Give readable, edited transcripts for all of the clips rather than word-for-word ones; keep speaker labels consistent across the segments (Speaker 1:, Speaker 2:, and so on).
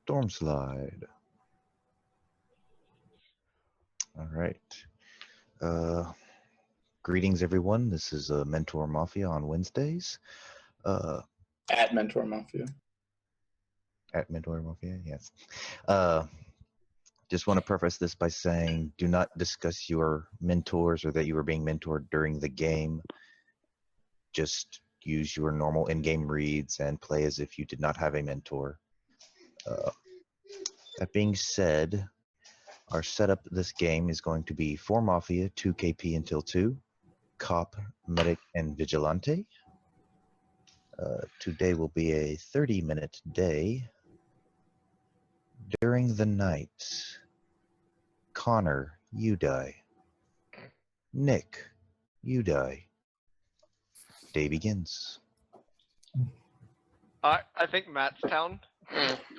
Speaker 1: Storm slide. All right. Greetings, everyone. This is Mentor Mafia on Wednesdays.
Speaker 2: At Mentor Mafia.
Speaker 1: At Mentor Mafia, yes. Just want to preface this by saying, do not discuss your mentors or that you are being mentored during the game. Just use your normal in-game reads and play as if you did not have a mentor. That being said, our setup this game is going to be 4 Mafia, 2 KP until 2, Cop, Medic, and Vigilante. Today will be a 30-minute day. During the night, Connor, you die. Nick, you die. Day begins.
Speaker 3: I think Matt's town.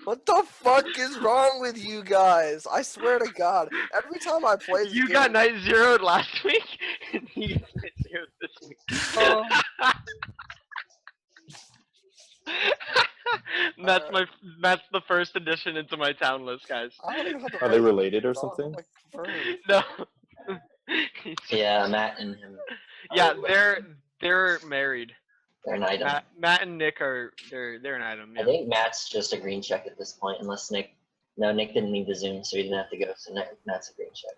Speaker 4: What the fuck is wrong with you guys? I swear to God, every time I play this
Speaker 3: You
Speaker 4: game,
Speaker 3: got night zeroed last week, and he got night zeroed this week. Matt's the first addition into my town list, guys.
Speaker 4: I don't even have the
Speaker 2: Are they
Speaker 4: right
Speaker 2: related or
Speaker 4: to
Speaker 2: something?
Speaker 4: like, confirm.
Speaker 3: No.
Speaker 5: Yeah, Matt and him.
Speaker 3: Yeah, they're married.
Speaker 5: They're an item.
Speaker 3: Matt and Nick are they're an item.
Speaker 5: I
Speaker 3: Yeah.
Speaker 5: think Matt's just a green check at this point, unless Nick. No, Nick didn't leave the Zoom, so he didn't have to go. So Matt's a green check.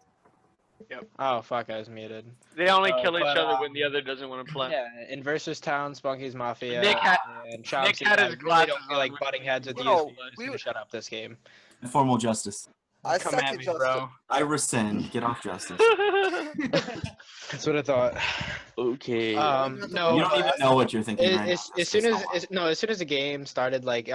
Speaker 6: Oh fuck, I was muted.
Speaker 3: They only kill each
Speaker 6: but,
Speaker 3: other when the other doesn't want to play.
Speaker 6: Yeah, in versus town, Spunky's Mafia.
Speaker 3: Nick had-
Speaker 6: and Chomsky,
Speaker 3: had his
Speaker 6: I really
Speaker 3: glasses
Speaker 6: don't feel like
Speaker 3: on.
Speaker 6: butting heads with you.
Speaker 4: No,
Speaker 6: So you guys
Speaker 4: we
Speaker 6: can
Speaker 4: would-
Speaker 6: shut up this game.
Speaker 7: Formal justice.
Speaker 4: I
Speaker 6: Come
Speaker 4: second
Speaker 6: at me,
Speaker 4: Justin.
Speaker 6: bro.
Speaker 7: I rescind. Get off justice.
Speaker 6: That's what I thought.
Speaker 8: Okay.
Speaker 6: No,
Speaker 7: You don't even know what you're thinking right
Speaker 6: as soon as the game started, like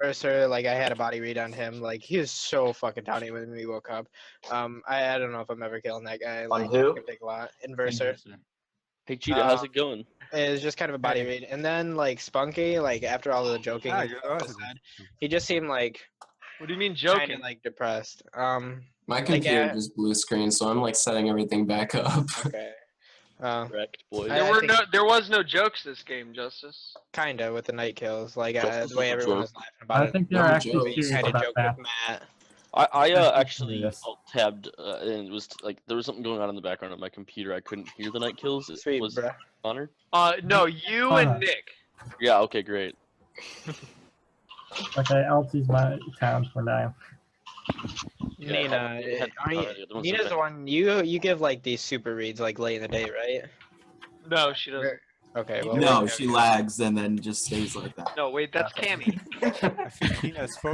Speaker 6: Mercer, like I had a body read on him. Like he was so fucking towny when we woke up. I don't know if I'm ever killing that guy. Like,
Speaker 5: who?
Speaker 6: It could take a lot. Inverser.
Speaker 8: Hey Cheetah, how's it going?
Speaker 6: It was just kind of a body read, and then like Spunky, like after all of the joking, and stuff was said, he just seemed like
Speaker 3: What do you mean
Speaker 6: kind
Speaker 3: joking?
Speaker 6: of like depressed.
Speaker 9: My
Speaker 6: Like,
Speaker 9: computer just blue screen, so I'm like setting everything back up.
Speaker 6: Okay.
Speaker 8: Correct, boys.
Speaker 6: I
Speaker 3: There was no jokes this game, Justice.
Speaker 6: Kinda with the night kills, like
Speaker 8: Justice
Speaker 6: the way
Speaker 8: is a
Speaker 6: everyone
Speaker 8: joke.
Speaker 6: was laughing about
Speaker 10: I
Speaker 6: it.
Speaker 10: think they're
Speaker 9: No
Speaker 10: actually
Speaker 9: joke.
Speaker 6: We
Speaker 10: serious
Speaker 6: kind of
Speaker 10: about
Speaker 6: joked
Speaker 10: that.
Speaker 6: with Matt.
Speaker 8: I actually
Speaker 10: Yes.
Speaker 8: alt-tabbed and it was like there was something going on in the background of my computer. I couldn't hear the night kills. It
Speaker 6: Sweet,
Speaker 8: was
Speaker 6: bruh.
Speaker 8: Connor.
Speaker 3: No, you and Nick.
Speaker 8: Yeah. Okay. Great.
Speaker 10: Okay, LT's my town for now.
Speaker 8: Yeah,
Speaker 6: Nina,
Speaker 8: had
Speaker 6: are you,
Speaker 8: Connor, the other one's
Speaker 6: Nina's
Speaker 8: okay.
Speaker 6: the one you give like these super reads like late in the day, right?
Speaker 3: No, she doesn't.
Speaker 6: Okay, well
Speaker 7: No, she lags and then just stays like that.
Speaker 3: No, wait, that's Cammy.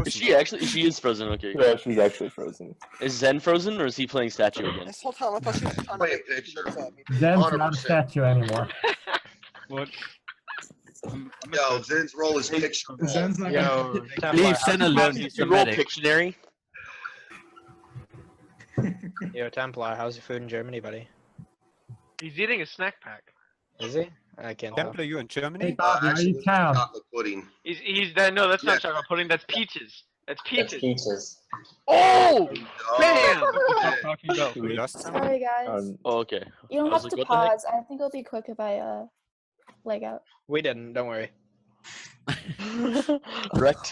Speaker 8: Is she actually? She is frozen. Okay.
Speaker 2: Yeah, she's actually frozen.
Speaker 8: Is Zen frozen or is he playing statue again?
Speaker 4: This whole time I thought she was trying to
Speaker 11: Wait,
Speaker 4: get
Speaker 11: picture.
Speaker 4: pictures at me.
Speaker 10: Zen's not a
Speaker 11: 100%.
Speaker 10: statue anymore.
Speaker 11: Yo, Zen's role is picture.
Speaker 10: Zen's not
Speaker 6: Yo,
Speaker 7: Leave
Speaker 6: Templar,
Speaker 7: Sen alone. He's
Speaker 8: You
Speaker 7: the
Speaker 8: roll
Speaker 7: medic.
Speaker 8: Pictionary.
Speaker 6: yo, Templar, how's your food in Germany, buddy?
Speaker 3: He's eating a snack pack.
Speaker 6: Is he? I can't tell.
Speaker 10: you in
Speaker 11: Hey,
Speaker 10: Germany? Bobby, are you town?
Speaker 11: Chocolate pudding.
Speaker 3: No, that's not
Speaker 11: Yeah.
Speaker 3: chocolate pudding. That's peaches. That's
Speaker 5: That's
Speaker 3: peaches.
Speaker 5: peaches.
Speaker 3: Oh,
Speaker 11: Oh,
Speaker 3: bam!
Speaker 12: Sorry guys.
Speaker 8: Oh, okay.
Speaker 12: You don't
Speaker 8: I was
Speaker 12: have
Speaker 8: like,
Speaker 12: to
Speaker 8: what the heck?
Speaker 12: pause. I think it'll be quick if I leg out.
Speaker 6: We didn't. Don't worry.
Speaker 8: Correct.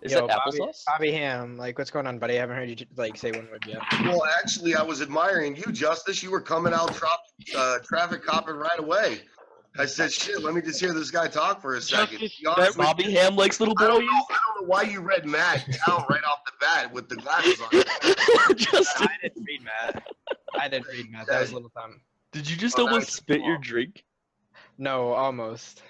Speaker 8: Is
Speaker 6: Yo,
Speaker 8: that
Speaker 6: Bobby,
Speaker 8: applesauce?
Speaker 6: Bobby Ham, like what's going on, buddy? I haven't heard you like say one word yet.
Speaker 11: Well, actually, I was admiring you, Justice. You were coming out traffic copping right away. I said, shit, let me just hear this guy talk for a second.
Speaker 3: Justice,
Speaker 11: Be honest with
Speaker 8: Bobby
Speaker 11: you,
Speaker 8: Ham likes little
Speaker 11: I
Speaker 8: boys.
Speaker 11: don't know why you read Matt down right off the bat with the glasses on.
Speaker 8: Justin,
Speaker 6: I didn't read Matt. I didn't read Matt. That was a little dumb.
Speaker 8: did you just
Speaker 11: Oh,
Speaker 8: almost
Speaker 11: that's
Speaker 8: spit your
Speaker 11: cool.
Speaker 8: drink?
Speaker 6: No, almost.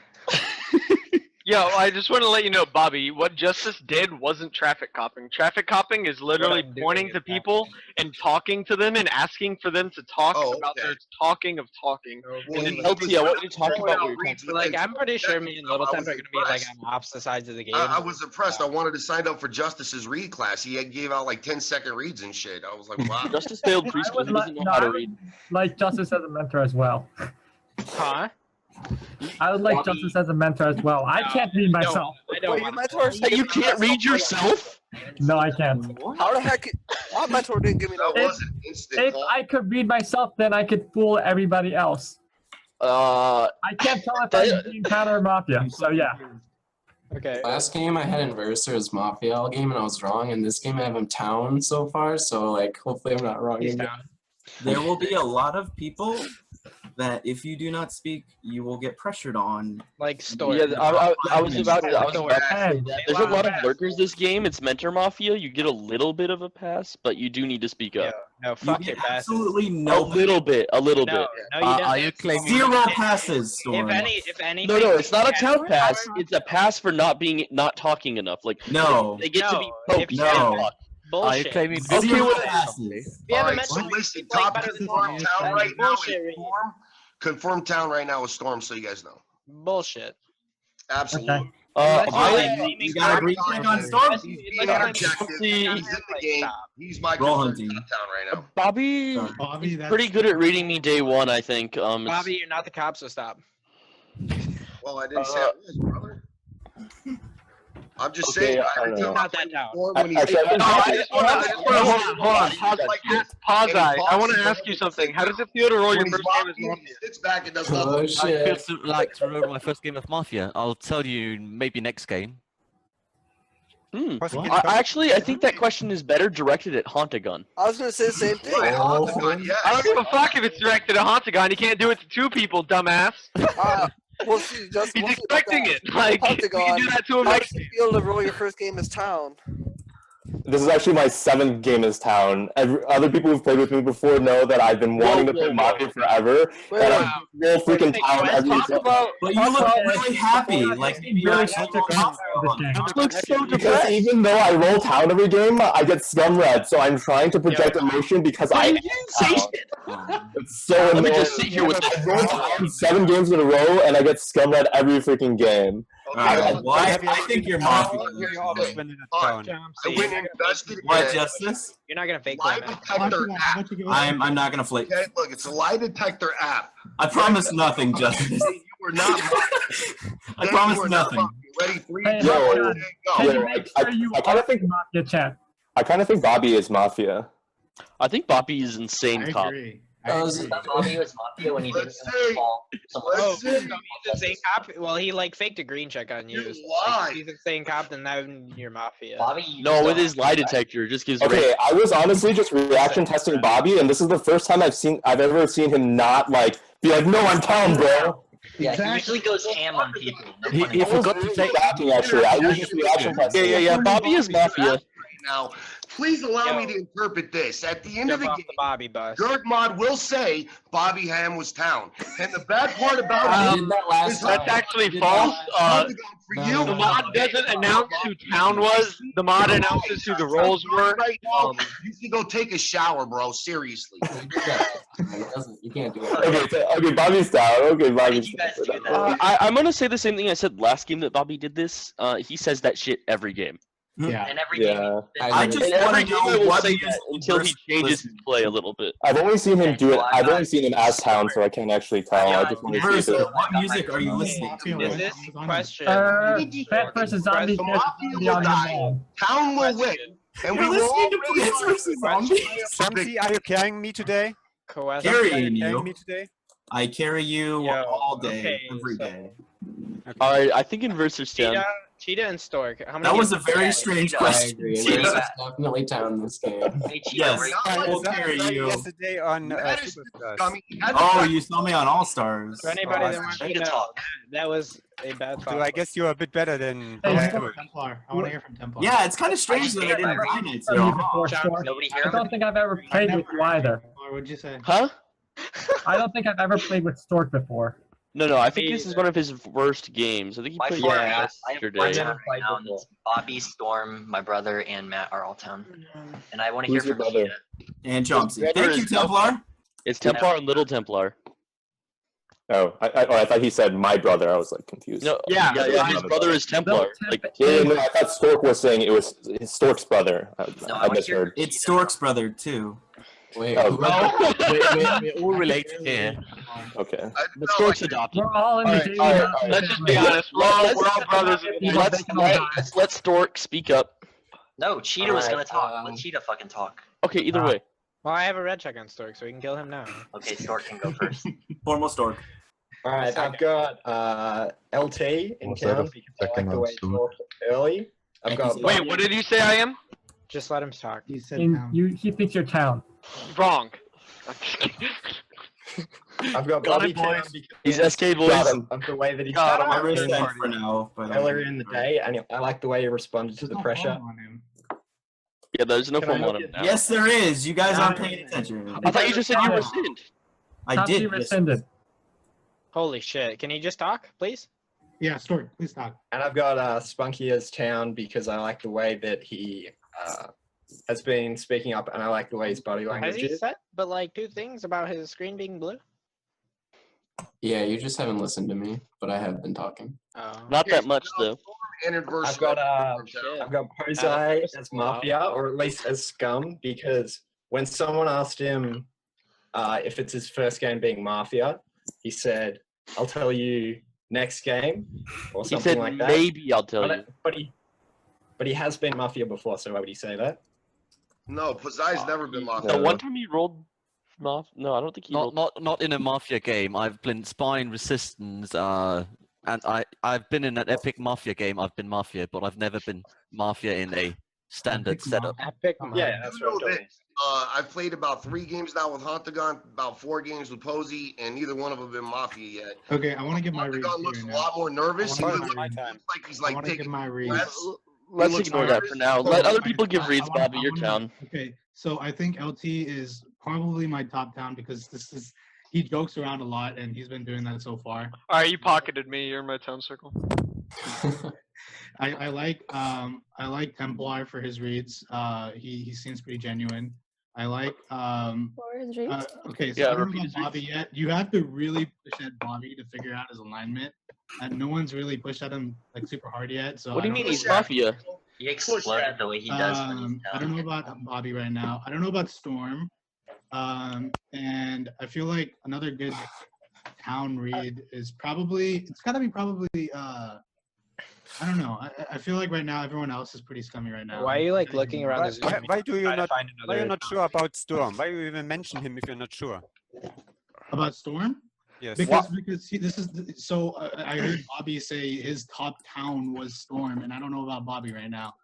Speaker 3: Yo, I just want to let you know, Bobby, what Justice did wasn't traffic copping. Traffic copping is literally
Speaker 6: I'm doing
Speaker 3: pointing
Speaker 6: is
Speaker 3: to people and talking to them and asking for them to talk
Speaker 11: Oh,
Speaker 3: about
Speaker 11: okay.
Speaker 3: their talking of talking.
Speaker 11: Well, he-
Speaker 8: LT, I want you to talk
Speaker 11: throwing
Speaker 8: about
Speaker 11: out
Speaker 8: what you're
Speaker 11: reads,
Speaker 8: talking
Speaker 11: but
Speaker 6: Like
Speaker 11: then-
Speaker 6: I'm pretty sure me and Little
Speaker 11: I
Speaker 6: Temp
Speaker 11: was
Speaker 6: are gonna be like
Speaker 11: impressed.
Speaker 6: on opposite sides of the game.
Speaker 11: I was impressed. I wanted to sign up for Justice's read class. He gave out like 10-second reads and shit. I was like, wow.
Speaker 8: Justice failed
Speaker 10: I
Speaker 8: preschool.
Speaker 10: would
Speaker 8: He doesn't know how to read.
Speaker 10: like Justice as a mentor as well.
Speaker 6: Huh?
Speaker 10: I would like
Speaker 6: Bobby-
Speaker 10: Justice as a mentor as well. I can't read myself.
Speaker 6: I don't
Speaker 4: Wait, your
Speaker 6: want
Speaker 4: mentor
Speaker 8: Hey, you can't read yourself?
Speaker 10: No, I can't.
Speaker 4: How the heck? My mentor didn't give me no.
Speaker 11: That was an instant
Speaker 10: If
Speaker 11: call.
Speaker 10: I could read myself, then I could fool everybody else. I can't tell if I'm being counter or mafia. So yeah.
Speaker 6: Okay.
Speaker 9: Last game I had Inverser as Mafia all game and I was wrong, and this game I have him Town so far, so like hopefully I'm not wrong
Speaker 6: He's
Speaker 9: again.
Speaker 6: down.
Speaker 7: There will be a lot of people that if you do not speak, you will get pressured on.
Speaker 6: Like Stork.
Speaker 8: Yeah, I was about to.
Speaker 10: Hey,
Speaker 8: There's a lot of lurkers this game. It's Mentor Mafia. You get a little bit of a pass, but you do need to speak
Speaker 6: Yeah,
Speaker 8: up.
Speaker 6: no,
Speaker 7: You
Speaker 6: fuck
Speaker 7: get
Speaker 6: your passes.
Speaker 7: absolutely
Speaker 8: A
Speaker 7: no.
Speaker 8: little bit.
Speaker 6: No,
Speaker 8: bit.
Speaker 6: no, you
Speaker 13: Are
Speaker 6: don't.
Speaker 13: you claiming?
Speaker 7: Zero passes, Storm.
Speaker 6: If anything.
Speaker 8: No, it's not a town pass.
Speaker 6: However-
Speaker 8: It's a pass for not talking enough. Like
Speaker 7: No.
Speaker 8: they get to be
Speaker 6: No,
Speaker 8: poked.
Speaker 6: if
Speaker 7: No.
Speaker 8: and
Speaker 13: Are you
Speaker 8: fucked.
Speaker 6: Bullshit.
Speaker 13: claiming?
Speaker 8: Okay,
Speaker 7: Zero
Speaker 8: well,
Speaker 7: passes.
Speaker 6: We haven't
Speaker 11: Alright, so
Speaker 6: mentioned
Speaker 11: listen,
Speaker 6: playing
Speaker 11: top
Speaker 6: better than
Speaker 11: confirmed
Speaker 6: Storm.
Speaker 11: town right now is
Speaker 6: Bullshit, Reed.
Speaker 11: Storm. Confirmed town right now is Storm, so you guys know.
Speaker 6: Bullshit.
Speaker 11: Absolutely.
Speaker 10: Okay.
Speaker 7: You got a green check on Storm?
Speaker 11: He's being objective. He's in the game. He's my
Speaker 7: Roll
Speaker 11: confirmed
Speaker 7: hunting.
Speaker 11: top town right now.
Speaker 8: Bobby,
Speaker 7: Sorry.
Speaker 8: he's pretty good at reading me day one, I think.
Speaker 6: Bobby, you're not the cop, so stop.
Speaker 11: Well, I didn't say I was, brother. I'm just
Speaker 2: Okay,
Speaker 11: saying.
Speaker 2: I don't
Speaker 11: Every
Speaker 2: know.
Speaker 11: time
Speaker 6: Not that down.
Speaker 11: Storm when he's
Speaker 2: Actually, I
Speaker 3: No, I just want to hold on. Pause.
Speaker 11: And he
Speaker 3: I want to
Speaker 11: pauses
Speaker 3: ask you something. How does it feel to roll your
Speaker 11: when he's
Speaker 3: first game as
Speaker 11: walking,
Speaker 3: Mafia?
Speaker 11: he sits back and does
Speaker 9: Oh
Speaker 11: nothing.
Speaker 13: I feel
Speaker 9: shit.
Speaker 13: like to roll my first game of Mafia. I'll tell you maybe next game.
Speaker 8: Actually, I think that question is better directed at Hauntagun.
Speaker 4: I was gonna say the same thing.
Speaker 11: Right,
Speaker 9: Oh.
Speaker 11: Hauntagun, yes.
Speaker 3: I don't give a fuck if it's directed at Hauntagon. You can't do it to two people, dumbass.
Speaker 4: We'll see. Just
Speaker 3: He's
Speaker 4: we'll see about
Speaker 3: expecting
Speaker 4: that.
Speaker 3: it. Like, you can do that to him
Speaker 4: How
Speaker 3: next
Speaker 4: does
Speaker 3: game.
Speaker 4: it feel to roll your first game as Town?
Speaker 2: This is actually my 7th game as Town. Other people who've played with me before know that I've been wanting to play Mafia forever,
Speaker 4: Wait,
Speaker 2: and
Speaker 4: wait.
Speaker 2: I roll freaking Town every
Speaker 3: Talk
Speaker 2: time.
Speaker 3: about.
Speaker 7: But you look really happy. Like you're
Speaker 10: really
Speaker 7: actually
Speaker 10: such a
Speaker 7: going
Speaker 10: good game.
Speaker 8: You look so
Speaker 2: Because
Speaker 8: depressed.
Speaker 2: even though I roll Town every game, I get scum red, so I'm trying to project emotion because I
Speaker 8: You
Speaker 2: am
Speaker 8: didn't say
Speaker 2: Town.
Speaker 8: shit.
Speaker 2: It's so
Speaker 8: Let me
Speaker 2: annoying.
Speaker 8: just sit here with
Speaker 2: I roll Town 7 games in a row, and I get scum red every freaking game.
Speaker 7: Alright, well, I think you're Mafia.
Speaker 11: I went and invested in
Speaker 7: What, Justice?
Speaker 6: You're not gonna fake
Speaker 11: lie
Speaker 6: that, man.
Speaker 11: detector app.
Speaker 7: I'm not gonna flake.
Speaker 11: Okay, look, it's a lie detector app.
Speaker 7: I promise nothing, Justice.
Speaker 11: You were not.
Speaker 7: I promise nothing.
Speaker 11: Ready? 3,
Speaker 10: Hey,
Speaker 11: 2,
Speaker 2: Yo,
Speaker 11: 1,
Speaker 10: Can
Speaker 11: go.
Speaker 10: you make sure you
Speaker 2: I kinda
Speaker 10: are
Speaker 2: think-
Speaker 10: Mafia chat?
Speaker 2: I kind of think Bobby is Mafia.
Speaker 8: I think Bobby is insane cop.
Speaker 5: I thought Bobby was Mafia when he didn't
Speaker 11: Let's see.
Speaker 5: fall. Someone
Speaker 6: Oh,
Speaker 11: Let's
Speaker 6: so
Speaker 11: see.
Speaker 6: he's insane cop. Well, he like faked a green check on you.
Speaker 11: You
Speaker 6: So,
Speaker 11: lied.
Speaker 6: like, he's insane cop, then now you're Mafia.
Speaker 5: Bobby, you
Speaker 8: No,
Speaker 5: just
Speaker 8: with
Speaker 5: don't
Speaker 8: his lie detector, it just gives.
Speaker 2: Okay, I was honestly just reaction testing Bobby, and this is the first time I've ever seen him not like be like, "No, I'm Town, bro."
Speaker 5: Yeah, he usually goes ham on people. No
Speaker 13: He
Speaker 5: funny.
Speaker 13: forgot to say.
Speaker 2: Reacting, actually, I was just reaction testing.
Speaker 8: Yeah. Bobby is Mafia.
Speaker 11: Now, please allow me to interpret this. At the end of
Speaker 6: Jump
Speaker 11: the
Speaker 6: off
Speaker 11: game,
Speaker 6: the Bobby bus.
Speaker 11: Gerd Mod will say Bobby Ham was Town. And the bad part about it
Speaker 9: did that last
Speaker 11: is
Speaker 9: time.
Speaker 3: That's actually false.
Speaker 11: for you,
Speaker 3: The mod doesn't announce who Town was. The mod announces who the roles were.
Speaker 11: Right now, you should go take a shower, bro. Seriously.
Speaker 9: You can't do it.
Speaker 2: Okay, Bobby's Town. Okay, Bobby's
Speaker 5: you guys
Speaker 2: Town.
Speaker 5: do that?
Speaker 8: I'm gonna say the same thing I said last game that Bobby did this. He says that shit every game.
Speaker 9: Yeah.
Speaker 5: And every game.
Speaker 2: Yeah.
Speaker 7: I just
Speaker 8: And every
Speaker 7: want to
Speaker 8: game I
Speaker 7: know
Speaker 8: will
Speaker 7: what
Speaker 8: say
Speaker 7: he
Speaker 8: that
Speaker 7: is
Speaker 8: until he
Speaker 7: versus
Speaker 8: changes his play a little bit.
Speaker 2: I've only seen him do it.
Speaker 5: Well,
Speaker 2: I've only seen him as Town, so I can't actually tell. I just want to see
Speaker 7: Versus,
Speaker 2: it.
Speaker 7: what music are you listening to?
Speaker 6: Is this question?
Speaker 10: Bat versus Zombie
Speaker 11: So
Speaker 10: versus
Speaker 11: Mafia
Speaker 10: Zombie
Speaker 11: will
Speaker 10: on the
Speaker 11: die.
Speaker 10: wall.
Speaker 11: Town will win. And we
Speaker 7: You're
Speaker 11: will
Speaker 7: listening to
Speaker 11: already
Speaker 7: Plants
Speaker 11: have
Speaker 7: vs. Zombies?
Speaker 14: Samsi, are you carrying me today?
Speaker 6: Question.
Speaker 7: Carrying
Speaker 14: Carrying me
Speaker 7: you.
Speaker 14: today?
Speaker 7: I carry you
Speaker 6: Yo,
Speaker 7: all day,
Speaker 6: okay,
Speaker 7: every
Speaker 6: so-
Speaker 7: day.
Speaker 8: All right, I think Inverser's Town.
Speaker 6: Cheetah and Stork. How many
Speaker 7: That was a
Speaker 6: games-
Speaker 7: very strange
Speaker 9: I
Speaker 7: question.
Speaker 9: agree.
Speaker 7: Cheetah.
Speaker 9: It's definitely Town this game.
Speaker 5: Hey, Cheetah,
Speaker 7: Yes,
Speaker 5: where-
Speaker 7: I will carry you.
Speaker 14: Yesterday on
Speaker 11: That is
Speaker 14: Superstars.
Speaker 11: scummy.
Speaker 7: Oh, you saw me on All Stars.
Speaker 6: For anybody that
Speaker 7: Oh,
Speaker 6: wants
Speaker 5: Cheetah
Speaker 6: to know,
Speaker 5: talk.
Speaker 6: that was a bad thought.
Speaker 14: So I guess you're a bit better than.
Speaker 10: Hey,
Speaker 14: than
Speaker 10: hey,
Speaker 14: good.
Speaker 7: Yeah, it's kind of strange that I didn't find it.
Speaker 10: You
Speaker 7: So.
Speaker 10: before Stork.
Speaker 5: Nobody
Speaker 10: I
Speaker 5: hear him?
Speaker 10: don't think I've ever played with you either.
Speaker 8: Huh?
Speaker 10: I don't think I've ever played with Stork before.
Speaker 8: No. I think this is one of his worst games. I think he
Speaker 5: By
Speaker 8: played
Speaker 5: far,
Speaker 8: it
Speaker 5: I have one
Speaker 8: yesterday.
Speaker 5: Town right now, and it's Bobby, Storm, my brother, and Matt are all Town. And I want to hear
Speaker 2: Who's your
Speaker 5: from
Speaker 2: brother?
Speaker 5: Cheetah.
Speaker 7: And Chomsy.
Speaker 8: Brother
Speaker 7: Thank you,
Speaker 8: is-
Speaker 7: Templar.
Speaker 8: It's Templar and Little Templar.
Speaker 2: Oh, I thought he said my brother. I was like confused.
Speaker 8: No,
Speaker 3: Yeah,
Speaker 8: his brother is Templar. Like,
Speaker 2: Yeah, no, I thought Stork was saying it was Stork's brother.
Speaker 5: No,
Speaker 2: I
Speaker 5: I want to hear
Speaker 2: misheard.
Speaker 7: It's Stork's brother too.
Speaker 9: Wait,
Speaker 2: Oh,
Speaker 13: We're all related here.
Speaker 2: Okay.
Speaker 8: but Stork's adopted.
Speaker 10: We're all in the
Speaker 3: Alright,
Speaker 10: game.
Speaker 3: alright, let's just be honest. We're all brothers.
Speaker 8: Let's let Stork speak up.
Speaker 5: No, Cheetah was
Speaker 9: Alright,
Speaker 5: gonna talk. Let Cheetah fucking talk.
Speaker 8: Okay, either way.
Speaker 6: Well, I have a red check on Stork, so we can kill him now.
Speaker 5: Okay, Stork can go first.
Speaker 7: Formal Stork.
Speaker 15: All right, I've got LT in
Speaker 1: Was that a
Speaker 15: town because I like the way he
Speaker 1: second
Speaker 15: talked early. I've got
Speaker 3: Wait, what did you say I am?
Speaker 6: Just let him talk.
Speaker 10: He thinks you're town.
Speaker 3: Wrong.
Speaker 15: I've got
Speaker 8: Got
Speaker 15: Bobby
Speaker 8: it,
Speaker 15: town
Speaker 8: boys.
Speaker 15: because
Speaker 8: He's SK boys.
Speaker 15: Got him. Of the way that he
Speaker 8: Got him.
Speaker 15: started
Speaker 8: I'm
Speaker 15: playing
Speaker 7: for now, but
Speaker 15: earlier in the day, and I like the way he responded to the pressure.
Speaker 8: Yeah, there's no
Speaker 15: Can I
Speaker 8: form
Speaker 15: not
Speaker 8: on him
Speaker 15: get-
Speaker 8: now.
Speaker 7: Yes, there is. You guys aren't paying attention.
Speaker 8: I thought you just said you rescind.
Speaker 7: I
Speaker 10: Top
Speaker 7: did.
Speaker 10: tier rescinded.
Speaker 6: Holy shit! Can you just talk, please?
Speaker 16: Yeah, Stork, please talk.
Speaker 15: And I've got Spunky as town because I like the way that he has been speaking up, and I like the way his body
Speaker 6: Has
Speaker 15: language
Speaker 6: he
Speaker 15: is.
Speaker 6: said but like 2 things about his screen being blue?
Speaker 9: Yeah, you just haven't listened to me, but I have been talking.
Speaker 6: Oh.
Speaker 8: Not that much though.
Speaker 15: I've got Posey as Mafia, or at least as Scum, because when someone asked him if it's his first game being Mafia, he said, "I'll tell you next game," or
Speaker 8: He
Speaker 15: something
Speaker 8: said
Speaker 15: like that.
Speaker 8: maybe I'll tell
Speaker 15: but,
Speaker 8: you.
Speaker 15: But he has been Mafia before, so why would he say that?
Speaker 11: No, Pazai's never been Mafia.
Speaker 8: The one time he rolled No, I don't think he rolled.
Speaker 13: Not in a Mafia game. I've been spying resistance, and I've been in an epic Mafia game. I've been Mafia, but I've never been Mafia in a standard setup.
Speaker 6: Epic.
Speaker 15: Yeah, that's
Speaker 11: You know that, I've played about 3 games now with Hontagon, about 4 games with Posey, and neither one of them have been Mafia yet.
Speaker 16: Okay, I want to get my reads.
Speaker 11: Hontagon looks a lot more nervous. He
Speaker 16: I wanna
Speaker 11: looks
Speaker 16: get my
Speaker 11: like he's
Speaker 16: I
Speaker 11: like
Speaker 16: want to get
Speaker 11: taking
Speaker 16: my reads.
Speaker 11: breaths.
Speaker 8: Let's
Speaker 11: looks
Speaker 8: ignore that
Speaker 11: nervous.
Speaker 8: for now.
Speaker 16: So,
Speaker 8: Let other people give reads,
Speaker 16: I wanna-
Speaker 8: Bobby. Your town.
Speaker 16: Okay, so I think LT is probably my top town because he jokes around a lot and he's been doing that so far.
Speaker 3: All right, you pocketed me. You're in my town circle.
Speaker 16: I like Templar for his reads. He seems pretty genuine. I like
Speaker 12: For his reads?
Speaker 16: okay, so
Speaker 8: Yeah,
Speaker 16: I don't know
Speaker 8: repeat
Speaker 16: about
Speaker 8: his reads.
Speaker 16: Bobby yet. You have to really push at Bobby to figure out his alignment, and no one's really pushed at him like super hard yet. So
Speaker 8: What do
Speaker 16: I
Speaker 8: you mean
Speaker 16: don't
Speaker 8: he's
Speaker 16: know.
Speaker 8: Mafia?
Speaker 5: He exploded the way he does when he's
Speaker 16: I don't know about Bobby right now. I don't know about Storm. And I feel like another good town read is probably it's gotta be probably I don't know. I feel like right now everyone else is pretty scummy right now.
Speaker 6: Why are you like looking around
Speaker 14: Why,
Speaker 6: the Zoom?
Speaker 14: why, why do you
Speaker 6: trying to
Speaker 14: not?
Speaker 6: find
Speaker 14: Why are you
Speaker 6: another
Speaker 14: not sure about Storm? Why you even mention him if you're not sure?
Speaker 16: About Storm?
Speaker 14: Yes.
Speaker 16: Because this is so I heard Bobby say his top town was Storm, and I don't know about Bobby right now.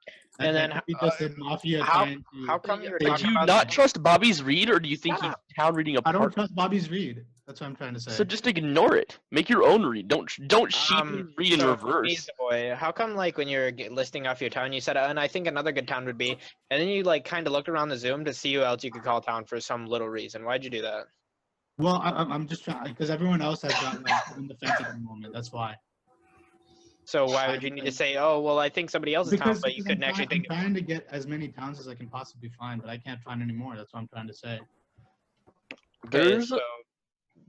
Speaker 6: And then,
Speaker 16: That could be just a Mafia
Speaker 6: how-
Speaker 16: trying to-
Speaker 6: how come you were
Speaker 8: Do
Speaker 6: talking
Speaker 8: you
Speaker 6: about
Speaker 8: not trust Bobby's read, or do you think he's town reading a
Speaker 16: I don't
Speaker 8: part?
Speaker 16: trust Bobby's read. That's what I'm trying to say.
Speaker 8: So just ignore it. Make your own read. Don't sheep read in
Speaker 6: so,
Speaker 8: reverse.
Speaker 6: Mesa Boy, how come like when you're listing off your town, you said, and I think another good town would be, and then you like kind of looked around the Zoom to see who else you could call town for some little reason. Why'd you do that?
Speaker 16: Well, I'm just trying because everyone else has gotten like in the fence at the moment. That's why.
Speaker 6: So why would you need to say, oh well, I think somebody else's town, but you couldn't actually think
Speaker 16: I'm trying to get as many towns as I can possibly find, but I can't find any more. That's what I'm trying to say.
Speaker 8: There's
Speaker 6: so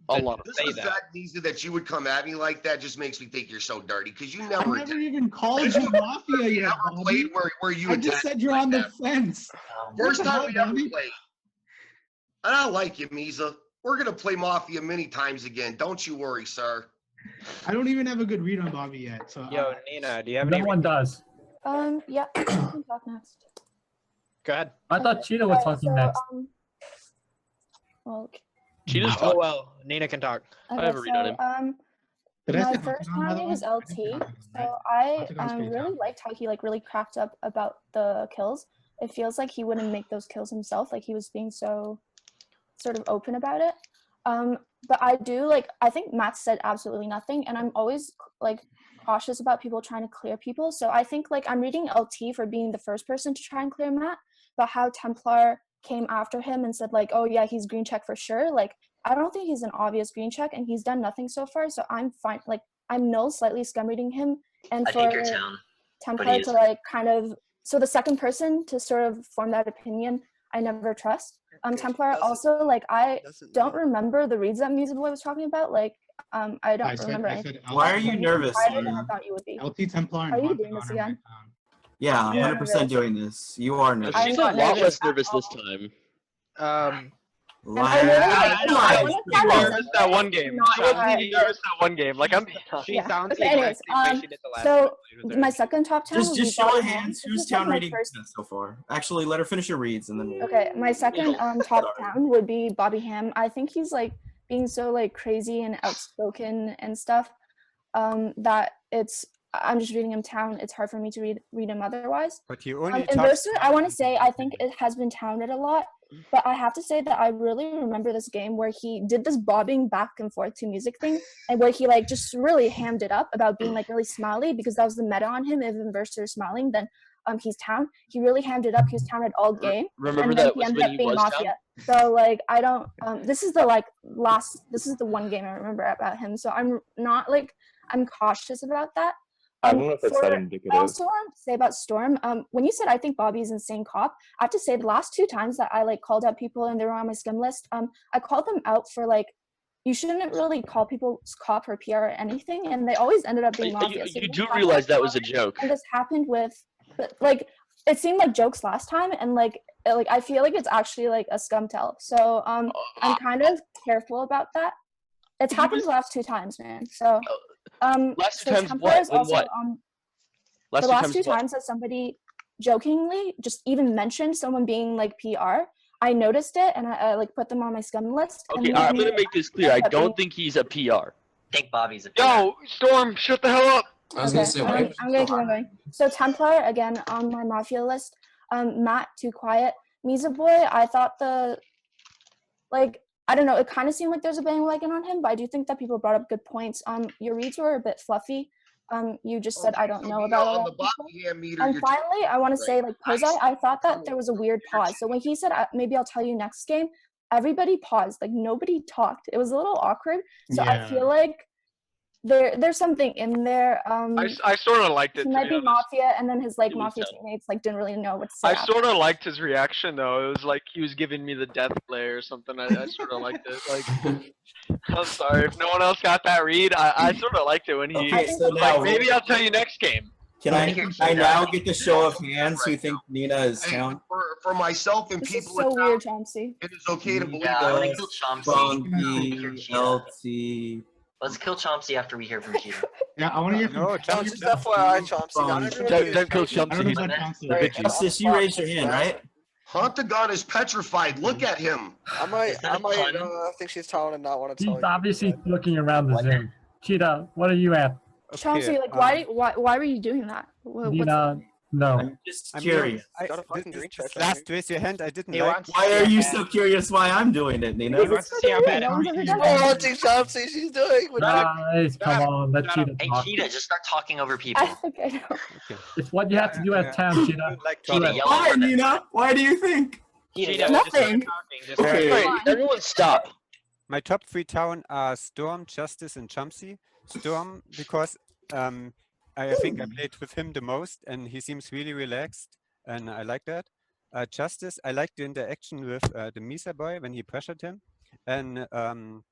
Speaker 8: a lot of
Speaker 11: Just the fact, Nisa, that you would come at me like that just makes me think you're so dirty because you never.
Speaker 16: I never even called you Mafia yet, Bobby.
Speaker 11: Played where you
Speaker 16: I just
Speaker 11: attacked
Speaker 16: said you're on the fence.
Speaker 11: First
Speaker 16: What the
Speaker 11: time
Speaker 16: hell,
Speaker 11: we ever
Speaker 16: Bobby?
Speaker 11: played. And I like you, Misa. We're gonna play Mafia many times again. Don't you worry, sir.
Speaker 16: I don't even have a good read on Bobby yet. So
Speaker 6: Yo, Nina, do you have
Speaker 10: No
Speaker 6: any?
Speaker 10: one does.
Speaker 12: Yeah, you can talk next.
Speaker 6: Go ahead.
Speaker 10: I thought Cheetah was talking next.
Speaker 12: Well,
Speaker 8: Cheetah's
Speaker 6: Oh well, Nina can talk.
Speaker 12: okay,
Speaker 8: I have a read on him.
Speaker 16: Did I
Speaker 12: my
Speaker 16: say
Speaker 12: first
Speaker 16: Hontagon, by the
Speaker 12: town
Speaker 16: way?
Speaker 12: was
Speaker 16: I
Speaker 12: LT,
Speaker 16: did Hontagon,
Speaker 12: so
Speaker 16: right?
Speaker 12: I
Speaker 16: Hontagon's pretty
Speaker 12: really
Speaker 16: tough.
Speaker 12: liked how he like really cracked up about the kills. It feels like he wouldn't make those kills himself, like he was being so sort of open about it. But I do like I think Matt said absolutely nothing, and I'm always like cautious about people trying to clear people. So I think like I'm reading LT for being the first person to try and clear Matt, but how Templar came after him and said like, oh yeah, he's green check for sure. Like I don't think he's an obvious green check, and he's done nothing so far. So I'm fine. Like I'm no slightly scum reading him, and
Speaker 5: I
Speaker 12: for
Speaker 5: think you're town.
Speaker 12: Templar
Speaker 5: he
Speaker 12: to
Speaker 5: is.
Speaker 12: like kind of so the second person to sort of form that opinion, I never trust. Templar also like I don't remember the reads that Music Boy was talking about. Like I don't remember anything.
Speaker 7: Why are you nervous,
Speaker 12: I
Speaker 7: Nina?
Speaker 12: thought you would be.
Speaker 16: LT Templar and
Speaker 12: Are you
Speaker 16: Hontagon
Speaker 12: doing this
Speaker 16: are my
Speaker 12: again?
Speaker 16: town.
Speaker 7: Yeah, I'm
Speaker 12: Yeah.
Speaker 7: 100% doing this. You are nervous.
Speaker 12: I'm
Speaker 8: She's a
Speaker 12: not
Speaker 8: lot
Speaker 12: nervous
Speaker 8: less
Speaker 12: at
Speaker 8: nervous
Speaker 12: all.
Speaker 8: this time.
Speaker 12: And I really
Speaker 3: I
Speaker 12: like
Speaker 3: was nervous that one game.
Speaker 12: Not
Speaker 3: I wasn't
Speaker 12: hard.
Speaker 3: even nervous that one game. Like I'm.
Speaker 6: She sounds
Speaker 12: Okay, anyways,
Speaker 6: exactly the way she did the last
Speaker 12: so
Speaker 6: time.
Speaker 12: my second top town
Speaker 7: Just
Speaker 12: would be
Speaker 7: show of
Speaker 12: Bobby
Speaker 7: hands.
Speaker 12: Ham.
Speaker 7: Who's
Speaker 12: This is, like,
Speaker 7: town
Speaker 12: my
Speaker 7: reading
Speaker 12: first-
Speaker 7: so far? Actually, let her finish her reads and then we'll.
Speaker 12: Okay, my second top town would be Bobby Ham. I think he's like being so like crazy and outspoken and stuff, that I'm just reading him town. It's hard for me to read him otherwise.
Speaker 14: But he only
Speaker 12: In
Speaker 14: talks.
Speaker 12: Verser, I want to say I think it has been towned a lot, but I have to say that I really remember this game where he did this bobbing back and forth to music thing, and where he like just really hammed it up about being like really smiley, because that was the meta on him. If Verser is smiling, then he's town. He really hammed it up. He was towned all game,
Speaker 8: Remember
Speaker 12: and then
Speaker 8: that
Speaker 12: he
Speaker 8: was
Speaker 12: ended
Speaker 8: when
Speaker 12: up
Speaker 8: he
Speaker 12: being
Speaker 8: was
Speaker 12: Mafia. So like I don't. This is the This is the one game I remember about him. So I'm cautious about that.
Speaker 2: I don't know if it's that indicative.
Speaker 12: I also want to say about Storm. When you said I think Bobby's insane cop, I have to say the last 2 times that I like called out people and they were on my scum list, I called them out for like, you shouldn't really call people cop or PR or anything, and they always ended up being Mafia. So
Speaker 8: You do realize that was a joke.
Speaker 12: And this happened with, like, it seemed like jokes last time, and like I feel like it's actually like a scum tell. So I'm kind of careful about that. It's happened the last 2 times, man. So.
Speaker 8: Last 2
Speaker 12: so
Speaker 8: times what?
Speaker 12: Templar is also,
Speaker 8: What?
Speaker 12: The last 2 times that somebody jokingly just even mentioned someone being like PR, I noticed it and I like put them on my scum list.
Speaker 8: Okay, I'm gonna make this clear. I don't think he's a PR.
Speaker 5: I think Bobby's a PR.
Speaker 3: Yo, Storm, shut the hell up.
Speaker 9: I was gonna say, why?
Speaker 12: I'm gonna keep on going. So Templar again on my Mafia list. Matt, too quiet. Misa Boy, I thought I don't know, it kind of seemed like there's a bandwagon on him, but I do think that people brought up good points. Your reads were a bit fluffy. You just said I don't know about all that. And finally, I want to say, like, Posei, I thought that there was a weird pause. So when he said, maybe I'll tell you next game, everybody paused. Like, nobody talked. It was a little awkward. So I feel like there's something in there.
Speaker 3: I sort of liked it.
Speaker 12: He might be Mafia, and then his like Mafia teammates like didn't really know what to say.
Speaker 3: I sort of liked his reaction though. It was like he was giving me the death play or something. I sort of liked it. Like, I'm sorry if no one else got that read. I sort of liked it when he
Speaker 7: so
Speaker 3: was
Speaker 7: now,
Speaker 3: like, maybe I'll tell you next game.
Speaker 7: Can I now get the show of hands who think Nina is town?
Speaker 11: For myself and
Speaker 12: This is
Speaker 11: people
Speaker 12: so
Speaker 11: in
Speaker 12: weird,
Speaker 11: town,
Speaker 12: Chomsky.
Speaker 11: it is okay to believe
Speaker 5: Yeah, I
Speaker 11: that.
Speaker 5: want to kill Chomsky.
Speaker 7: LT.
Speaker 5: Let's kill Chomsky after we hear from Cheetah.
Speaker 16: Yeah, I want to hear from
Speaker 14: No,
Speaker 4: Just FYI, Chomsky. Not everybody
Speaker 13: Don't kill Chomsky.
Speaker 7: Right, Justice, you raised your hand, right?
Speaker 11: Hontagon is petrified. Look at him.
Speaker 4: I might think she's telling and not want to tell
Speaker 10: He's
Speaker 4: you.
Speaker 10: obviously looking around the Zoom. Cheetah, what are you at?
Speaker 12: Chomsky, like, why were you doing that?
Speaker 10: Nina, no.
Speaker 7: I'm just curious.
Speaker 4: Got a fucking green check.
Speaker 14: Last raise your hand. I didn't
Speaker 6: He
Speaker 14: like.
Speaker 6: wants
Speaker 7: Why are you so curious why I'm doing it, Nina?
Speaker 6: He wants to see how bad
Speaker 12: No one's ever
Speaker 6: it
Speaker 12: done
Speaker 4: Oh,
Speaker 12: that.
Speaker 4: what thing Chomsky she's doing?
Speaker 10: Guys, come on, let Cheetah
Speaker 5: Hey,
Speaker 10: talk.
Speaker 5: Cheetah, just start talking over people.
Speaker 12: I think I know.
Speaker 10: It's what you have to do as town, Cheetah.
Speaker 14: Like
Speaker 10: Do
Speaker 5: Cheetah,
Speaker 10: it.
Speaker 5: yell
Speaker 7: Why,
Speaker 5: over them.
Speaker 7: Nina? Why do you think?
Speaker 5: Cheetah,
Speaker 12: Nothing.
Speaker 7: Okay.
Speaker 8: Wait, everyone stop.
Speaker 14: My top 3 town are Storm, Justice, and Chumsy. Storm because I think I played with him the most, and he seems really relaxed, and I like that. Justice, I like the interaction with the Misa boy when he pressured him, and the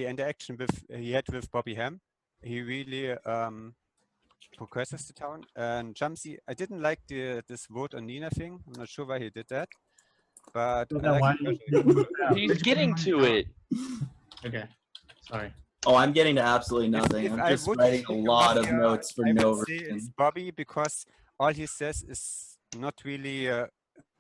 Speaker 14: interaction he had with Bobby Ham. He really progresses the town. And Chumsy, I didn't like this vote on Nina thing. I'm not sure why he did that, but
Speaker 10: So
Speaker 14: I
Speaker 10: then
Speaker 14: like
Speaker 10: why
Speaker 14: the pressure.
Speaker 8: He's getting to it.
Speaker 16: Okay, sorry.
Speaker 7: Oh, I'm getting to absolutely nothing.
Speaker 14: If
Speaker 7: I'm
Speaker 14: I
Speaker 7: just
Speaker 14: would
Speaker 7: writing a
Speaker 14: pick
Speaker 7: lot of
Speaker 14: Mafia,
Speaker 7: notes for
Speaker 14: I
Speaker 7: no
Speaker 14: would say it's
Speaker 7: reason.
Speaker 14: Bobby because all he says is not really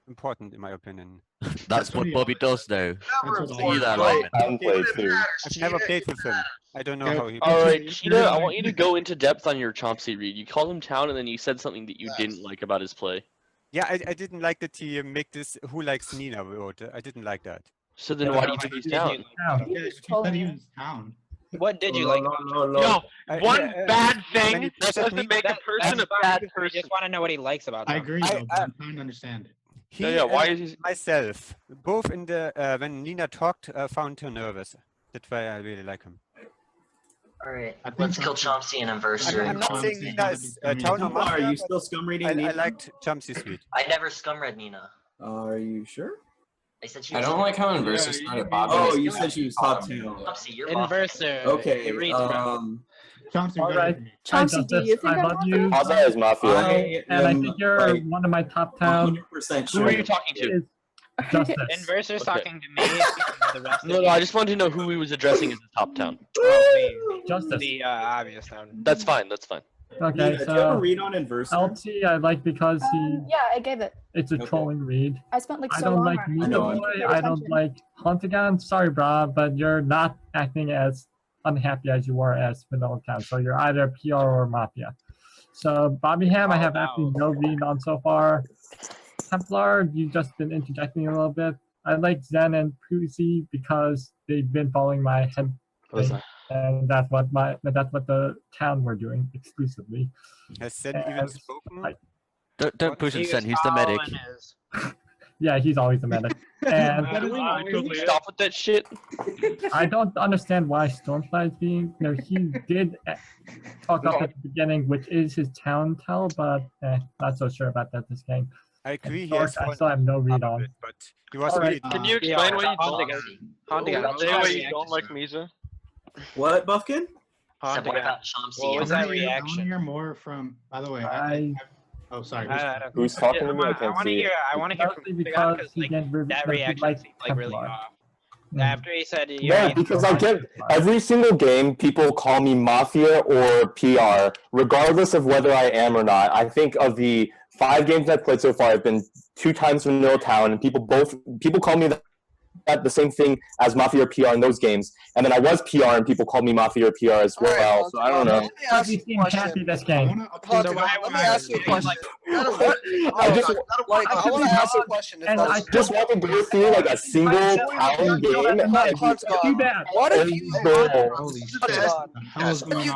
Speaker 14: important in my opinion.
Speaker 13: That's what Bobby does, though.
Speaker 11: Never
Speaker 13: See that,
Speaker 11: Wait,
Speaker 13: Lyman.
Speaker 2: I haven't played too.
Speaker 14: I've never played with him. I don't know
Speaker 16: Okay.
Speaker 14: how he.
Speaker 8: All right, Cheetah, I want you to go into depth on your Chomsky read. You called him town, and then you said something that you didn't like about his play.
Speaker 14: Yeah, I didn't like that he make this "Who Likes Nina" vote. I didn't like that.
Speaker 8: So then why do you think he's down?
Speaker 10: Town.
Speaker 16: Yeah, she said he was town.
Speaker 6: What did you like?
Speaker 3: No, one bad thing doesn't make a person a bad
Speaker 6: I
Speaker 3: person.
Speaker 6: just want to know what he likes about
Speaker 16: I
Speaker 6: them.
Speaker 16: agree, though, but I'm trying to understand.
Speaker 14: He
Speaker 8: Yeah, why
Speaker 14: and
Speaker 8: is he?
Speaker 14: myself both in the when Nina talked found her nervous. That's why I really like him.
Speaker 5: Alright,
Speaker 16: I think
Speaker 5: let's kill
Speaker 16: Chomsky-
Speaker 5: Chomsky and Anniversary.
Speaker 14: I'm not saying Nina is town or
Speaker 7: Are
Speaker 14: Mafia,
Speaker 7: you
Speaker 14: but
Speaker 7: still scum reading
Speaker 14: I
Speaker 7: Nina?
Speaker 14: liked Chumsy's read.
Speaker 5: I never scum read Nina.
Speaker 7: Are you sure?
Speaker 5: I said she
Speaker 9: I
Speaker 5: was
Speaker 9: don't like how Inverser started Bobby.
Speaker 7: Oh, you said she was top 2.
Speaker 5: Chomsky, you're Bobby.
Speaker 6: Inverser.
Speaker 7: Okay,
Speaker 6: It reads right.
Speaker 16: Chomsky,
Speaker 10: All
Speaker 16: better
Speaker 10: right.
Speaker 16: than me.
Speaker 12: Chomsky, do you think
Speaker 10: I
Speaker 12: I'm
Speaker 10: love you.
Speaker 2: How's is Mafia?
Speaker 10: And I think you're one of my top town.
Speaker 7: 100%
Speaker 8: Who
Speaker 7: sure.
Speaker 8: are you talking to?
Speaker 10: Is Justice.
Speaker 6: Inverser's
Speaker 8: Okay.
Speaker 6: talking to me. The rest
Speaker 8: No,
Speaker 6: of
Speaker 8: no, I just wanted to know who he was addressing as the top town.
Speaker 6: you,
Speaker 10: Justice.
Speaker 6: the obvious town.
Speaker 8: That's fine. That's fine.
Speaker 10: Okay,
Speaker 7: Nina, do you have a
Speaker 10: so
Speaker 7: read on Inverser?
Speaker 10: LT I like because
Speaker 12: Yeah, I gave it.
Speaker 10: it's a trolling read.
Speaker 12: I spent like
Speaker 10: I
Speaker 12: so
Speaker 10: don't
Speaker 12: long
Speaker 10: like
Speaker 12: on it.
Speaker 10: Mito
Speaker 12: No one
Speaker 10: Boy,
Speaker 12: paid
Speaker 10: I don't
Speaker 12: attention.
Speaker 10: like Huntagon. Sorry, brah, but you're not acting as unhappy as you were as Vanilla Town. So you're either PR or Mafia. So Bobby Ham, I have actually no read on so far. Templar, you've just been interjecting a little bit. I like Zen and Pussy because they've been following my head thing, and that's what the town were doing exclusively.
Speaker 14: Has Zen even
Speaker 10: And
Speaker 14: spoken?
Speaker 13: Don't push him, Sen. He's the medic.
Speaker 10: yeah, he's always the medic. And
Speaker 8: Stop with that shit.
Speaker 10: I don't understand why Stormfly is being. He did talk up at the beginning, which is his town tell, but not so sure about that this game.
Speaker 14: I agree.
Speaker 10: And Dark, I still have no read on.
Speaker 14: But he was
Speaker 10: All
Speaker 14: really.
Speaker 10: right.
Speaker 3: Can you explain why you don't? Say why you don't like Misa.
Speaker 7: What, Buffkin?
Speaker 5: So what about Chomsky?
Speaker 16: I want to hear more from. By the way, oh sorry.
Speaker 2: Who's talking to me? I can't
Speaker 6: want to
Speaker 2: see.
Speaker 6: hear. I want to hear from
Speaker 10: because
Speaker 6: because
Speaker 10: he
Speaker 6: like
Speaker 10: didn't
Speaker 6: that reaction seemed like really
Speaker 10: Templar.
Speaker 6: off. After he said,
Speaker 2: Yeah, because I get every single game, people call me Mafia or PR, regardless of whether I am or not. I think of the 5 games I've played so far, I've been 2 times from Vanilla Town, and people call me that the same thing as Mafia or PR in those games. And then I was PR, and people called me Mafia or PR as well. So I don't know.
Speaker 10: Let me ask you a question. This game.
Speaker 4: Let me ask you a question. I want to ask you a question.
Speaker 2: And I just want to go through like a single town game.
Speaker 4: What have you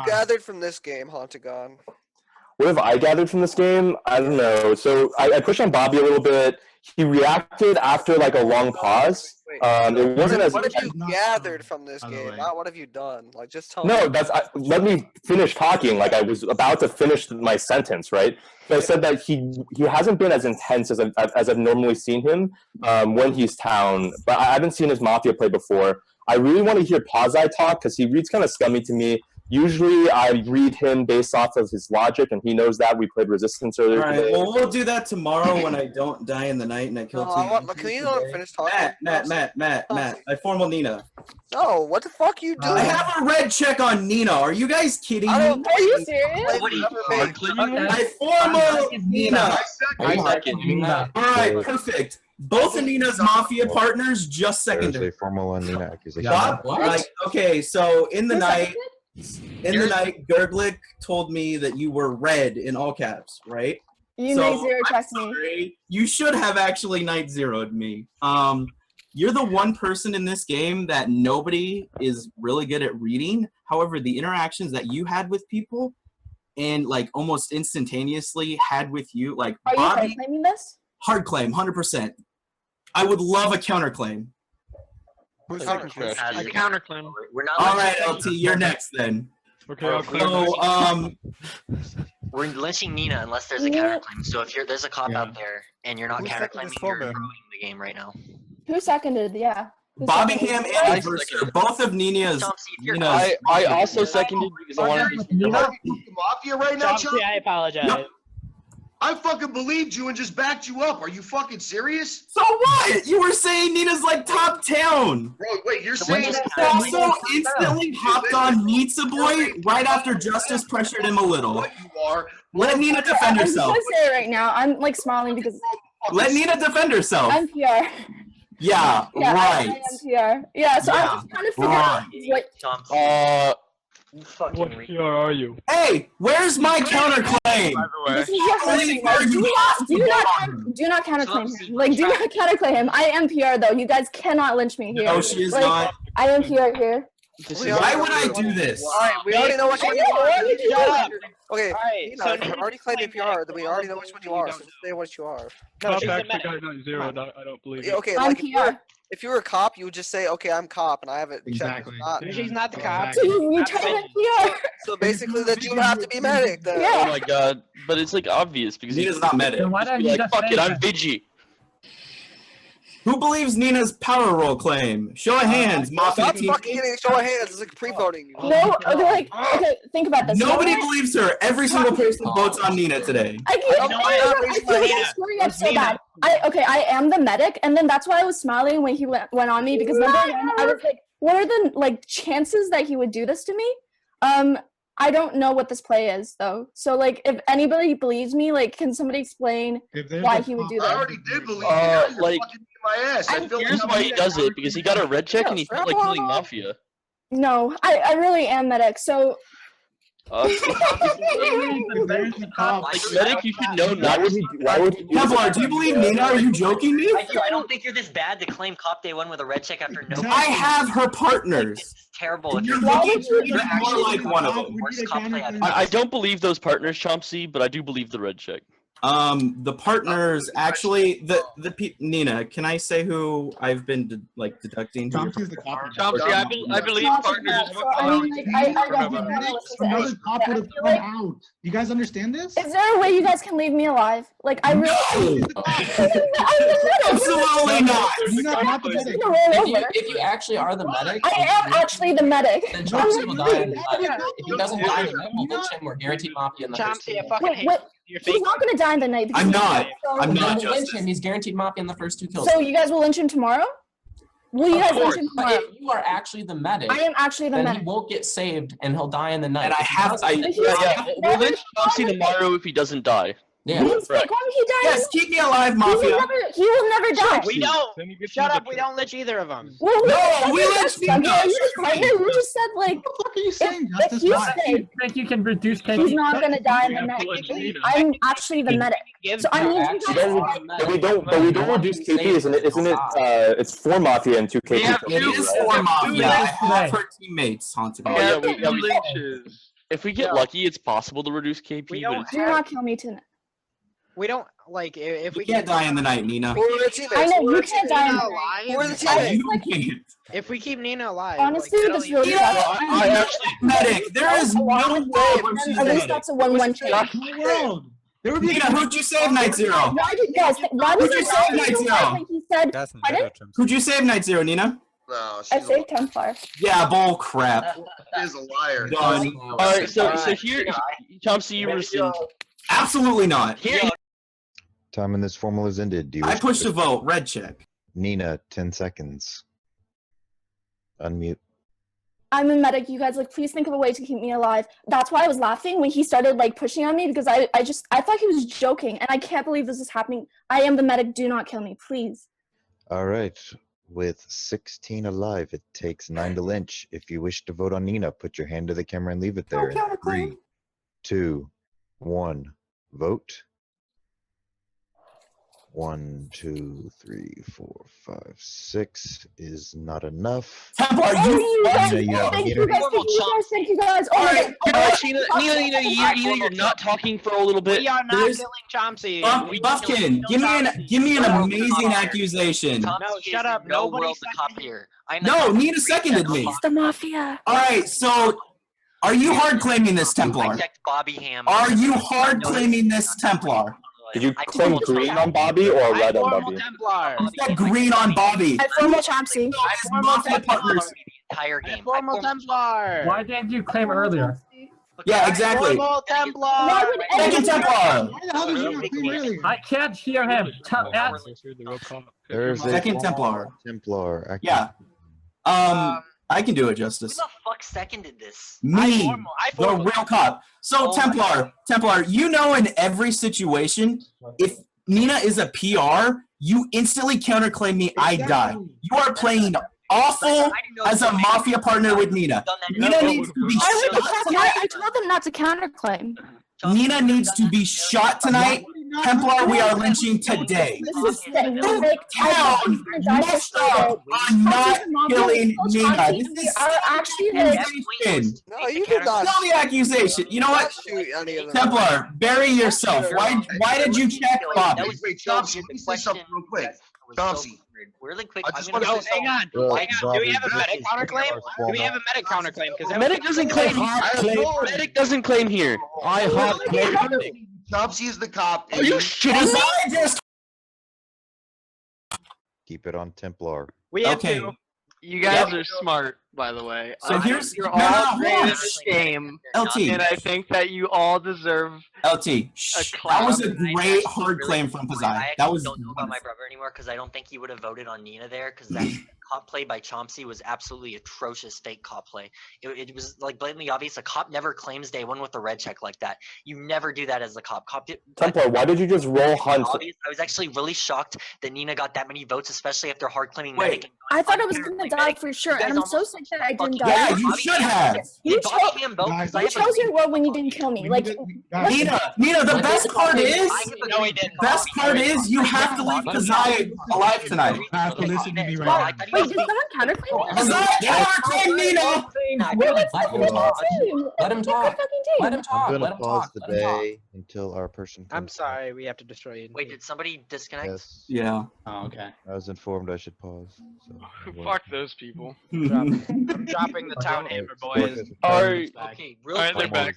Speaker 4: gathered from this game, Huntagon?
Speaker 2: What have I gathered from this game? I don't know. So I pushed on Bobby a little bit. He reacted after like a long pause. It wasn't as.
Speaker 4: What have you gathered from this game? Not what have you done? Like, just tell me.
Speaker 2: No, let me finish talking. Like I was about to finish my sentence, right? So I said that he hasn't been as intense as I've normally seen him when he's town, but I haven't seen his Mafia play before. I really want to hear Pazai talk because he reads kind of scummy to me. Usually I read him based off of his logic, and he knows that. We played Resistance earlier
Speaker 7: All right,
Speaker 2: today.
Speaker 7: well, we'll do that tomorrow when I don't die in the night and I kill 2
Speaker 4: Can you not finish talking?
Speaker 7: Matt, I formal Nina.
Speaker 4: No, what the fuck are you doing?
Speaker 7: I have a red check on Nina. Are you guys kidding me?
Speaker 12: Are you serious?
Speaker 5: What are you
Speaker 7: I formal Nina. All right, perfect. Both of Nina's Mafia partners just
Speaker 1: There's a
Speaker 7: seconded.
Speaker 1: formal on Nina accusation.
Speaker 7: Bob, okay, so in the night, Gerglick told me that you were red in all caps, right?
Speaker 12: You night zero checked me.
Speaker 7: You should have actually night zeroed me. You're the one person in this game that nobody is really good at reading. However, the interactions that you had with people and like almost instantaneously had with you, like
Speaker 12: Are
Speaker 7: Bobby,
Speaker 12: you claiming this?
Speaker 7: hard claim, 100%. I would love a counterclaim.
Speaker 3: A counterclaim.
Speaker 5: We're not.
Speaker 7: All right, LT, you're next then.
Speaker 3: Okay, I'll claim
Speaker 7: So,
Speaker 5: we're lynching Nina unless there's a counterclaim. So if there's a cop out there and you're not counterclaiming, you're ruining the game right now.
Speaker 12: Who seconded? Yeah.
Speaker 7: Bobby Ham and Verser, both of Nina's.
Speaker 8: I also seconded because I wanted to be
Speaker 11: Mafia right now,
Speaker 6: Chomsky, I apologize.
Speaker 7: Yep.
Speaker 11: I fucking believed you and just backed you up. Are you fucking serious?
Speaker 7: So what? You were saying Nina's like top town.
Speaker 11: Bro, wait, you're
Speaker 7: So
Speaker 11: saying
Speaker 7: also instantly hopped on Pizza Boy right after Justice pressured him a little. Let Nina defend herself.
Speaker 12: I'm just gonna say it right now. I'm like smiling because
Speaker 7: Let Nina defend herself.
Speaker 12: I'm PR.
Speaker 7: Yeah,
Speaker 12: Yeah,
Speaker 7: right.
Speaker 12: I am PR. Yeah, so I'm just trying to figure out what.
Speaker 8: What PR are you?
Speaker 7: Hey, where's my counterclaim?
Speaker 12: This is what's happening. Like, do not counterclaim him. Like, do not counterclaim him. I am PR though. You guys cannot lynch me here.
Speaker 7: No, she is
Speaker 12: like,
Speaker 7: not.
Speaker 12: I am PR here.
Speaker 7: Why would I do this?
Speaker 4: Alright, we already know which one you are.
Speaker 12: Shut up.
Speaker 4: Okay,
Speaker 6: Alright,
Speaker 4: Nina,
Speaker 6: so
Speaker 4: if you're already claiming PR, then we already know which one you are. So just say what you are.
Speaker 3: Cop actually got night zero. I don't believe it.
Speaker 4: Okay, like if you were a cop, you would just say, "Okay, I'm cop," and I have it checked.
Speaker 6: She's not the cop.
Speaker 12: You trying to PR.
Speaker 4: So basically, that you have to be medic. Then.
Speaker 12: Yeah.
Speaker 8: Oh my god! But it's like obvious because
Speaker 7: Nina's not medic.
Speaker 10: Then why don't you
Speaker 8: like,
Speaker 10: just
Speaker 8: fuck
Speaker 10: say
Speaker 8: it, I'm
Speaker 10: that?
Speaker 8: Vigi.
Speaker 7: Who believes Nina's power roll claim? Show of hands, Mafia
Speaker 4: Stop
Speaker 7: team.
Speaker 4: fucking getting show of hands. It's like pre-voting.
Speaker 12: No, okay, think about this.
Speaker 7: Nobody
Speaker 12: You know what? believes
Speaker 7: her. Every single person votes on Nina today.
Speaker 12: I feel that story up so bad. I am the medic, and then that's why I was smiling when he went on me because number one, I was like, what are the like chances that he would do this to me? I don't know what this play is though. So like, if anybody believes me, like, can somebody explain why he would do
Speaker 11: I
Speaker 12: that?
Speaker 11: already did believe you. Now you're
Speaker 8: like,
Speaker 11: fucking my ass. I feel
Speaker 8: here's
Speaker 11: like
Speaker 8: why he does it, because he got a red check and he felt like killing Mafia.
Speaker 12: No, I really am medic. So
Speaker 8: Like, medic, you should know not to.
Speaker 2: Why would he do
Speaker 7: Templar, do you believe Nina? Are you joking me?
Speaker 5: I don't think you're this bad to claim Cop Day 1 with a red check after no.
Speaker 7: I have her partners.
Speaker 5: It's terrible. If
Speaker 7: You're
Speaker 5: you're
Speaker 7: looking for
Speaker 5: you're
Speaker 7: more like one of them.
Speaker 5: worst cop play I've
Speaker 8: I don't believe those partners, Chomsky, but I do believe the red check.
Speaker 7: The partners actually Nina, can I say who I've been deducting?
Speaker 16: Chomsky's the cop.
Speaker 3: Chomsky, I believe partners.
Speaker 16: Another cop would have come out. You guys understand this?
Speaker 12: is there a way you guys can leave me alive? Like, I really.
Speaker 7: Absolutely not.
Speaker 9: If you actually are the medic,
Speaker 12: I am actually the medic.
Speaker 9: then Chomsky will die. If he doesn't die, then we'll lynch him. We're guaranteed Mafia in the first two.
Speaker 12: Wait, he's not gonna die in the night.
Speaker 7: I'm not. I'm not.
Speaker 9: We'll lynch him. He's guaranteed Mafia in the first two kills.
Speaker 12: So you guys will lynch him tomorrow? Will you guys lynch him
Speaker 9: But
Speaker 12: tomorrow?
Speaker 9: if you are actually the medic,
Speaker 12: I am actually the
Speaker 9: then
Speaker 12: medic.
Speaker 9: he won't get saved and he'll die in the night.
Speaker 7: And I have.
Speaker 8: We'll lynch Chomsky tomorrow if he doesn't die.
Speaker 9: Yeah.
Speaker 12: Why would he die?
Speaker 7: Yes, keep me alive, Mafia.
Speaker 12: He will never die.
Speaker 6: We don't. Shut up. We don't lynch either of them.
Speaker 12: Well,
Speaker 7: No, we lynch
Speaker 12: you
Speaker 7: Nina.
Speaker 12: You just said like.
Speaker 16: What the fuck are you saying,
Speaker 12: If
Speaker 16: Justice?
Speaker 12: you
Speaker 16: Why?
Speaker 12: say
Speaker 10: think you can reduce KP?
Speaker 12: he's not gonna die in the night, I'm actually the medic. So I need you guys.
Speaker 2: But we don't reduce KP, isn't it? It's 4 Mafia and 2 KP.
Speaker 7: It is for Mafia. I have her teammates haunted me.
Speaker 8: Oh, yeah, if we get lucky, it's possible to reduce KP.
Speaker 6: We
Speaker 8: but
Speaker 6: don't
Speaker 12: Do not kill me tonight.
Speaker 6: We don't like if
Speaker 7: We
Speaker 6: we
Speaker 7: can't die in the night, Nina.
Speaker 4: Who are the teammates?
Speaker 12: I know
Speaker 4: Who are
Speaker 12: you
Speaker 4: the
Speaker 12: can't
Speaker 4: teammates?
Speaker 12: die in the night.
Speaker 4: Who are the
Speaker 12: I
Speaker 4: teammates?
Speaker 12: just, like,
Speaker 7: can't.
Speaker 6: if we keep Nina alive.
Speaker 12: honestly,
Speaker 6: like,
Speaker 12: this really
Speaker 7: I actually medic. There is no way when she's
Speaker 12: At least
Speaker 7: medic.
Speaker 12: that's a 1-1 chance.
Speaker 16: World. There would be
Speaker 7: Nina, who'd you save Night Zero?
Speaker 12: Why did guys? Why
Speaker 7: Who'd
Speaker 12: was
Speaker 7: you
Speaker 12: it
Speaker 7: save Night Zero?
Speaker 12: he said?
Speaker 14: Doesn't
Speaker 12: Pardon?
Speaker 14: matter, Chomsky.
Speaker 7: Who'd you save Night Zero, Nina?
Speaker 11: No,
Speaker 12: I
Speaker 11: she's
Speaker 12: saved Templar.
Speaker 7: Yeah, bull crap.
Speaker 11: is a liar.
Speaker 7: Done.
Speaker 8: Alright, so here, Chomsky, you rescind.
Speaker 7: Absolutely not.
Speaker 1: Time in this formal has ended. Do you
Speaker 7: I
Speaker 1: wish to
Speaker 7: pushed a vote. Red check.
Speaker 1: Nina, 10 seconds. Unmute.
Speaker 12: I'm a medic. You guys, like, please think of a way to keep me alive. That's why I was laughing when he started like pushing on me because I thought he was joking, and I can't believe this is happening. I am the medic. Do not kill me, please.
Speaker 1: All right. With 16 alive, it takes 9 to lynch. If you wish to vote on Nina, put your hand to the camera and leave it there. In 3, 2, 1. Vote. 1, 2, 3, 4, 5, 6 is not enough.
Speaker 7: Templar,
Speaker 1: Nina, you have
Speaker 12: Thank
Speaker 1: Nina.
Speaker 12: you guys. Thank you guys. Oh my God.
Speaker 8: Nina, you're not talking for a little bit.
Speaker 6: We are not
Speaker 7: There's-
Speaker 6: killing Chomsky.
Speaker 7: Buffkin, give me an amazing accusation.
Speaker 5: No,
Speaker 6: shut up.
Speaker 5: No
Speaker 6: Nobody
Speaker 5: world the cop here. I'm the cop.
Speaker 7: No, Nina seconded me.
Speaker 12: It's the Mafia.
Speaker 7: All right, so are you hard claiming this
Speaker 5: I
Speaker 7: Templar?
Speaker 5: checked Bobby Ham.
Speaker 7: Are you hard claiming this Templar?
Speaker 2: Did you claim green on Bobby or red on Bobby?
Speaker 6: Templar.
Speaker 7: You said green on Bobby.
Speaker 12: I formal Chomsky.
Speaker 7: Guys, Mafia partners.
Speaker 5: Entire game.
Speaker 6: Formal Templar.
Speaker 10: Why didn't you claim earlier?
Speaker 7: Yeah, exactly.
Speaker 6: Formal Templar.
Speaker 12: Why would
Speaker 7: Second Templar.
Speaker 16: Why the hell did you not claim earlier?
Speaker 10: I can't hear him.
Speaker 1: There is a
Speaker 7: Second Templar.
Speaker 1: Templar.
Speaker 7: Yeah. I can do it, Justice.
Speaker 5: Who the fuck seconded this?
Speaker 7: Me, the real cop. So
Speaker 5: Oh my
Speaker 7: Templar, you know in every situation, if Nina is a PR, you instantly counterclaim me, I die. You are playing awful as a Mafia partner with Nina. Nina needs to be shot.
Speaker 12: I told them not to counterclaim.
Speaker 7: Nina needs to be shot tonight. Templar, we are lynching today.
Speaker 12: This is sick.
Speaker 7: The town messed up on not killing Nina. This is
Speaker 12: are actually like.
Speaker 7: accusation.
Speaker 4: No, you did not.
Speaker 7: Tell the accusation. You know what?
Speaker 4: Shoot any of them.
Speaker 7: Templar, bury yourself. Why did you check Bobby?
Speaker 11: Wait, Chomsky, let me say something real quick. Chomsky.
Speaker 5: Really quick.
Speaker 11: I just
Speaker 5: I'm gonna
Speaker 11: wanna
Speaker 5: say
Speaker 6: Hang on.
Speaker 1: Well,
Speaker 6: Do we have a
Speaker 1: Bobby,
Speaker 6: medic counterclaim? Do we have a medic counterclaim? Because
Speaker 8: Medic doesn't claim. Medic doesn't claim here. I have medic.
Speaker 11: Chomsky is the cop.
Speaker 8: Are you shitting me?
Speaker 1: Keep it on Templar.
Speaker 6: we have
Speaker 7: Okay.
Speaker 6: two.
Speaker 3: You guys are smart. by the way.
Speaker 7: So
Speaker 3: I
Speaker 7: here's
Speaker 3: think you're
Speaker 7: no,
Speaker 3: all
Speaker 7: no,
Speaker 3: great
Speaker 7: hold on.
Speaker 3: at this game,
Speaker 7: LT.
Speaker 3: and I think that you all deserve
Speaker 7: LT.
Speaker 3: a clap.
Speaker 7: That was a
Speaker 5: I'm
Speaker 7: great
Speaker 5: actually
Speaker 7: hard
Speaker 5: really
Speaker 7: claim from
Speaker 5: disappointed.
Speaker 7: Pazai.
Speaker 5: I
Speaker 7: That
Speaker 5: actually
Speaker 7: was
Speaker 5: don't know about my brother anymore because I don't think he would have voted on Nina there because that cop play by Chomsky was absolutely atrocious fake cop play. It was like blatantly obvious. A cop never claims day one with a red check like that. You never do that as a cop.
Speaker 2: Templar, why did you just roll Hunt?
Speaker 5: Obvious. I was actually really shocked that Nina got that many votes, especially after hard claiming medic. And
Speaker 12: I thought I was gonna die for sure, and I'm so sick that I didn't die.
Speaker 7: Yeah, you should have.
Speaker 12: You chose your world when you didn't kill me. Like,
Speaker 7: Nina, the best part is, you have to leave Pazai alive tonight.
Speaker 16: You have to listen to me right now.
Speaker 12: Wait, did someone counterclaim?
Speaker 7: Pazai counterclaim Nina.
Speaker 9: Let him talk. Let him talk.
Speaker 1: I'm
Speaker 9: Let
Speaker 1: gonna
Speaker 9: him
Speaker 1: pause
Speaker 9: talk.
Speaker 1: the
Speaker 9: Let him talk.
Speaker 1: day until our person comes.
Speaker 6: I'm sorry, we have to destroy you.
Speaker 5: Wait, did somebody disconnect?
Speaker 1: Yes.
Speaker 7: Yeah.
Speaker 16: Oh, okay.
Speaker 1: I was informed I should pause. So
Speaker 3: Fuck those people.
Speaker 6: I'm dropping the town hammer, boys.
Speaker 5: Okay, real
Speaker 3: Alright,
Speaker 5: quick.
Speaker 3: they're back.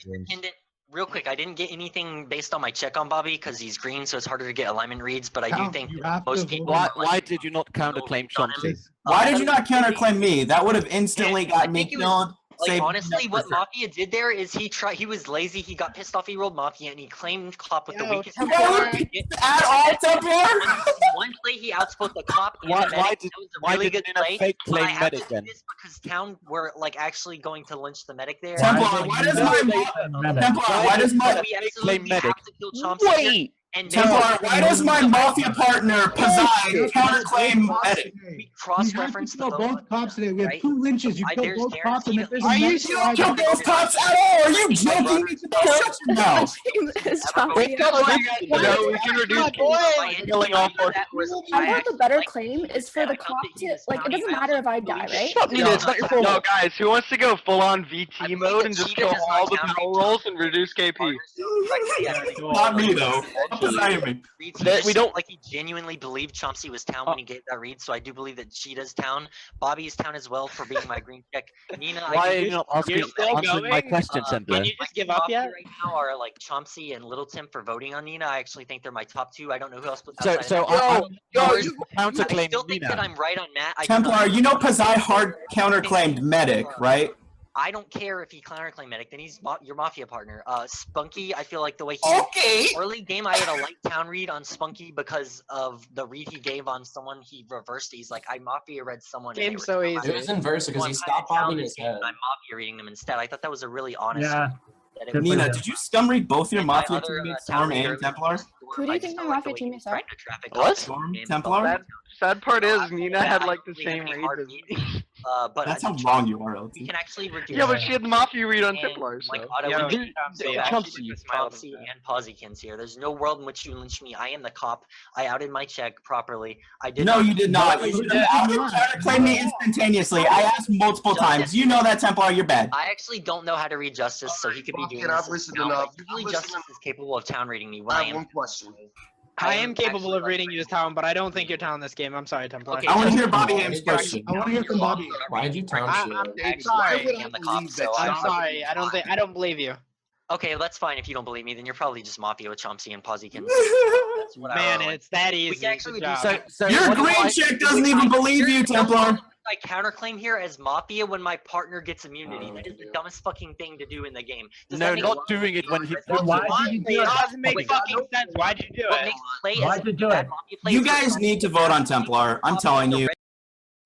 Speaker 5: Real quick, I didn't get anything based on my check on Bobby because he's green, so it's harder to get alignment reads. But I do think most people.
Speaker 13: Why did you not counterclaim Chomsky?
Speaker 7: Why did you not counterclaim me? That would have instantly got me killed.
Speaker 5: Like honestly, what Mafia did there is he was lazy. He got pissed off. He rolled Mafia and he claimed cop with the weakest.
Speaker 7: At all, Templar.
Speaker 5: One play he outspoke the cop.
Speaker 13: Why
Speaker 5: did
Speaker 13: Nina fake claim medic then?
Speaker 5: Because town were like actually going to lynch the medic there.
Speaker 7: Templar, why does my
Speaker 13: claim medic?
Speaker 5: Wait.
Speaker 7: Templar, why does my Mafia partner Pazai counterclaim medic?
Speaker 5: We cross-reference the
Speaker 16: both cops today. We have 2 lynches. You killed both cops, and if there's
Speaker 7: Are you kill both cops at all? Are you joking? Shut your mouth.
Speaker 3: No, we can reduce killing all 4.
Speaker 12: I thought the better claim is for the cop to, like, it doesn't matter if I die, right?
Speaker 3: No, guys, who wants to go full-on VT mode and just kill all the power rolls and reduce KP?
Speaker 7: Not me though.
Speaker 5: We don't like he genuinely believed Chomsky was town when he gave that read, so I do believe that Cheetah's town, Bobby's town as well for being my green check. Nina,
Speaker 13: Why are you not answering my question, Templar?
Speaker 5: Can you just give up yet? Right now are like Chomsky and Little Tim for voting on Nina. I actually think they're my top 2. I don't know who else.
Speaker 13: So
Speaker 5: I
Speaker 13: counterclaim
Speaker 5: still think that I'm right on Matt.
Speaker 7: Templar, you know Pazai hard counterclaimed medic, right?
Speaker 5: I don't care if he counterclaim medic, then he's your Mafia partner. Spunky, I feel like the way he early game I had a light town read on Spunky because of the read he gave on someone he reversed. He's like, I Mafia read someone.
Speaker 6: Game's so easy.
Speaker 9: It was inverse because he stopped bobbing his head.
Speaker 5: I'm Mafia reading them instead. I thought that was a really honest.
Speaker 10: Yeah.
Speaker 7: Nina, did you scum read both your Mafia teammates, Storm and Templar?
Speaker 12: Who do you think my Mafia teammates are?
Speaker 5: What?
Speaker 7: Storm, Templar?
Speaker 3: Sad part is Nina had like the same read as me.
Speaker 5: But
Speaker 7: that's how wrong you are, LT.
Speaker 5: We can actually reduce.
Speaker 3: Yeah, but she had the Mafia read on Templar, so.
Speaker 5: Like Chomsky and Pozikins here. There's no world in which you lynch me. I am the cop. I outed my check properly. I did.
Speaker 7: No, you did not. You counterclaimed me instantaneously. I asked multiple times. You know that, Templar. You're bad.
Speaker 5: I actually don't know how to read Justice, so he could be doing this. Usually Justice is capable of town reading me when I am.
Speaker 11: One question.
Speaker 6: I am capable of reading you as town, but I don't think you're town this game. I'm sorry, Templar.
Speaker 5: Okay,
Speaker 7: I want to hear Bobby Ham's question.
Speaker 16: I want to hear from Bobby.
Speaker 9: Why did you town
Speaker 6: I'm sorry. I'm sorry. I don't believe you.
Speaker 5: Okay, that's fine if you don't believe me. Then you're probably just Mafia with Chomsky and Pozikins.
Speaker 6: Man, it's that easy.
Speaker 5: We can actually do
Speaker 6: so
Speaker 7: your green chick doesn't even believe you, Templar.
Speaker 5: I counterclaim here as Mafia when my partner gets immunity. That is the dumbest fucking thing to do in the game.
Speaker 13: No, not doing it when he.
Speaker 10: Why did you do
Speaker 6: It
Speaker 10: it?
Speaker 6: doesn't make fucking sense. Why'd you do it?
Speaker 10: Why'd you do it?
Speaker 7: You guys need to vote on Templar. I'm telling you.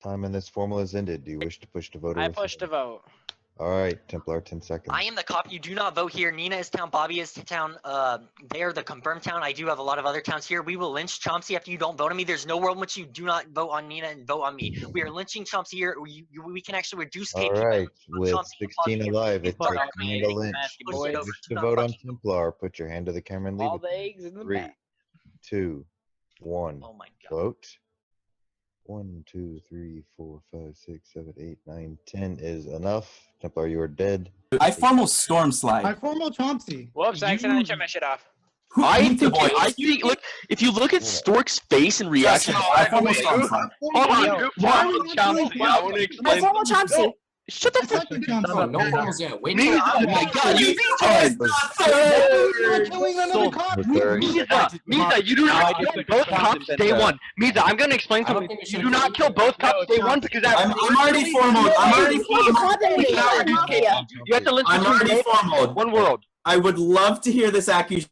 Speaker 1: Time in this formal has ended. Do you wish to push to vote?
Speaker 6: I pushed to vote.
Speaker 1: All right, Templar, 10 seconds.
Speaker 5: I am the cop. You do not vote here. Nina is town. Bobby is town. They are the confirmed town. I do have a lot of other towns here. We will lynch Chomsky after you don't vote on me. There's no world in which you do not vote on Nina and vote on me. We are lynching Chomsky here. We can actually reduce KP.
Speaker 1: All right, with 16 alive, it takes me to lynch. If you wish to vote on Templar, put your hand to the camera and leave
Speaker 6: All
Speaker 1: it.
Speaker 6: the eggs in the
Speaker 1: 3,
Speaker 6: bag.
Speaker 1: 2, 1.
Speaker 5: Oh my God.
Speaker 1: Vote. 1, 2, 3, 4, 5, 6, 7, 8, 9, 10 is enough. Templar, you are dead.
Speaker 7: I formal storm slide.
Speaker 16: I formal Chomsky.
Speaker 6: Whoops, I accidentally turned my shit off.
Speaker 8: I think look if you look at Stork's face and reaction.
Speaker 7: I formal storm slide.
Speaker 3: Hold on, I want to explain.
Speaker 12: I formal Chomsky.
Speaker 8: Shut the fuck up.
Speaker 9: Oh, no balls yet. Wait
Speaker 8: Miza,
Speaker 9: till
Speaker 8: oh my god, you retard!
Speaker 3: Miza, you do not kill both cops day one. Miza, I'm gonna explain something. You do not kill both cops day one because
Speaker 7: I'm already formal. I'm already formal.
Speaker 3: You have to listen
Speaker 7: I'm already
Speaker 3: to
Speaker 7: formal.
Speaker 3: One world.
Speaker 7: I would love to hear this accusation.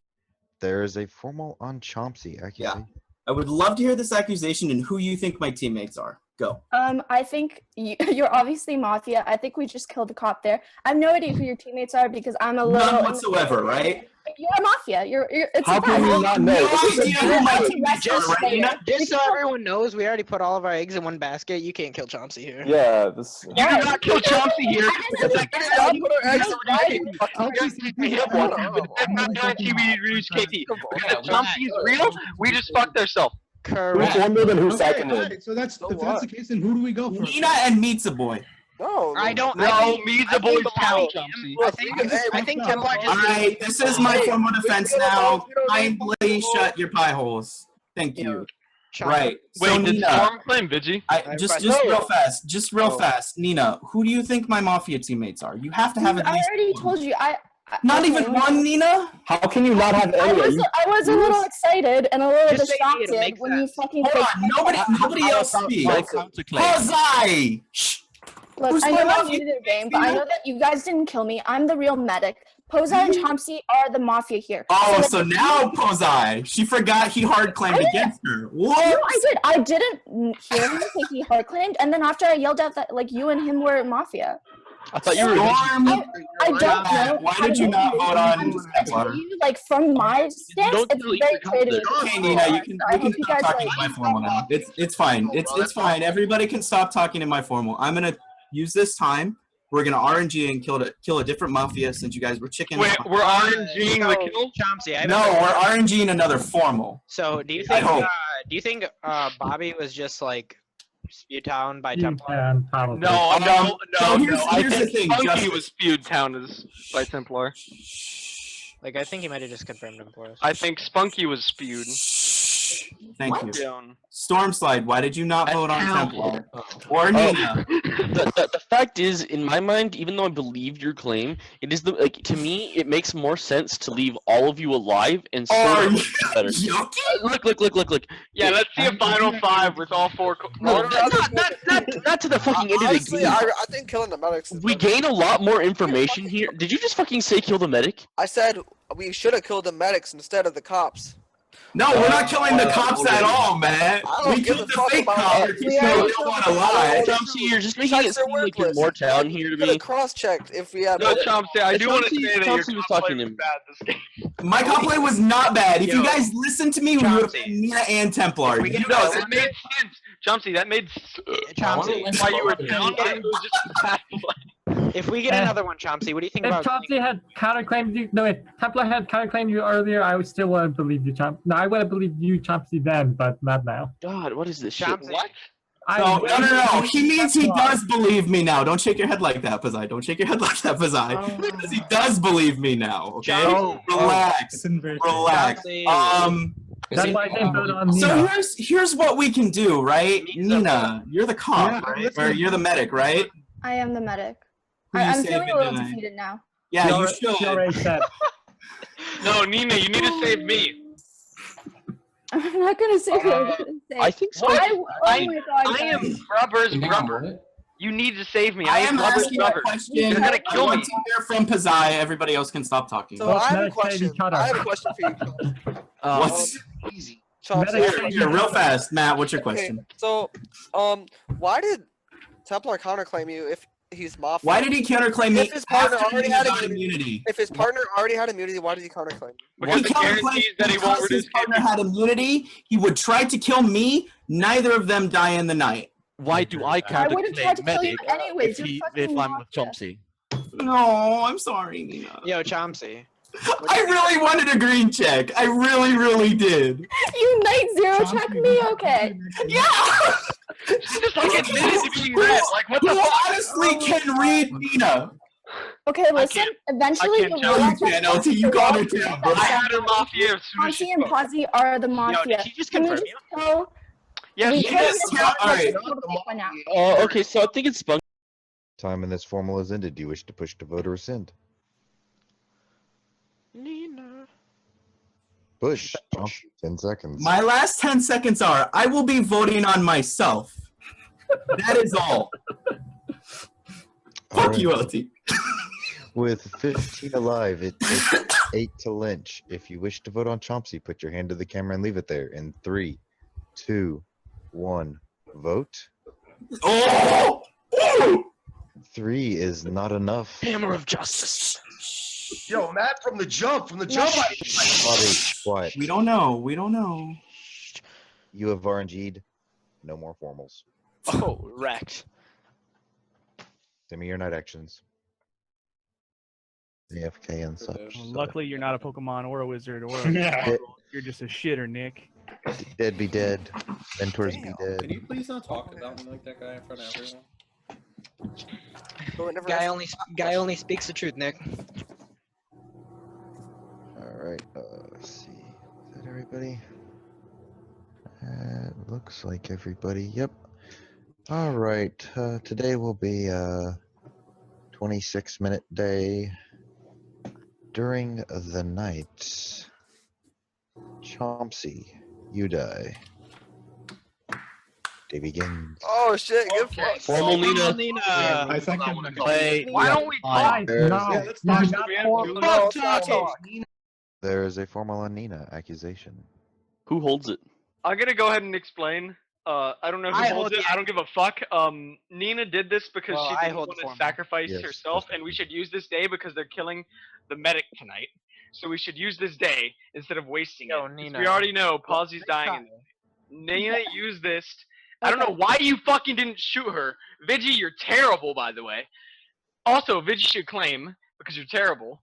Speaker 1: There is a formal on Chomsky accusation.
Speaker 7: Yeah. I would love to hear this accusation and who you think my teammates are. Go.
Speaker 12: I think you're obviously Mafia. I think we just killed a cop there. I have no idea who your teammates are because I'm a little.
Speaker 7: None whatsoever, right?
Speaker 12: You're Mafia. You're. It's
Speaker 2: How can you not know?
Speaker 6: Just so everyone knows, we already put all of our eggs in one basket. You can't kill Chomsky here.
Speaker 2: Yeah, this.
Speaker 3: You do not kill Chomsky here because I did not put our eggs in KP. Because if Chomsky is real, we just fucked ourselves.
Speaker 2: Who's formal and who's seconded?
Speaker 16: Alright, so that's if that's the case, then who do we go for?
Speaker 7: Nina and Meetza Boy.
Speaker 4: No,
Speaker 6: I don't.
Speaker 3: No, Meetza Boy's town, Chomsky.
Speaker 6: I think Templar just.
Speaker 7: Alright, this is my formal defense now. Kindly shut your pie holes. Thank you. Right. So
Speaker 3: Wait, did
Speaker 7: Nina,
Speaker 3: Storm claim Vigi?
Speaker 7: just real fast. Nina, who do you think my Mafia teammates are? You have to have at
Speaker 12: I
Speaker 7: least
Speaker 12: already told you.
Speaker 7: not even one, Nina?
Speaker 2: How can you not have any?
Speaker 12: I was a little excited and a little distracted when you fucking.
Speaker 7: Hold on, nobody else speak. Posey!
Speaker 12: Look,
Speaker 7: Who's
Speaker 12: I
Speaker 7: my
Speaker 12: know I'm
Speaker 7: Mafia
Speaker 12: new to the game, but I know that you guys didn't kill me. I'm the real medic. Posey and Chomsky are the Mafia here.
Speaker 7: Oh, so now Posey. She forgot he hard claimed against her. What?
Speaker 12: No, I did. I didn't hear him say he hard claimed, and then after I yelled out that like you and him were Mafia.
Speaker 8: I thought you were.
Speaker 12: I don't know.
Speaker 7: Why did you not vote on
Speaker 12: I'm just telling you, like from my stance, it's very creative.
Speaker 7: Okay, Nina, you can stop talking in my formal now. It's fine. It's fine. Everybody can stop talking in my formal. I'm gonna use this time. We're gonna RNG and kill a different Mafia since you guys were chicken.
Speaker 3: Wait, we're RNGing the kill?
Speaker 6: Chomsky.
Speaker 7: No, we're RNGing another formal.
Speaker 6: So do you think Bobby was just like spewed town by Templar?
Speaker 3: No. I
Speaker 7: here's the
Speaker 3: think
Speaker 7: thing,
Speaker 3: Spunky
Speaker 7: Justice.
Speaker 3: was spewed town by Templar.
Speaker 6: Like I think he might have just confirmed him for us.
Speaker 3: I think Spunky was spewed.
Speaker 7: Thank you.
Speaker 3: Down.
Speaker 7: Stormslide, why did you not vote on Templar? Or Nina?
Speaker 8: The fact is, in my mind, even though I believe your claim, it is to me, it makes more sense to leave all of you alive and sort of better. Look.
Speaker 3: Yeah, let's see a final five with all four.
Speaker 8: No, not to the fucking end of the
Speaker 4: Honestly,
Speaker 8: game.
Speaker 4: I think killing the medics.
Speaker 8: We gain a lot more information here. Did you just fucking say kill the medic?
Speaker 4: I said we should have killed the medics instead of the cops.
Speaker 7: No, we're not killing the cops at all, man. We killed the fake cops. You don't want to lie.
Speaker 8: Chomsky, you're just making it seem like you're more town here to me.
Speaker 4: Cross-checked if we had.
Speaker 3: No, Chomsky, I do want to say that your
Speaker 8: Chomsky was talking to him.
Speaker 3: bad this game.
Speaker 7: My cop play was not bad. If you guys listened to me, we would have been Nina and Templar.
Speaker 3: No, that made sense. Chomsky, that made
Speaker 6: Chomsky,
Speaker 3: why you were down. It was just bad play.
Speaker 6: If we get another one, Chomsky, what do you think
Speaker 10: If
Speaker 6: about?
Speaker 10: Chomsky had counterclaimed you, no, if Templar had counterclaimed you earlier, I would still would have believed you, Chomsky. No, I would have believed you, Chomsky, then, but not now.
Speaker 8: God, what is this shit?
Speaker 6: Chomsky.
Speaker 3: What?
Speaker 7: No. He means he does believe me now. Don't shake your head like that, Pazai. Don't shake your head like that, Pazai. Because he does believe me now. Okay, relax.
Speaker 10: That's why I didn't vote on Nina.
Speaker 7: So here's what we can do, right? Nina, you're the cop, right? Or you're the medic, right?
Speaker 12: I am the medic.
Speaker 7: Who you
Speaker 12: I'm
Speaker 7: saving
Speaker 12: feeling a little
Speaker 7: tonight?
Speaker 12: defeated now.
Speaker 7: Yeah, you should.
Speaker 10: She already said.
Speaker 3: No, Nina, you need to save me.
Speaker 12: I'm not gonna say what I'm gonna say.
Speaker 8: I think so.
Speaker 12: Oh my god.
Speaker 3: I am Grubber's Grubber. You need to save me.
Speaker 7: I
Speaker 3: I am
Speaker 7: am
Speaker 3: Grubber's
Speaker 7: asking a
Speaker 3: Grubber.
Speaker 7: question.
Speaker 3: You're gonna
Speaker 7: I
Speaker 3: kill me.
Speaker 7: want to hear from Pazai. Everybody else can stop talking.
Speaker 4: So I have a question. I have a question for you.
Speaker 7: What's
Speaker 4: Easy.
Speaker 7: here, real fast, Matt? What's your question?
Speaker 4: Okay, so, why did Templar counterclaim you if he's Mafia?
Speaker 7: Why did he counterclaim me
Speaker 4: If his partner
Speaker 7: after
Speaker 4: already
Speaker 7: he
Speaker 4: had
Speaker 7: got
Speaker 4: immunity? If his partner already had immunity, why did he counterclaim you?
Speaker 3: Because
Speaker 7: He
Speaker 3: it guarantees that he won't
Speaker 7: because his
Speaker 3: reduce
Speaker 7: partner had immunity. He would try to kill me. Neither of them die in the night.
Speaker 13: Why do I
Speaker 12: I would have tried to
Speaker 13: counterclaim
Speaker 12: kill you
Speaker 13: medic
Speaker 12: anyways.
Speaker 13: if I'm with Chomsky?
Speaker 7: No, I'm sorry, Nina.
Speaker 6: Yo, Chomsky.
Speaker 7: I really wanted a green check. I really did.
Speaker 12: You night zero check me? Okay.
Speaker 7: Yeah!
Speaker 3: Just like admitted to being red. Like what the
Speaker 7: Who
Speaker 3: fuck?
Speaker 7: honestly can read Nina?
Speaker 12: Okay, listen. Eventually,
Speaker 3: can't
Speaker 12: you'll
Speaker 3: tell
Speaker 12: realize
Speaker 7: you
Speaker 12: that
Speaker 7: can't, LT, you got it, too, bro.
Speaker 3: I had her Mafia as soon as
Speaker 12: Chomsky
Speaker 3: she
Speaker 12: and
Speaker 3: spoke.
Speaker 12: Posy are the Mafia.
Speaker 6: did you just
Speaker 12: Can we
Speaker 6: confirm
Speaker 12: just go?
Speaker 3: Yes,
Speaker 12: We
Speaker 3: she
Speaker 12: can't
Speaker 3: is.
Speaker 12: just go
Speaker 7: Alright.
Speaker 12: for the pick one now.
Speaker 8: Okay, so I think it's Spunk.
Speaker 1: Time in this formal has ended. Do you wish to push to vote or rescind?
Speaker 8: Nina.
Speaker 1: Push. 10 seconds.
Speaker 7: My last 10 seconds are, I will be voting on myself. That is all. Fuck you, LT.
Speaker 1: With 15 alive, it takes 8 to lynch. If you wish to vote on Chomsky, put your hand to the camera and leave it there. In 3, 2, 1, vote.
Speaker 7: Oh!
Speaker 1: 3 is not enough.
Speaker 8: Hammer of justice.
Speaker 11: Yo, Matt, from the jump.
Speaker 1: Bobby, quiet.
Speaker 7: We don't know. We don't know.
Speaker 1: You have RNG'd. No more formals.
Speaker 8: Oh, wrecked.
Speaker 1: Send me your night actions. AFK and such.
Speaker 17: Well, luckily, you're not a Pokemon or a wizard or a you're just a shitter, Nick.
Speaker 1: Dead be dead. Mentors be dead.
Speaker 18: Can you please not talk about me like that guy in front of everyone?
Speaker 6: Guy only speaks the truth, Nick.
Speaker 1: Alright, let's see. Is that everybody? Looks like everybody. Yep. Alright, today will be a 26-minute day. During the night, Chomsky, you die. Day begins.
Speaker 4: Oh shit, good fuck.
Speaker 8: Formal Nina.
Speaker 16: I second.
Speaker 3: Why don't we talk?
Speaker 1: There is a formal on Nina accusation.
Speaker 8: Who holds it?
Speaker 3: I'm gonna go ahead and explain. I don't know who holds it. I don't give a fuck. Nina did this because she didn't want to sacrifice herself, and we should use this day because they're killing the medic tonight. So we should use this day instead of wasting it. 'Cause we already know Pawsy's dying. Nina used this. I don't know why you fucking didn't shoot her. Vigi, you're terrible, by the way. Also, Vigi should claim because you're terrible.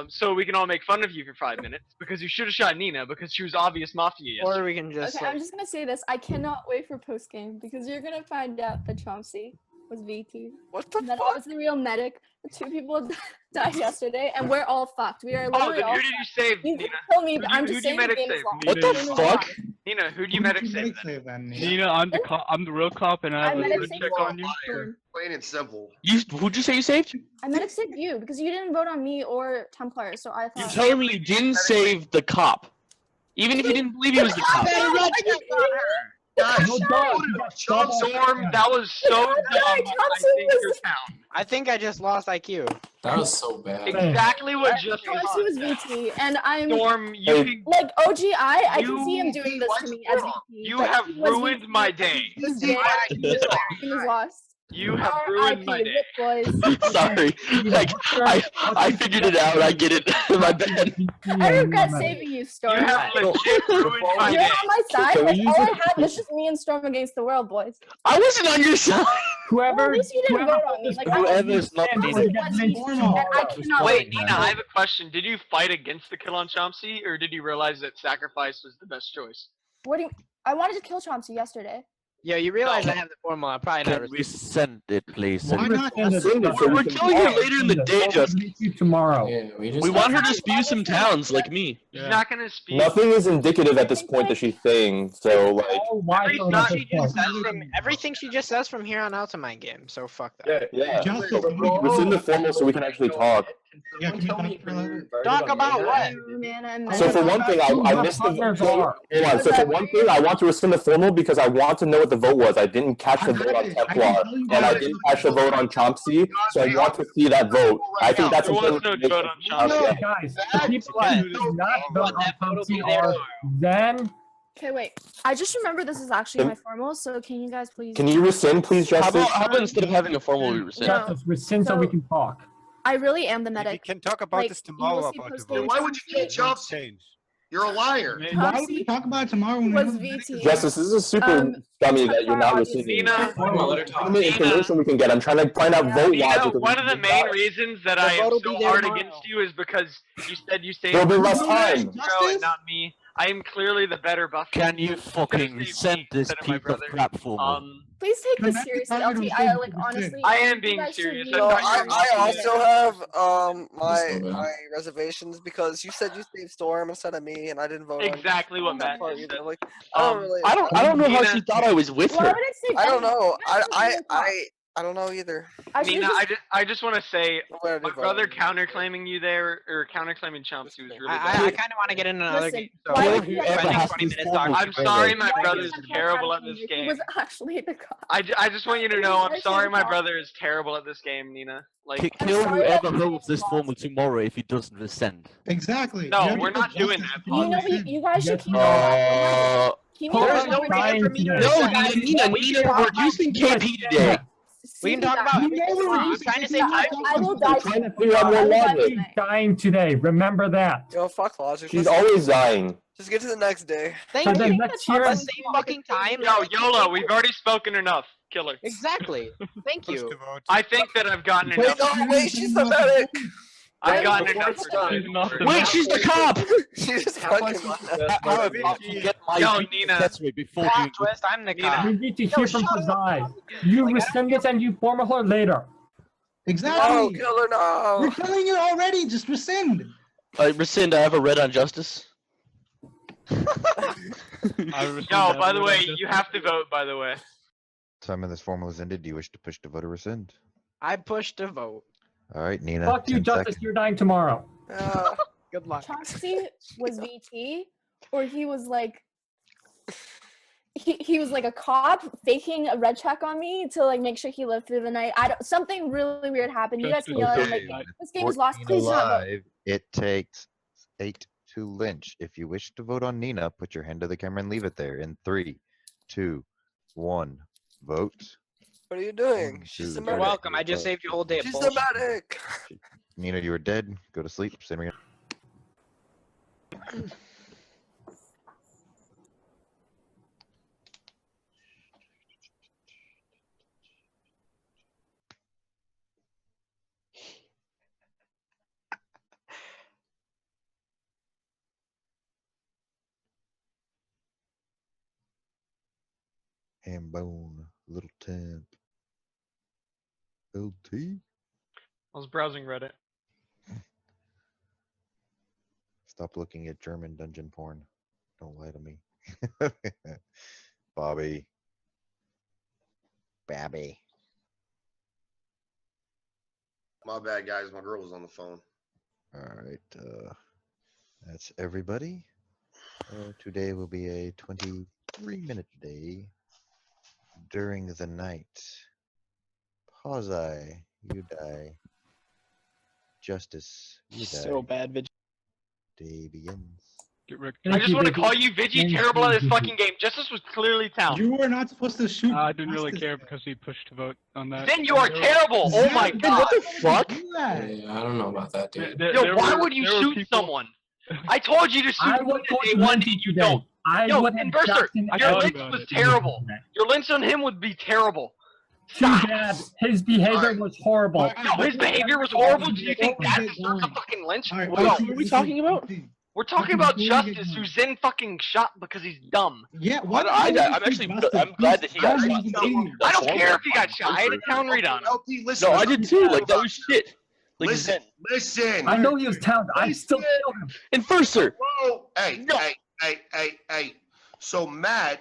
Speaker 3: So we can all make fun of you for 5 minutes because you should have shot Nina because she was obvious Mafia yesterday.
Speaker 6: Or we can just.
Speaker 12: Okay, I'm just gonna say this. I cannot wait for post game because you're gonna find out that Chomsky was VT.
Speaker 4: What the
Speaker 12: that
Speaker 4: fuck?
Speaker 12: I was the real medic. The 2 people died yesterday, and we're all fucked. We are
Speaker 3: Oh,
Speaker 12: literally
Speaker 3: then
Speaker 12: all
Speaker 3: who did you save,
Speaker 12: You
Speaker 3: Nina?
Speaker 12: can kill me,
Speaker 3: Who'd
Speaker 12: but
Speaker 3: you-
Speaker 12: I'm
Speaker 3: who'd
Speaker 12: just
Speaker 3: you
Speaker 12: saying the
Speaker 3: medic
Speaker 12: game is
Speaker 3: save?
Speaker 12: long.
Speaker 8: What the fuck?
Speaker 3: Nina, who'd you medic save then?
Speaker 17: Nina, I'm the real cop, and I have
Speaker 12: medic
Speaker 17: a
Speaker 12: saved
Speaker 17: check
Speaker 12: you.
Speaker 17: on you.
Speaker 11: Plain and simple.
Speaker 8: Who'd you say you saved?
Speaker 12: I medic saved you because you didn't vote on me or Tom Clare, so I
Speaker 8: You're
Speaker 12: thought.
Speaker 8: telling me you didn't save the cop, even if you didn't believe he was the cop.
Speaker 3: Guys, Storm, that was so dumb. I think your town.
Speaker 6: I think I just lost IQ.
Speaker 9: That was so bad.
Speaker 3: Exactly what just
Speaker 12: Chomsky was VT, and I'm
Speaker 3: Storm, you can
Speaker 12: like OGI. I can see him doing this to me as VT.
Speaker 3: You
Speaker 12: but
Speaker 3: have
Speaker 12: he was
Speaker 3: ruined
Speaker 12: VT.
Speaker 3: my day.
Speaker 12: This day, game is lost.
Speaker 3: You have ruined my day.
Speaker 12: Boys.
Speaker 8: Sorry, like I figured it out. I get it. My bad.
Speaker 12: I regret saving you, Storm.
Speaker 3: You have legit ruined my
Speaker 12: You're
Speaker 3: day.
Speaker 12: on my side.
Speaker 8: Can we
Speaker 12: Like,
Speaker 8: use
Speaker 12: all I
Speaker 8: it?
Speaker 12: had was just me and Storm against the world, boys.
Speaker 8: I wasn't on your side.
Speaker 12: Well, at least you didn't vote on me. Like,
Speaker 8: Whoever's not
Speaker 12: and
Speaker 8: needed.
Speaker 12: I cannot
Speaker 3: Wait, Nina, I have a question. Did you fight against the kill on Chomsky, or did you realize that sacrifice was the best choice?
Speaker 12: What do you? I wanted to kill Chomsky yesterday.
Speaker 6: Yeah, you realize I have the formula. Probably not.
Speaker 13: Can we send it, please?
Speaker 16: Why not?
Speaker 8: We're killing her later in the day, Justin.
Speaker 10: Tomorrow.
Speaker 9: Yeah,
Speaker 8: We want her to spew some towns like me.
Speaker 3: He's not gonna speak.
Speaker 2: Nothing is indicative at this point that she's saying. So like,
Speaker 6: Everything she just says from here on out's a mind game. So fuck that.
Speaker 2: yeah.
Speaker 16: Justice,
Speaker 2: Rescind the formal so we can actually talk.
Speaker 16: Yeah, can we talk for a little bit?
Speaker 6: Talk about what?
Speaker 2: So for one thing, I missed the vote. Hold on. So for one thing, I want to rescind the formal because I want to know what the vote was. I didn't catch the vote on Templar, and I didn't catch the vote on Chomsky, so I want to see that vote. I think that's
Speaker 3: There was
Speaker 2: important.
Speaker 3: no vote on Chomsky.
Speaker 10: Guys, the people who did not vote on Chomsky are then.
Speaker 12: Okay, wait. I just remember this is actually my formal, so can you guys please?
Speaker 2: Can you rescind, please, Justice?
Speaker 8: How about instead of having a formal, we rescind?
Speaker 10: Justice, rescind so we can talk.
Speaker 12: I really am the medic.
Speaker 14: We can talk about this tomorrow about the vote.
Speaker 11: Why would you change Chomsky?
Speaker 14: Change.
Speaker 11: You're a liar.
Speaker 16: Why would we talk about it tomorrow when
Speaker 12: Was
Speaker 16: we
Speaker 12: VT.
Speaker 2: Justice, this is super scummy that you're not rescinding.
Speaker 3: Nina,
Speaker 2: Any information we can get. I'm trying to find out vote
Speaker 3: Nina,
Speaker 2: logic.
Speaker 3: one of the main reasons that I am
Speaker 6: vote will
Speaker 3: so
Speaker 6: be there
Speaker 3: hard
Speaker 6: tomorrow.
Speaker 3: against you is because you said you saved
Speaker 2: There'll be less time.
Speaker 3: Bro, and not me. I am clearly the better buffer.
Speaker 13: Can you fucking send this piece of crap for me?
Speaker 12: Please take this seriously, LT. I like honestly.
Speaker 3: I am
Speaker 12: you
Speaker 3: being
Speaker 12: guys should
Speaker 3: serious.
Speaker 12: be-
Speaker 3: I
Speaker 4: No,
Speaker 3: thought
Speaker 4: I,
Speaker 3: you were
Speaker 4: I
Speaker 3: mocking me.
Speaker 4: also have
Speaker 9: so bad.
Speaker 4: my reservations because you said you saved Storm instead of me, and I didn't vote.
Speaker 3: Exactly what
Speaker 4: on that
Speaker 3: Matt
Speaker 4: part
Speaker 3: just
Speaker 4: either.
Speaker 3: said.
Speaker 4: Like, I don't really.
Speaker 8: I don't know how she thought I was with
Speaker 12: Why
Speaker 8: her.
Speaker 12: would I say
Speaker 4: I don't
Speaker 12: that?
Speaker 4: know.
Speaker 12: That's
Speaker 4: I
Speaker 12: really tough.
Speaker 4: I don't know either.
Speaker 3: Nina, I just want to say, my brother counterclaiming you there, or counterclaiming Chomsky was really bad.
Speaker 6: I kind of want to get in another game. So
Speaker 3: I'm sorry my brother's terrible at this
Speaker 12: He
Speaker 3: game.
Speaker 12: was actually the cop.
Speaker 3: I just want you to know, I'm sorry my brother is terrible at this game, Nina. Like,
Speaker 13: Kill whoever holds this formula tomorrow if he doesn't rescind.
Speaker 16: Exactly.
Speaker 3: No, we're not doing that.
Speaker 12: You know, you guys should keep keep
Speaker 6: There's no reason for me to
Speaker 8: Nina, we're reducing KP today.
Speaker 6: We can talk about everything. I'm trying to save time.
Speaker 12: I will die.
Speaker 2: Trying to figure out more logic.
Speaker 10: Dying today. Remember that.
Speaker 4: Yo, fuck logic.
Speaker 2: She's always dying.
Speaker 4: Just get to the next day.
Speaker 6: Thank
Speaker 10: So then
Speaker 6: you.
Speaker 10: let's hear
Speaker 6: At the same fucking time.
Speaker 3: Yo, YOLO, we've already spoken enough. Killer.
Speaker 6: Exactly. Thank you.
Speaker 3: I think that I've gotten
Speaker 4: Wait,
Speaker 3: enough.
Speaker 4: no, wait, she's the medic.
Speaker 3: I've gotten enough.
Speaker 8: Wait, she's the cop!
Speaker 4: She's fucking
Speaker 3: Yo, Nina.
Speaker 6: Plot twist, I'm the cop.
Speaker 10: We need to hear from Kazai. You rescind this and you form her later.
Speaker 16: Exactly.
Speaker 4: No, killer, no.
Speaker 16: We're killing you already. Just rescind.
Speaker 8: Rescind, I have a red on justice.
Speaker 3: Yo, by the way, you have to vote, by the way.
Speaker 1: Time this formula is ended. Do you wish to push to vote or rescind?
Speaker 6: I pushed to vote.
Speaker 1: All right, Nina.
Speaker 10: Fuck you,
Speaker 1: 10
Speaker 10: Justice.
Speaker 1: seconds.
Speaker 10: You're dying tomorrow.
Speaker 6: Good luck.
Speaker 12: Chomsky was VT, or he was like, he was like a cop faking a red check on me to like make sure he lived through the night. Something really weird happened. You guys can yell at him like, this game is lost. Please do not vote.
Speaker 1: Alive, it takes 8 to lynch. If you wish to vote on Nina, put your hand to the camera and leave it there. In 3, 2, 1, vote.
Speaker 4: What are you doing? She's the
Speaker 6: You're
Speaker 4: medic.
Speaker 6: welcome. I just saved your whole day of
Speaker 4: She's
Speaker 6: bullshit.
Speaker 4: the medic.
Speaker 1: Nina, you are dead. Go to sleep. Same again. Hambone, little temp. LT?
Speaker 3: I was browsing Reddit.
Speaker 1: Stop looking at German dungeon porn. Don't lie to me. Bobby. Babby.
Speaker 11: My bad, guys. My girl was on the phone.
Speaker 1: All right. That's everybody. Today will be a 23-minute day during the night. Pause I, you die. Justice, you die.
Speaker 6: So bad, Vigilante.
Speaker 1: Day begins.
Speaker 3: I just want to call you Vigi terrible at this fucking game. Justice was clearly town.
Speaker 16: You were not supposed to shoot.
Speaker 17: I didn't really care because he pushed to vote on that.
Speaker 3: Then you are terrible. Oh my god.
Speaker 8: What the fuck?
Speaker 9: Yeah, I don't know about that, dude.
Speaker 3: Yo, why would you shoot someone? I told you to shoot
Speaker 10: I
Speaker 3: someone
Speaker 10: would
Speaker 3: day one and you don't. Yo, Inverser, your lynch was terrible. Your lynch on him would be terrible.
Speaker 10: Too bad. His behavior was horrible.
Speaker 3: No, his behavior was horrible. Do you think that deserves a fucking lynch?
Speaker 8: What are we talking about?
Speaker 3: We're talking about Justice, who's in fucking shot because he's dumb.
Speaker 16: Yeah,
Speaker 8: I'm glad that he got shot.
Speaker 3: I don't care if he got shot. I had a town read on him.
Speaker 11: LT, listen.
Speaker 8: No, I did too. Like, that was shit. Like,
Speaker 11: Listen.
Speaker 10: I know he was talented. I still killed him.
Speaker 8: Enforcer.
Speaker 11: Whoa. Hey. So Matt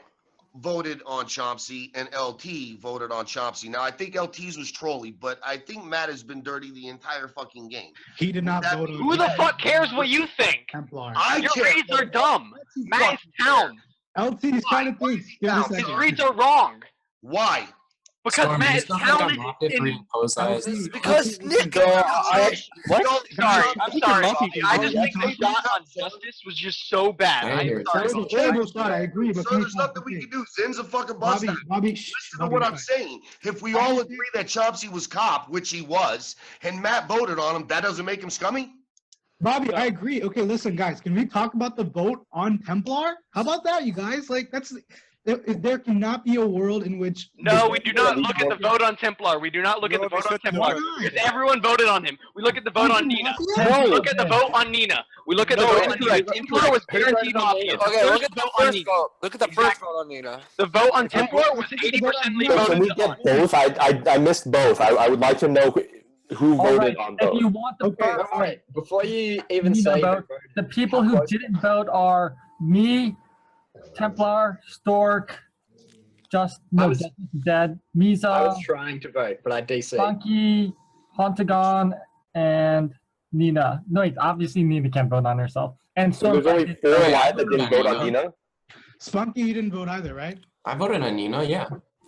Speaker 11: voted on Chomsky and LT voted on Chomsky. Now I think LT's was trolly, but I think Matt has been dirty the entire fucking game.
Speaker 16: He did not vote.
Speaker 3: Who the fuck cares what you think?
Speaker 16: Templar.
Speaker 3: Your reads are dumb. Matt is town.
Speaker 16: LT is trying to think. Give us a
Speaker 3: His
Speaker 16: second.
Speaker 3: reads are wrong.
Speaker 11: Why?
Speaker 3: Because
Speaker 9: Storm,
Speaker 3: Matt
Speaker 9: you
Speaker 3: is
Speaker 9: still have
Speaker 3: talented
Speaker 9: Mafia
Speaker 3: in...
Speaker 9: free and close eyes.
Speaker 4: Because Nick.
Speaker 3: What? Sorry, I'm sorry.
Speaker 8: Mafia
Speaker 3: I just think the shot on Justice was just so bad. I'm
Speaker 16: That was
Speaker 3: sorry.
Speaker 16: a terrible shot. I agree, but
Speaker 11: So there's nothing we can do. Zin's a fucking bust.
Speaker 16: Bobby,
Speaker 11: Listen to what I'm saying. If we all agree that Chomsky was cop, which he was, and Matt voted on him, that doesn't make him scummy?
Speaker 16: Bobby, I agree. Okay, listen, guys, can we talk about the vote on Templar? How about that, you guys? Like, there cannot be a world in which.
Speaker 3: No, we do not look at the vote on Templar. We do not look at the vote on Templar. Because everyone voted on him. We look at the vote on Nina. We look at the vote on Nina. We look at the vote on Nina. Templar was guaranteed Mafia.
Speaker 4: Okay, look at the first vote. Look at the first vote on Nina.
Speaker 3: The vote on Templar was 80%
Speaker 2: So can we
Speaker 3: voted
Speaker 2: get
Speaker 3: on.
Speaker 2: both? I missed both. I would like to know who voted on
Speaker 10: If
Speaker 2: both.
Speaker 10: you want the vote,
Speaker 15: all right. Before you even
Speaker 10: Nina
Speaker 15: say
Speaker 10: vote, the people who didn't vote are me, Templar, Stork, Justice is dead. Misa.
Speaker 15: I was trying to vote, but I DC.
Speaker 10: Spunky, Hontagon, and Nina. No, wait, obviously Nina can't vote on herself. And
Speaker 2: So there's only 4 alive that didn't vote on Nina?
Speaker 16: Spunky, you didn't vote either, right?
Speaker 9: I voted on Nina, yeah.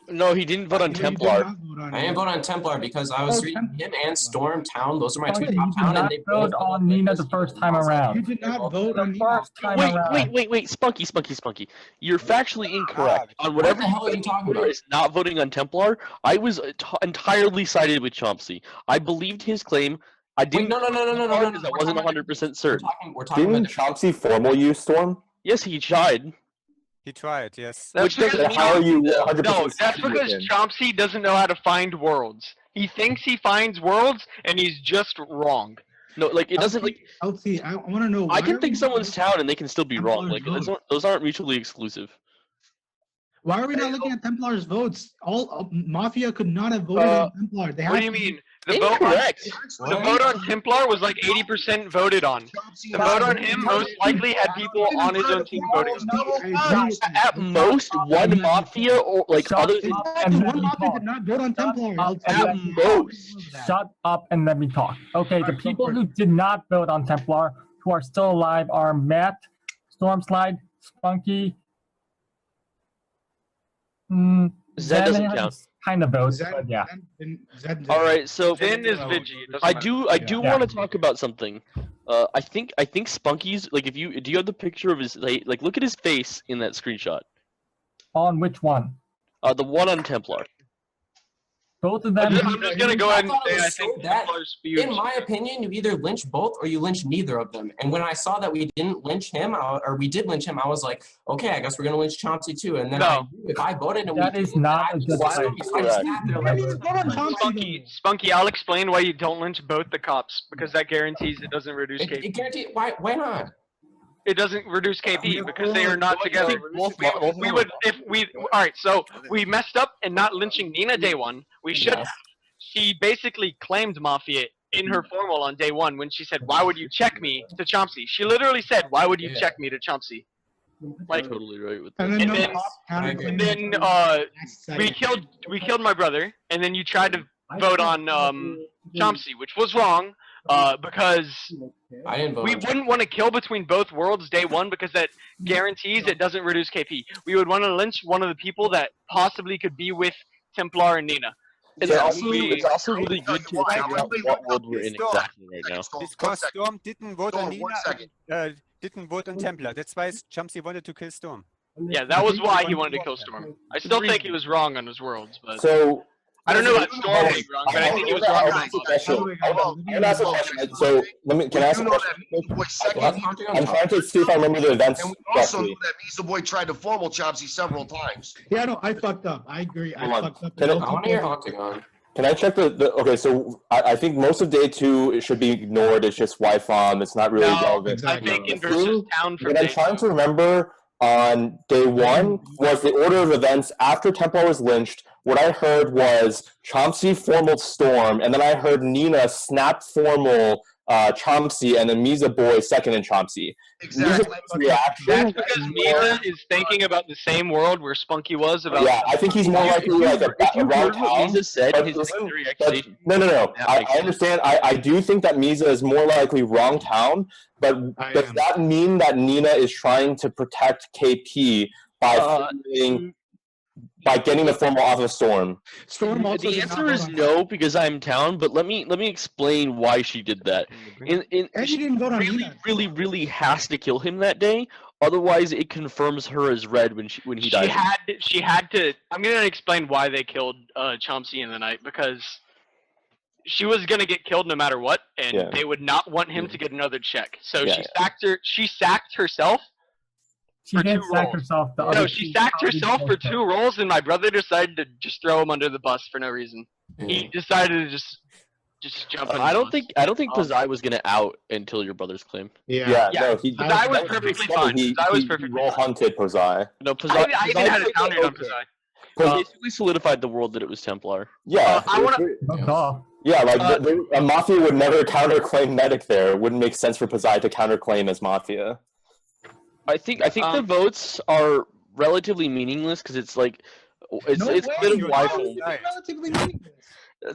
Speaker 8: No, he didn't vote on Templar.
Speaker 9: I didn't vote on Templar because I was reading him and Storm Town. Those are my two
Speaker 10: You
Speaker 9: top
Speaker 10: did
Speaker 9: town, and
Speaker 10: not
Speaker 9: they
Speaker 10: vote on Nina the first time around.
Speaker 16: You did not vote on Nina.
Speaker 10: First time around.
Speaker 8: Wait, Spunky. You're factually incorrect. On
Speaker 9: What
Speaker 8: whatever
Speaker 9: the hell are you talking about?
Speaker 8: is not voting on Templar, I was entirely sided with Chomsky. I believed his claim. I didn't.
Speaker 9: No.
Speaker 8: Because I wasn't 100% certain.
Speaker 9: We're talking
Speaker 2: Didn't Chomsky formal you, Storm?
Speaker 8: Yes, he tried.
Speaker 14: He tried, yes.
Speaker 8: Which doesn't mean
Speaker 2: how are you 100%
Speaker 3: No, that's
Speaker 2: certain
Speaker 3: because
Speaker 2: with him?
Speaker 3: Chomsky doesn't know how to find worlds. He thinks he finds worlds, and he's just wrong.
Speaker 8: No, like it doesn't like.
Speaker 16: LT, I want to know.
Speaker 8: I
Speaker 16: why
Speaker 8: can
Speaker 16: are
Speaker 8: think
Speaker 16: we
Speaker 8: someone's
Speaker 16: not-
Speaker 8: town and they can still be wrong. Like those aren't mutually exclusive.
Speaker 16: Why are we not looking at Templar's votes? All Mafia could not have voted on Templar. They
Speaker 3: What do
Speaker 16: had
Speaker 3: you
Speaker 16: to-
Speaker 3: mean? The vote on Templar was like 80% voted on. The vote on him most likely had people on his own team voting.
Speaker 8: At most, one Mafia or like other.
Speaker 16: One Mafia did not vote on Templar.
Speaker 8: At most.
Speaker 10: Shut up and let me talk. Okay, the people who did not vote on Templar, who are still alive, are Matt, Stormslide, Spunky.
Speaker 8: Zed doesn't count.
Speaker 10: Kind of votes, but yeah.
Speaker 8: All right, so
Speaker 3: Then is Vigi.
Speaker 8: I do want to talk about something. I think Spunky's like if you do you have the picture of his like look at his face in that screenshot.
Speaker 10: On which one?
Speaker 8: The one on Templar.
Speaker 10: Both of them.
Speaker 3: I'm just gonna go ahead and say I
Speaker 9: so
Speaker 3: think
Speaker 9: that,
Speaker 3: Templar's huge.
Speaker 9: in my opinion, you either lynch both or you lynch neither of them. And when I saw that we didn't lynch him, or we did lynch him, I was like, okay, I guess we're gonna lynch Chomsky too. And then if I voted and
Speaker 10: that
Speaker 9: we
Speaker 10: is
Speaker 9: didn't,
Speaker 10: not
Speaker 9: I
Speaker 10: a
Speaker 9: just
Speaker 10: good
Speaker 9: sat
Speaker 3: Spunky, I'll explain why you don't lynch both the cops because that guarantees it doesn't reduce KP.
Speaker 9: It guarantees why not?
Speaker 3: It doesn't reduce KP because they are not together. We would if we all right. So we messed up in not lynching Nina day one. We should. She basically claimed Mafia in her formal on day one when she said, "Why would you check me?" to Chomsky. She literally said, "Why would you check me?" to Chomsky. Like
Speaker 8: totally right with that.
Speaker 3: And then we killed my brother, and then you tried to vote on Chomsky, which was wrong because
Speaker 9: I didn't vote
Speaker 3: we wouldn't want to kill between both worlds day one because that guarantees it doesn't reduce KP. We would want to lynch one of the people that possibly could be with Templar and Nina.
Speaker 8: It's also really good to figure out what world we're in exactly right now.
Speaker 14: Because Storm didn't vote on Nina, didn't vote on Templar. That's why Chomsky wanted to kill Storm.
Speaker 3: Yeah, that was why he wanted to kill Storm. I still think he was wrong on his worlds, but
Speaker 2: So
Speaker 3: I don't know about Storm being wrong, but I think he was wrong on his
Speaker 2: So can I ask a question? I'm trying to see if I remember the events
Speaker 11: And we also
Speaker 2: correctly.
Speaker 11: know that Misa Boy tried to formal Chomsky several times.
Speaker 16: Yeah, no, I fucked up. I agree. I
Speaker 2: Hold on.
Speaker 16: fucked up.
Speaker 2: Can I-
Speaker 9: I want to hear Octagon.
Speaker 2: Can I check the okay, so I think most of day 2 it should be ignored. It's just YFOM. It's not really relevant.
Speaker 3: I think in versus town for
Speaker 2: What I'm trying to remember on day 1 was the order of events after Templar was lynched. What I heard was Chomsky formal Storm, and then I heard Nina snap formal Chomsky, and then Misa Boy second in Chomsky.
Speaker 11: Exactly.
Speaker 2: Reaction.
Speaker 3: That's because Misa is thinking about the same world where Spunky was about.
Speaker 2: Yeah, I think he's more likely like a round town.
Speaker 8: Misa said
Speaker 2: but
Speaker 8: his
Speaker 2: listen,
Speaker 8: victory
Speaker 2: but-
Speaker 8: accusation.
Speaker 2: No. I understand. I do think that Misa is more likely wrong town, but does that mean that Nina is trying to protect KP by getting the formal off of Storm?
Speaker 16: Storm also
Speaker 8: The
Speaker 16: did not
Speaker 8: answer
Speaker 16: vote
Speaker 8: is
Speaker 16: on
Speaker 8: no because I'm town, but let me explain why she did that.
Speaker 16: And she didn't vote on Nina.
Speaker 8: Really has to kill him that day. Otherwise, it confirms her as red when he died.
Speaker 3: She had to. I'm gonna explain why they killed Chomsky in the night because she was gonna get killed no matter what, and they would not want him to get another check. So she sacked herself.
Speaker 10: She didn't sack herself.
Speaker 3: No, she sacked herself for 2 rolls, and my brother decided to just throw him under the bus for no reason. He decided to just jump.
Speaker 8: I don't think Pazai was gonna out until your brother's claim.
Speaker 2: No,
Speaker 3: Pazai was perfectly fine. Pazai was perfectly
Speaker 2: roll hunted Pazai.
Speaker 8: No, Pazai.
Speaker 3: I even had it counted on Pazai.
Speaker 8: Basically solidified the world that it was Templar.
Speaker 2: Yeah,
Speaker 3: I want
Speaker 2: yeah, like a Mafia would never counterclaim Medic there. It wouldn't make sense for Pazai to counterclaim as Mafia.
Speaker 8: I think the votes are relatively meaningless because it's like It's a bit of Wi-Fi.
Speaker 16: Relatively meaningless.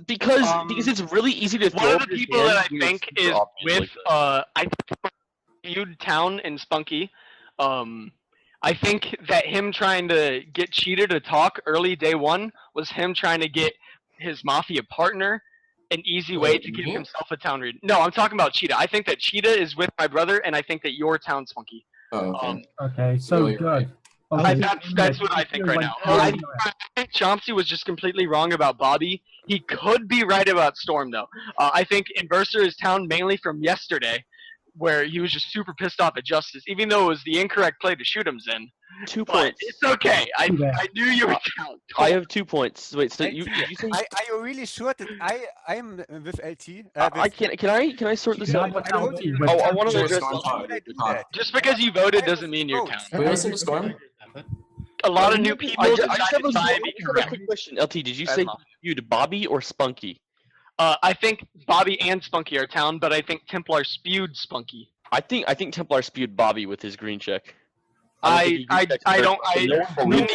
Speaker 8: Because it's really easy to throw
Speaker 3: One of
Speaker 8: up
Speaker 3: the
Speaker 8: your
Speaker 3: people that
Speaker 8: hands
Speaker 3: I
Speaker 8: when it's
Speaker 3: think
Speaker 8: super
Speaker 3: is
Speaker 8: obvious
Speaker 3: with
Speaker 8: like that.
Speaker 3: I viewed Town and Spunky. I think that him trying to get Cheetah to talk early day one was him trying to get his Mafia partner an easy way to give himself a Town read. No, I'm talking about Cheetah. I think that Cheetah is with my brother, and I think that you're Town Spunky.
Speaker 9: Oh, okay.
Speaker 10: Okay, so good.
Speaker 3: That's what I think right now. I think Chomsky was just completely wrong about Bobby. He could be right about Storm, though. I think Inverser is Town mainly from yesterday, where he was just super pissed off at Justice, even though it was the incorrect play to shoot him in.
Speaker 8: 2
Speaker 3: But
Speaker 8: points.
Speaker 3: it's okay. I knew you were Town.
Speaker 8: I have 2 points. Wait, so
Speaker 14: LT,
Speaker 8: you say?
Speaker 14: are you really sure that I'm with LT?
Speaker 8: I can I sort this out?
Speaker 14: I told you.
Speaker 8: I want to address.
Speaker 3: Just because you voted doesn't mean you're Town.
Speaker 9: Can we listen to Storm?
Speaker 3: A lot of new people
Speaker 8: I just have
Speaker 3: decided
Speaker 8: a
Speaker 3: to be correct.
Speaker 8: quick question. LT, did you say you viewed Bobby or Spunky?
Speaker 3: I think Bobby and Spunky are Town, but I think Templar spewed Spunky.
Speaker 8: I think Templar spewedObby with his green check.
Speaker 3: I didn't even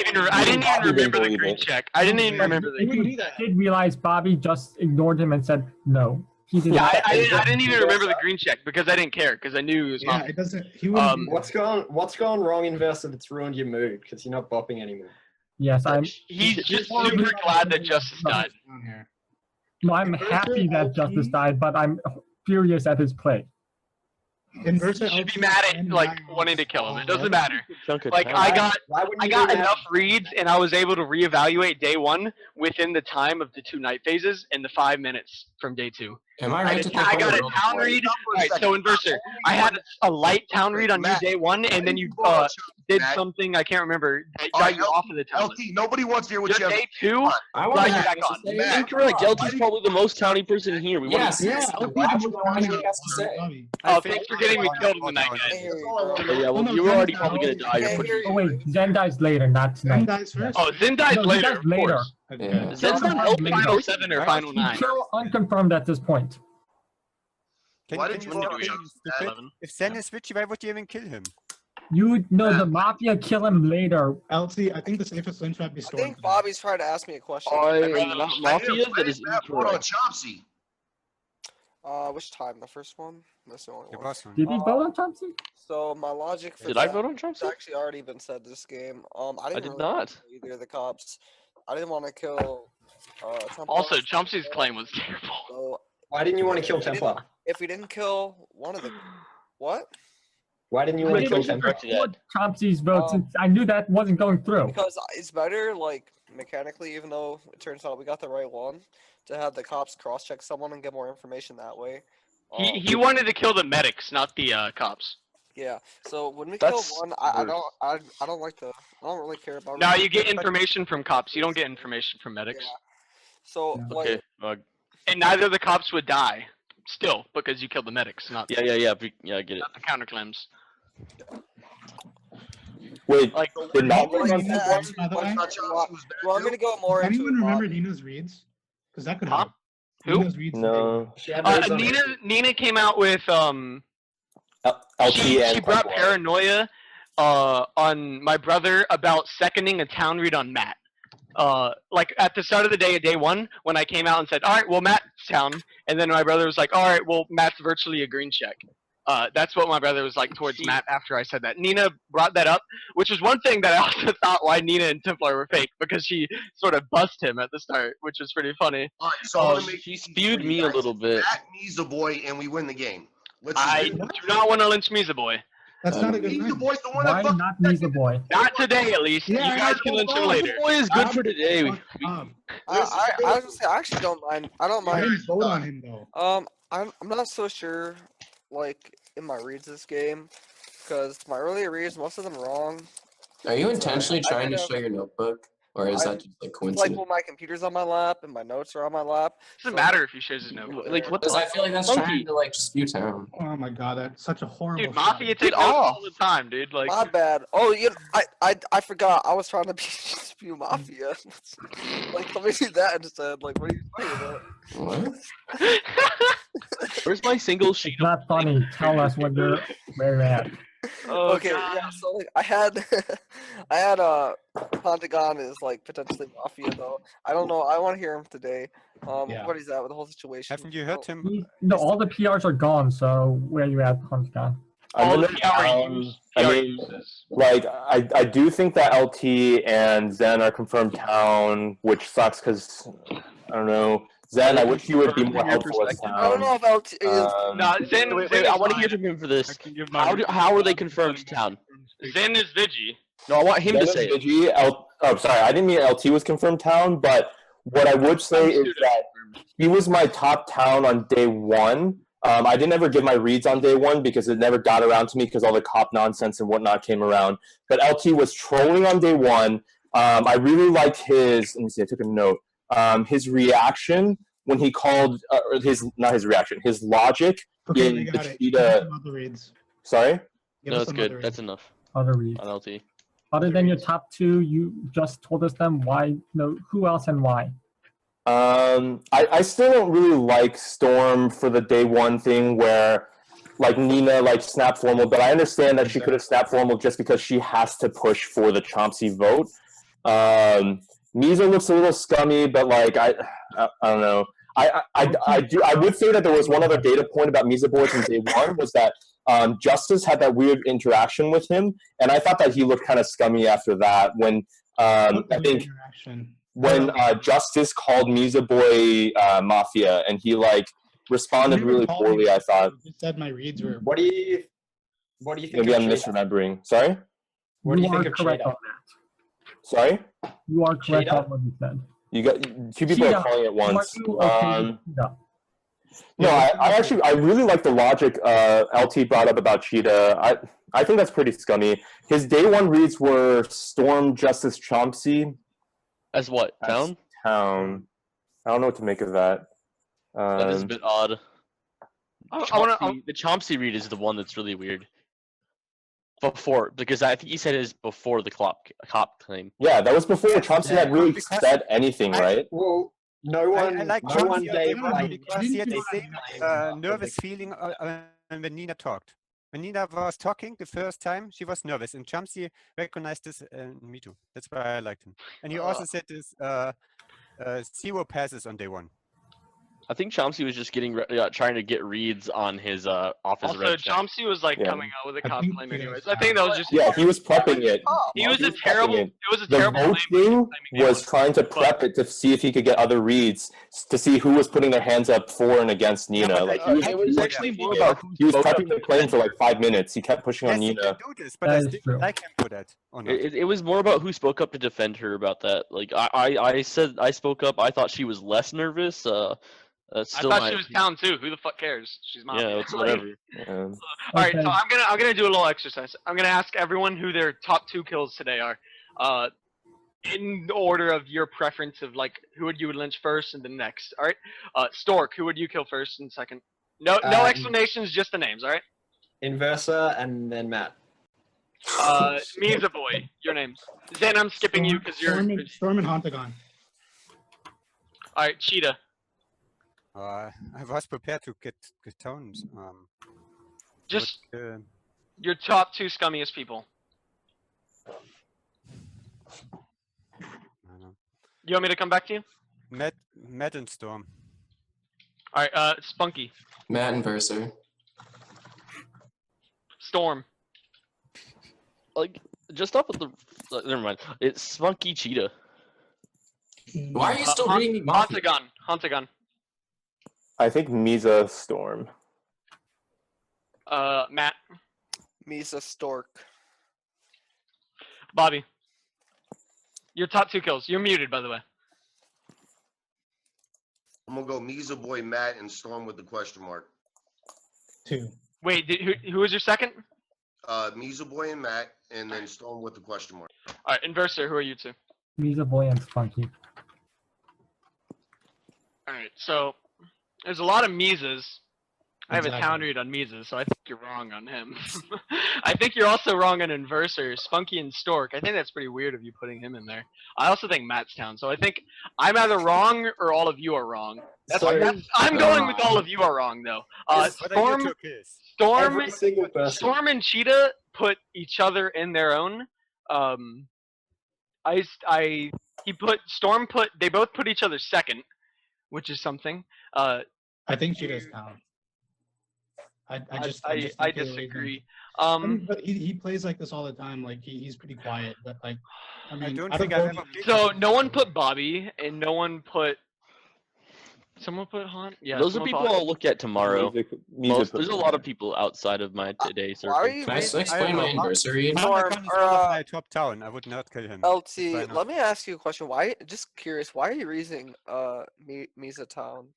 Speaker 3: remember the green check. I didn't even remember the green check.
Speaker 10: I did realize Bobby just ignored him and said no. He did
Speaker 3: Yeah,
Speaker 10: not.
Speaker 3: I didn't even remember the green check because I didn't care because I knew he was
Speaker 16: Yeah,
Speaker 3: Mafia.
Speaker 16: it doesn't. He wouldn't.
Speaker 15: What's gone wrong, Investor? That's ruined your mood because you're not bopping anymore.
Speaker 10: Yes, I'm.
Speaker 3: He's just super glad that Justice died.
Speaker 10: No, I'm happy that Justice died, but I'm furious at his play.
Speaker 3: You should be mad at wanting to kill him. It doesn't matter. Like I got enough reads and I was able to reevaluate day one within the time of the 2 night phases in the 5 minutes from day 2.
Speaker 9: Am I right to
Speaker 3: I got a Town read. Alright, so Inverser, I had a light Town read on you day 1, and then you did something I can't remember that got you off of the Town.
Speaker 11: LT, nobody wants to hear what you have.
Speaker 3: Day 2,
Speaker 9: I want
Speaker 3: got
Speaker 9: to
Speaker 3: you
Speaker 9: have
Speaker 3: back on.
Speaker 8: Incorrect. LT's probably the most towny person here. We want
Speaker 9: Yes,
Speaker 8: to.
Speaker 9: yes. Why would I want to hear what he has to say?
Speaker 3: Thanks for getting me killed in the night, guys.
Speaker 8: Oh, yeah, well, you were already probably gonna die. You're pretty.
Speaker 10: Oh wait, Zen dies later, not tonight.
Speaker 16: Zen dies first.
Speaker 3: Oh, Zen dies
Speaker 10: No, he
Speaker 3: later.
Speaker 10: dies
Speaker 3: Of
Speaker 10: later.
Speaker 3: course.
Speaker 9: Yeah.
Speaker 3: Zen's not helping final 7 or final 9.
Speaker 10: Kill unconfirmed at this point.
Speaker 11: Why did you vote on
Speaker 14: Stupid. If Zen is witchy, why would you even kill him?
Speaker 10: You know the Mafia kill him later.
Speaker 16: LT, I think the safest lynch might be
Speaker 4: I
Speaker 16: Storm.
Speaker 4: think Bobby's trying to ask me a question.
Speaker 8: I am not Mafia. That is
Speaker 11: vote on
Speaker 8: incorrect.
Speaker 11: Chomsky?
Speaker 4: Which time? The first one? That's the only one.
Speaker 10: Did he vote on Chomsky?
Speaker 4: So my logic for
Speaker 8: Did I
Speaker 4: that
Speaker 8: vote on
Speaker 4: has
Speaker 8: Chomsky?
Speaker 4: actually already been said this game. I didn't
Speaker 8: did
Speaker 4: really
Speaker 8: not.
Speaker 4: want to kill either of the cops. I didn't want to kill. Templar.
Speaker 3: Also, Chomsky's claim was terrible.
Speaker 4: So
Speaker 15: Why didn't you want to kill
Speaker 4: if we didn't-
Speaker 15: Templar?
Speaker 4: If we didn't kill one of the, what?
Speaker 15: Why didn't you want to kill Templar?
Speaker 10: Chomsky's vote since I knew that wasn't going through.
Speaker 4: Because it's better, like mechanically, even though it turns out we got the right one, to have the cops cross-check someone and get more information that way.
Speaker 3: He wanted to kill the medics, not the cops.
Speaker 4: Yeah. So when we
Speaker 3: That's
Speaker 4: kill one, I don't like the. I don't really care about.
Speaker 3: Now you get information from cops. You don't get information from medics.
Speaker 4: So
Speaker 8: Okay.
Speaker 3: and neither of the cops would die, still, because you killed the medics, not
Speaker 8: Yeah, I get it.
Speaker 3: not the counterclaims.
Speaker 2: Wait,
Speaker 3: Like
Speaker 2: did not
Speaker 16: Well,
Speaker 2: vote on
Speaker 16: Nina,
Speaker 2: Templar?
Speaker 16: by the way,
Speaker 4: Well, I'm gonna go more
Speaker 16: does
Speaker 4: into
Speaker 16: anyone
Speaker 4: it,
Speaker 16: remember
Speaker 4: Bob.
Speaker 16: Nina's reads? Because that could
Speaker 3: Huh?
Speaker 16: help.
Speaker 3: Who?
Speaker 16: Nina's reads.
Speaker 2: No.
Speaker 3: Nina came out with
Speaker 2: LT
Speaker 3: she
Speaker 2: and
Speaker 3: brought
Speaker 2: Templar.
Speaker 3: paranoia on my brother about seconding a town read on Matt. Like at the start of the day of day 1, when I came out and said, all right, well, Matt's town. And then my brother was like, all right, well, Matt's virtually a green check. That's what my brother was like towards Matt after I said that. Nina brought that up, which was one thing that I also thought why Nina and Templar were fake, because she sort of bust him at the start, which was pretty funny.
Speaker 11: All right, so I'm gonna make
Speaker 8: She spewed me a little bit.
Speaker 11: Matt needs a boy, and we win the game. Let's
Speaker 3: I
Speaker 11: just
Speaker 3: do not want to lynch Misa Boy.
Speaker 16: That's not a good
Speaker 11: Misa
Speaker 16: thing.
Speaker 11: Boy's the one
Speaker 10: Why
Speaker 11: that
Speaker 10: not Misa Boy?
Speaker 3: Not today, at least.
Speaker 16: Yeah,
Speaker 3: You guys can lynch him later.
Speaker 8: Boy is good for today.
Speaker 4: I was gonna say I actually don't mind. I don't
Speaker 16: I
Speaker 4: mind.
Speaker 16: didn't vote on him though.
Speaker 4: I'm not so sure, like in my reads this game, because my earlier reads, most of them wrong.
Speaker 9: Are you
Speaker 4: So
Speaker 9: intentionally
Speaker 4: I
Speaker 9: trying to
Speaker 4: could
Speaker 9: show your notebook, or is that just like
Speaker 4: Like
Speaker 9: coincidence?
Speaker 4: when my computer's on my lap and my notes are on my lap.
Speaker 3: Doesn't matter if he shares his notebook.
Speaker 8: Like what
Speaker 9: Because
Speaker 8: the?
Speaker 9: I feel like that's
Speaker 8: Monkey.
Speaker 9: trying to like spew town.
Speaker 16: Oh my god, that's such a horrible.
Speaker 3: Dude, Mafia takes notes
Speaker 8: off.
Speaker 3: all the time, dude. Like,
Speaker 4: My bad. Oh, I forgot. I was trying to spew Mafia. Like, let me do that instead. Like, what are you talking about?
Speaker 9: What?
Speaker 8: Where's my single sheet?
Speaker 10: It's not funny. Tell us where you're at.
Speaker 3: Oh,
Speaker 4: okay,
Speaker 3: God.
Speaker 4: yeah. So like, I had Pentagon is like potentially Mafia though. I don't know. I want to hear him today.
Speaker 16: Yeah.
Speaker 4: What is that with the whole situation?
Speaker 14: Haven't you heard him?
Speaker 10: No, all the PRs are gone. So where you at, Pentagon?
Speaker 2: I'm in the town. I mean, like, I do think that LT and Zen are confirmed town, which sucks because, I don't know. Zen, I wish you would be more helpful as town.
Speaker 4: I don't know if LT is.
Speaker 3: No, Zen.
Speaker 8: Wait,
Speaker 3: Zen
Speaker 8: I
Speaker 3: is
Speaker 8: want to
Speaker 3: fine.
Speaker 8: hear from him for this. How are they confirmed town?
Speaker 3: Zen is Vigi.
Speaker 8: No, I want him to say it.
Speaker 2: Vigi, oh, sorry, I didn't mean LT was confirmed town, but what I would say is that he was my top town on day one. I didn't ever give my reads on day one because it never got around to me because all the cop nonsense and whatnot came around. But LT was trolling on day one. I really liked his, let me see, I took a note. His reaction when he called, not his reaction, his logic in the cheetah. Sorry?
Speaker 8: No, that's good. That's enough.
Speaker 10: Other reads.
Speaker 8: On LT.
Speaker 10: Other than your top two, you just told us them. Why? No, who else and why?
Speaker 2: I still don't really like Storm for the day one thing where like Nina like snapped formal, but I understand that she could have snapped formal just because she has to push for the Chomsky vote. Misa looks a little scummy, but like I don't know. I would say that there was one other data point about Misa Boy from day one was that Justice had that weird interaction with him, and I thought that he looked kind of scummy after that when I think when Justice called Misa Boy Mafia, and he like responded really poorly. I thought.
Speaker 16: You said my reads were.
Speaker 15: What do you think?
Speaker 2: Maybe I'm
Speaker 15: of
Speaker 2: misremembering. Sorry.
Speaker 15: What do you think of
Speaker 10: correct
Speaker 15: Cheetah?
Speaker 10: on that.
Speaker 2: Sorry.
Speaker 10: You are correct on what you said.
Speaker 2: You got two people
Speaker 10: Cheetah,
Speaker 2: are calling at once.
Speaker 10: are you okay with Cheetah?
Speaker 2: No, I really like the logic LT brought up about Cheetah. I think that's pretty scummy. His day one reads were Storm, Justice, Chomsky.
Speaker 8: As what? Town?
Speaker 2: Town. I don't know what to make of that.
Speaker 8: That is a bit odd. The Chomsky read is the one that's really weird. Because I think you said it is before the cop claim.
Speaker 2: Yeah, that was before Chomsky had really said anything, right?
Speaker 15: Well, no one.
Speaker 14: I like
Speaker 15: no one
Speaker 14: Chomsky
Speaker 15: gave
Speaker 14: because he had the same nervous feeling when Nina talked. When Nina was talking the first time, she was nervous, and Chomsky recognized this. Me too. That's why I liked him. And he also said this 0 passes on day one.
Speaker 8: I think Chomsky was just trying to get reads on his office.
Speaker 3: Also, Chomsky was like coming out with a cop claim anyways. I think that was just
Speaker 2: he was prepping it.
Speaker 3: He was a terrible. It was a
Speaker 2: the
Speaker 3: terrible
Speaker 2: vote
Speaker 3: claim.
Speaker 2: thing was trying to prep it to see if he could get other reads to see who was putting their hands up for and against Nina.
Speaker 8: It was actually more about
Speaker 2: he was prepping the claim for like 5 minutes. He kept pushing on Nina.
Speaker 14: But I still like him for that.
Speaker 8: It was more about who spoke up to defend her about that. Like I said, I spoke up. I thought she was less nervous.
Speaker 3: I thought she was town too. Who the fuck cares? She's Mafia.
Speaker 8: Yeah, it's whatever.
Speaker 3: All right, so I'm gonna do a little exercise. I'm gonna ask everyone who their top 2 kills today are, in order of your preference of like who would you lynch first and then next. All right, Stork, who would you kill first and second? No explanations, just the names. All right.
Speaker 15: Inversa and then Matt.
Speaker 3: Misa Boy, your names. Zen, I'm skipping you because you're.
Speaker 16: Storm and Hontagon.
Speaker 3: All right, Cheetah.
Speaker 14: I was prepared to get tones.
Speaker 3: Just your top 2 scummiest people. You want me to come back to you?
Speaker 14: Matt and Storm.
Speaker 3: All right, Spunky.
Speaker 9: Matt and Verser.
Speaker 3: Storm.
Speaker 8: Like just off of the. Never mind. It's Spunky Cheetah.
Speaker 9: Why are you still reading me Mafia?
Speaker 3: Hontagon.
Speaker 2: I think Misa Storm.
Speaker 3: Matt.
Speaker 4: Misa Stork.
Speaker 3: Bobby. Your top 2 kills. You're muted, by the way.
Speaker 11: I'm gonna go Misa Boy, Matt, and Storm with the question mark.
Speaker 16: 2.
Speaker 3: Wait, who was your second?
Speaker 11: Misa Boy and Matt, and then Storm with the question mark.
Speaker 3: All right, Inverser, who are you 2?
Speaker 10: Misa Boy and Spunky.
Speaker 3: All right, so there's a lot of Misas. I have a
Speaker 16: Exactly.
Speaker 3: town read on Misas, so I think you're wrong on him. I think you're also wrong on Inverser, Spunky and Stork. I think that's pretty weird of you putting him in there. I also think Matt's town, so I think I'm either wrong or all of you are wrong. I'm going with all of you are wrong, though. Storm
Speaker 15: Every single person.
Speaker 3: Storm and Cheetah put each other in their own. He put Storm they both put each other second, which is something.
Speaker 16: I think Cheetah's town.
Speaker 3: I disagree.
Speaker 16: I mean, but he plays like this all the time. Like he's pretty quiet, but like I mean,
Speaker 14: don't
Speaker 16: out
Speaker 14: think
Speaker 16: of
Speaker 14: I've
Speaker 16: voting-
Speaker 14: ever played
Speaker 3: So no one put Bobby, and no one put. Someone put Han. Yeah,
Speaker 8: Those are
Speaker 3: someone
Speaker 8: people
Speaker 3: put-
Speaker 8: I'll look at tomorrow.
Speaker 2: Music
Speaker 8: There's a lot of people outside of my today circle.
Speaker 4: Why are you
Speaker 9: Can I
Speaker 4: reading-
Speaker 9: explain my anniversary?
Speaker 14: Malakan is one of my top town. I would not kill him.
Speaker 4: LT,
Speaker 14: Why not?
Speaker 4: let me ask you a question. Why? Just curious. Why are you reading Misa Town?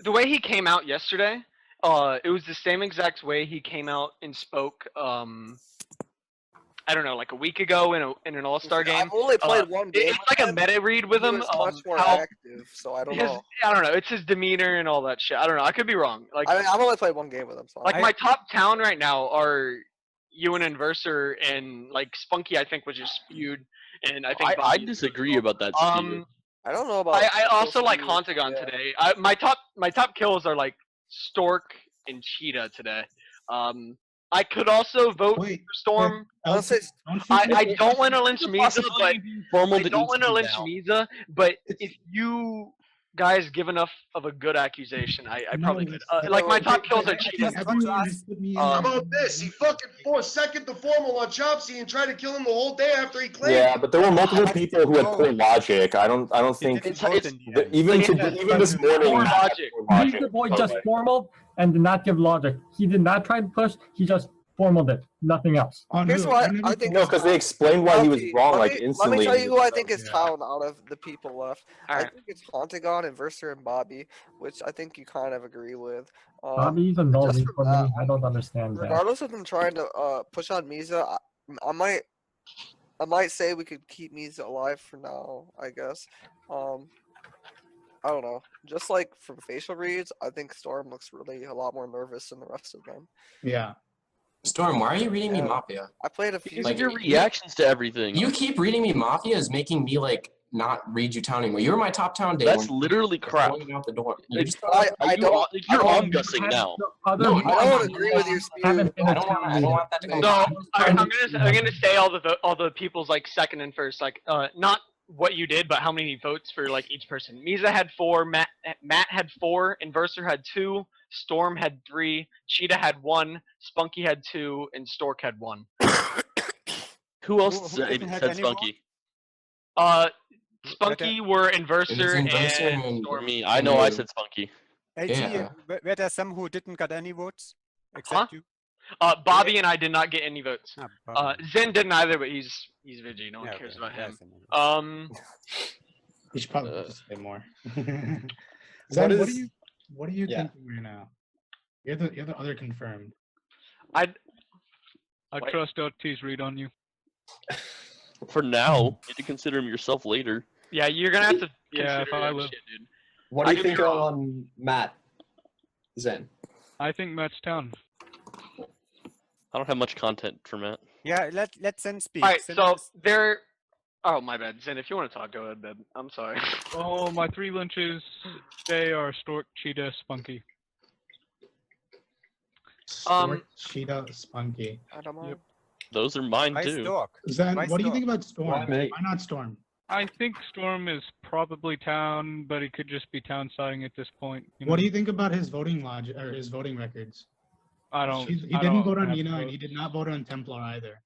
Speaker 3: The way he came out yesterday, it was the same exact way he came out and spoke. I don't know, like a week ago in an All-Star game.
Speaker 4: I've only played one game.
Speaker 3: It's like a meta read with him.
Speaker 4: He was much more
Speaker 3: how
Speaker 4: active, so I don't
Speaker 3: his,
Speaker 4: know.
Speaker 3: I don't know. It's his demeanor and all that shit. I don't know. I could be wrong. Like
Speaker 4: I mean, I've only played one game with him. So
Speaker 3: like my top town right now are Ewan and Verser, and like Spunky. I think was just spewed, and I think
Speaker 8: I
Speaker 3: Bobby-
Speaker 8: disagree about that. Spear.
Speaker 4: I don't know about.
Speaker 3: I also like Hauntagon today. My top kills are like Stork and Cheetah today. I could also vote for Storm. I don't want to lynch Misa, but I don't want to lynch Misa. But if you guys give enough of a good accusation, I probably could. Like my top kills are Cheetah.
Speaker 11: How about this? He fucking second the formal on Chopsy and tried to kill him the whole day after he claimed.
Speaker 2: Yeah, but there were multiple people who had poor logic. I don't think even this morning.
Speaker 10: He's the boy just formal and did not give logic. He did not try to push. He just formal it. Nothing else.
Speaker 4: Here's why I think.
Speaker 2: No, because they explained why he was wrong like instantly.
Speaker 4: Let me tell you who I think is town out of the people left. I think it's Hauntagon and Verser and Bobby, which I think you kind of agree with.
Speaker 10: Bobby's a nullity for me. I don't understand that.
Speaker 4: Regardless of them trying to push on Misa, I might say we could keep Misa alive for now. I guess. I don't know. Just like from facial reads, I think Storm looks really a lot more nervous than the rest of them.
Speaker 16: Yeah.
Speaker 9: Storm, why are you reading me Mafia?
Speaker 4: I played a few.
Speaker 8: Like your reactions to everything.
Speaker 9: You keep reading me Mafia is making me like not read you town anymore. You were my top town day.
Speaker 8: That's literally crap.
Speaker 9: Going out the door.
Speaker 8: You're omgussing now.
Speaker 4: No, I don't agree with your spew.
Speaker 9: I don't want that to go.
Speaker 3: No, I'm gonna say all the people's like second and first, like not what you did, but how many votes for like each person. Misa had 4, Matt had 4, Inverser had 2, Storm had 3, Cheetah had 1, Spunky had 2, and Stork had 1.
Speaker 8: Who else said Spunky?
Speaker 3: Spunky were Inverser and
Speaker 8: for me. I know I said Spunky.
Speaker 14: Were there some who didn't get any votes except you?
Speaker 3: Bobby and I did not get any votes. Zen didn't either, but he's Vigi. No one cares about him.
Speaker 16: You should probably just say more. Zen, what are you thinking right now? You're the other confirmed.
Speaker 17: I trust LT's read on you.
Speaker 8: For now, you need to consider him yourself later.
Speaker 3: Yeah, you're gonna have to.
Speaker 17: Yeah, if I live.
Speaker 3: Shit, dude.
Speaker 15: What do you think on Matt? Zen.
Speaker 17: I think Matt's town.
Speaker 8: I don't have much content for Matt.
Speaker 14: Yeah, let Zen speak.
Speaker 3: Alright, so there. Oh, my bad. Zen, if you want to talk, go ahead, babe. I'm sorry.
Speaker 17: Oh, my 3 lynches, they are Stork, Cheetah, Spunky.
Speaker 16: Stork, Cheetah, Spunky.
Speaker 4: I don't mind.
Speaker 8: Those are mine
Speaker 14: Why
Speaker 8: too.
Speaker 14: Stork?
Speaker 16: Zen,
Speaker 14: Why
Speaker 16: what do you
Speaker 14: Stork?
Speaker 16: think about Storm?
Speaker 15: Why me?
Speaker 16: Why not Storm?
Speaker 17: I think Storm is probably town, but he could just be town siding at this point.
Speaker 16: What do you think about his voting logic or his voting records?
Speaker 17: I don't.
Speaker 16: He didn't vote on Nina, and he did not vote on Templar either.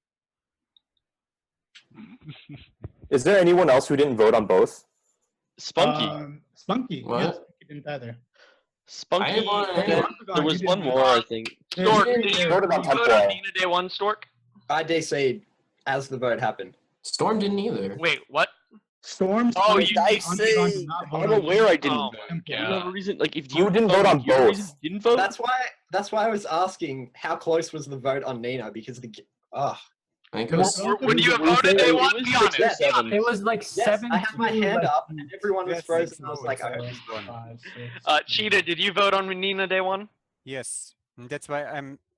Speaker 2: Is there anyone else who didn't vote on both?
Speaker 8: Spunky.
Speaker 16: Spunky.
Speaker 2: What?
Speaker 16: Yeah, Spunky didn't either.
Speaker 8: Spunky. There was one more, I think.
Speaker 3: Stork, did you vote on Nina Day 1, Stork?
Speaker 15: I DC'd as the vote happened.
Speaker 9: Storm didn't either.
Speaker 3: Wait, what?
Speaker 16: Storm.
Speaker 3: Oh, you
Speaker 8: I'm aware I didn't.
Speaker 3: Oh
Speaker 8: vote.
Speaker 3: my
Speaker 8: You have a reason, like if
Speaker 2: You didn't vote on both.
Speaker 8: Didn't vote.
Speaker 15: That's why I was asking how close was the vote on Nina because
Speaker 9: I think it was.
Speaker 3: Would you have voted Day 1? Be honest.
Speaker 15: Yes.
Speaker 3: Be honest.
Speaker 10: It was like
Speaker 15: yes,
Speaker 10: 7.
Speaker 15: I had my hand up and everyone was frozen. I was like,
Speaker 3: Cheetah, did you vote on Nina Day 1?
Speaker 14: Yes, and that's why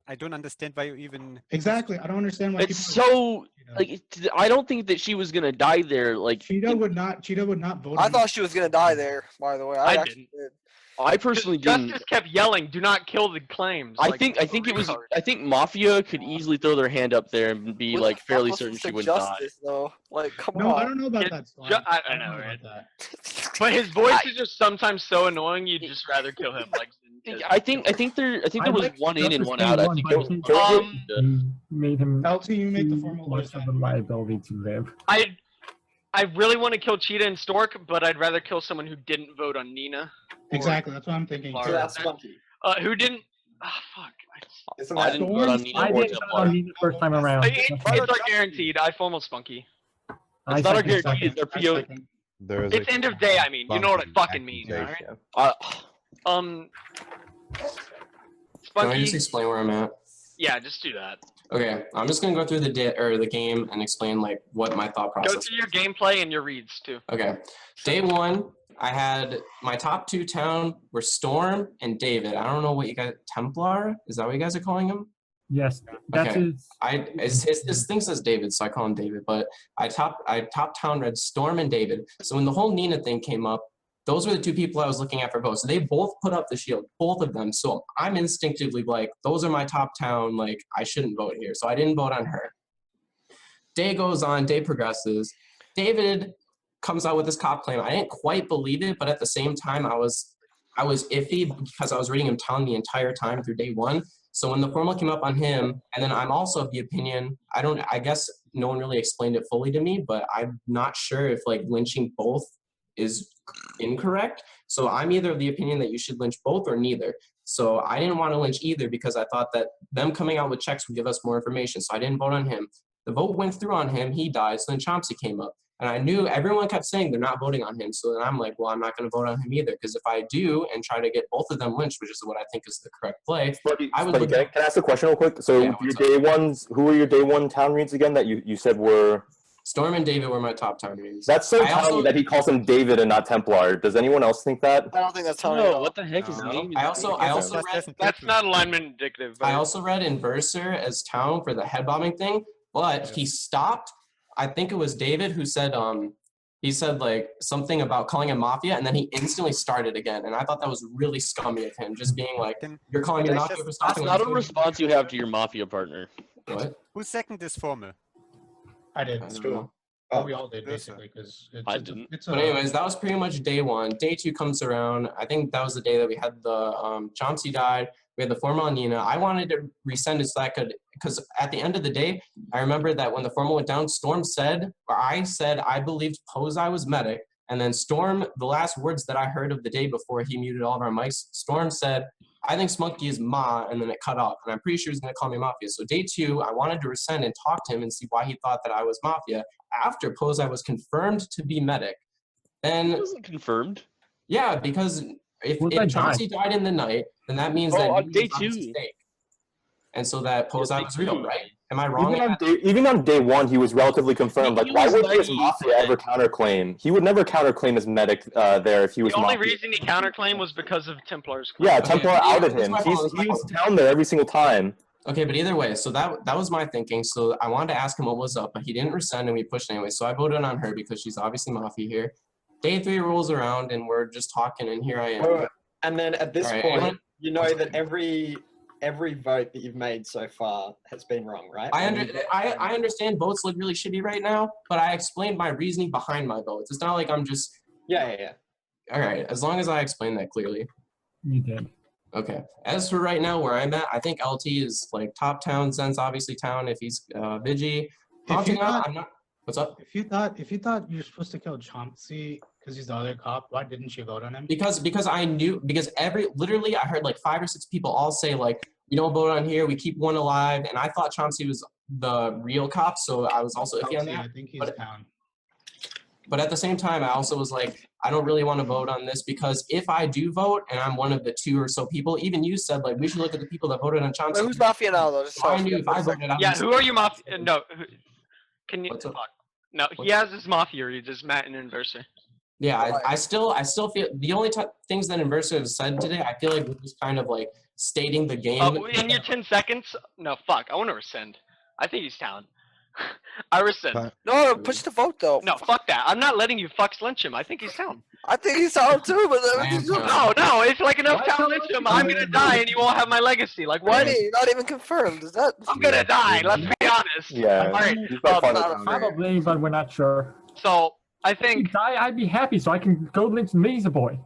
Speaker 14: I don't understand why you even.
Speaker 16: Exactly, I don't understand why.
Speaker 8: It's so like I don't think that she was gonna die there. Like
Speaker 16: Cheetah would not. Cheetah would not vote.
Speaker 4: I thought she was gonna die there. By the way, I actually
Speaker 3: didn't.
Speaker 4: did.
Speaker 8: I personally didn't.
Speaker 3: Justice kept yelling, "Do not kill the claims."
Speaker 8: I think Mafia could easily throw their hand up there and be like fairly certain she wouldn't die.
Speaker 4: Though, like, come on.
Speaker 16: No, I don't know about that. Storm.
Speaker 3: I know, right? But his voice is just sometimes so annoying. You'd just rather kill him. Like,
Speaker 8: I think there was one in and one out. I think
Speaker 10: made him
Speaker 16: LT, you make the formal
Speaker 10: much of a liability to live.
Speaker 3: I really want to kill Cheetah and Stork, but I'd rather kill someone who didn't vote on Nina.
Speaker 16: Exactly, that's what I'm thinking.
Speaker 15: So that's funky.
Speaker 3: Who didn't? Ah, fuck.
Speaker 8: I didn't vote on Nina.
Speaker 10: I didn't vote on Nina first time around.
Speaker 3: It's not guaranteed. I formal spunky.
Speaker 8: It's not a guarantee. They're PO.
Speaker 3: It's end of day. I mean, you know what I fucking mean, alright?
Speaker 9: Can I just
Speaker 3: Spunky.
Speaker 9: explain where I'm at?
Speaker 3: Yeah, just do that.
Speaker 9: Okay, I'm just gonna go through the game and explain like what my thought process.
Speaker 3: Go through your gameplay and your reads too.
Speaker 9: Okay, day one, I had my top 2 town were Storm and David. I don't know what you guys, Templar? Is that what you guys are calling him?
Speaker 10: Yes, that's
Speaker 9: Okay.
Speaker 10: his.
Speaker 9: His thing says David, so I call him David. But I top town read Storm and David. So when the whole Nina thing came up, those were the 2 people I was looking at for votes. So they both put up the shield, both of them. So I'm instinctively like, those are my top town. Like I shouldn't vote here. So I didn't vote on her. Day goes on, day progresses. David comes out with this cop claim. I didn't quite believe it, but at the same time, I was iffy because I was reading him town the entire time through day one. So when the formal came up on him, and then I'm also of the opinion, I guess no one really explained it fully to me, but I'm not sure if like lynching both is incorrect. So I'm either of the opinion that you should lynch both or neither. So I didn't want to lynch either because I thought that them coming out with checks would give us more information. So I didn't vote on him. The vote went through on him. He died. So then Chomsky came up. And I knew everyone kept saying they're not voting on him. So then I'm like, well, I'm not going to vote on him either. Because if I do and try to get both of them lynched, which is what I think is the correct play, I would.
Speaker 2: Can I ask a question real quick? So
Speaker 9: Yeah,
Speaker 2: your day ones, who were your day one town reads again that you said were?
Speaker 9: Storm and David were my top town reads.
Speaker 2: That's so tiny that he calls him David and not Templar. Does anyone else think that?
Speaker 4: I don't think that's telling
Speaker 8: No, what the heck is name?
Speaker 9: I also read.
Speaker 3: That's not alignment indicative.
Speaker 9: I also read Inverser as town for the head bombing thing, but he stopped. I think it was David who said he said like something about calling him Mafia, and then he instantly started again. And I thought that was really scummy of him, just being like, "You're calling me Mafia for stopping."
Speaker 8: That's not a response you have to your Mafia partner.
Speaker 9: What?
Speaker 14: Who seconded this formal?
Speaker 16: I did.
Speaker 9: That's true.
Speaker 16: Oh, we all did basically because
Speaker 8: I didn't.
Speaker 9: But anyways, that was pretty much day one. Day 2 comes around. I think that was the day that we had the Chomsky died. We had the formal on Nina. I wanted to resend it so I could, because at the end of the day, I remember that when the formal went down, Storm said, or I said, I believed Posei was medic. And then Storm, the last words that I heard of the day before he muted all of our mics, Storm said, I think Smunky is Ma, and then it cut off. And I'm pretty sure he's going to call me Mafia. So day 2, I wanted to resend and talk to him and see why he thought that I was Mafia after Posei was confirmed to be medic. Then
Speaker 8: It wasn't confirmed.
Speaker 9: Yeah, because if Chauncey died in the night, then that means that
Speaker 8: on
Speaker 9: he
Speaker 8: day
Speaker 9: was on
Speaker 8: 2.
Speaker 9: mistake. And so that Posei was real, right? Am I wrong?
Speaker 2: Even on day 1, he was relatively confirmed. Like, why would he as Mafia ever counterclaim? He would never counterclaim as medic there if he was
Speaker 3: The only
Speaker 2: Mafia.
Speaker 3: reason he counterclaim was because of Templar's claim.
Speaker 2: Yeah, Templar outed him. He was down there every single time.
Speaker 9: Okay, but either way, so that was my thinking. So I wanted to ask him what was up, but he didn't resend and we pushed anyway. So I voted on her because she's obviously Mafia here. Day 3 rolls around and we're just talking, and here I am.
Speaker 15: And then at this
Speaker 9: All right,
Speaker 15: point, you know that every vote that you've made so far has been wrong, right?
Speaker 9: I understand votes look really shitty right now, but I explained my reasoning behind my votes. It's not like I'm just
Speaker 15: yeah.
Speaker 9: All right, as long as I explain that clearly.
Speaker 10: You did.
Speaker 9: Okay. As for right now, where I'm at, I think LT is like top town. Zen's obviously town if he's Vigi.
Speaker 16: If you thought,
Speaker 9: I'm not. What's up?
Speaker 16: If you thought you're supposed to kill Chomsky because he's the other cop, why didn't you vote on him?
Speaker 9: Because I knew, because literally I heard like 5 or 6 people all say like, we don't vote on here, we keep one alive, and I thought Chomsky was the real cop, so I was also iffy on that.
Speaker 16: I think he's down.
Speaker 9: But at the same time, I also was like, I don't really want to vote on this because if I do vote and I'm one of the 2 or so people, even you said like we should look at the people that voted on Chomsky.
Speaker 4: Wait, who's Mafia now though? Just
Speaker 9: I knew if I voted,
Speaker 3: Yeah, who are you Mafia? No, can you?
Speaker 9: What's up?
Speaker 3: No, he has his Mafia reads, his Matt and Inverser.
Speaker 9: Yeah, I still feel the only things that Inverser has said today, I feel like we're just kind of like stating the game.
Speaker 3: Oh, in your 10 seconds? No, fuck. I want to rescind. I think he's down. I rescind.
Speaker 4: No, push the vote though.
Speaker 3: No, fuck that. I'm not letting you fucks lynch him. I think he's down.
Speaker 4: I think he's down too, but
Speaker 3: No, it's like enough time lynch him. I'm gonna die and you won't have my legacy. Like what?
Speaker 4: Wait, not even confirmed. Is that?
Speaker 3: I'm gonna die. Let's be honest.
Speaker 2: Yeah.
Speaker 3: Alright.
Speaker 10: Probably, but we're not sure.
Speaker 3: So I think
Speaker 10: if you die, I'd be happy, so I can go lynch Mesa Boy.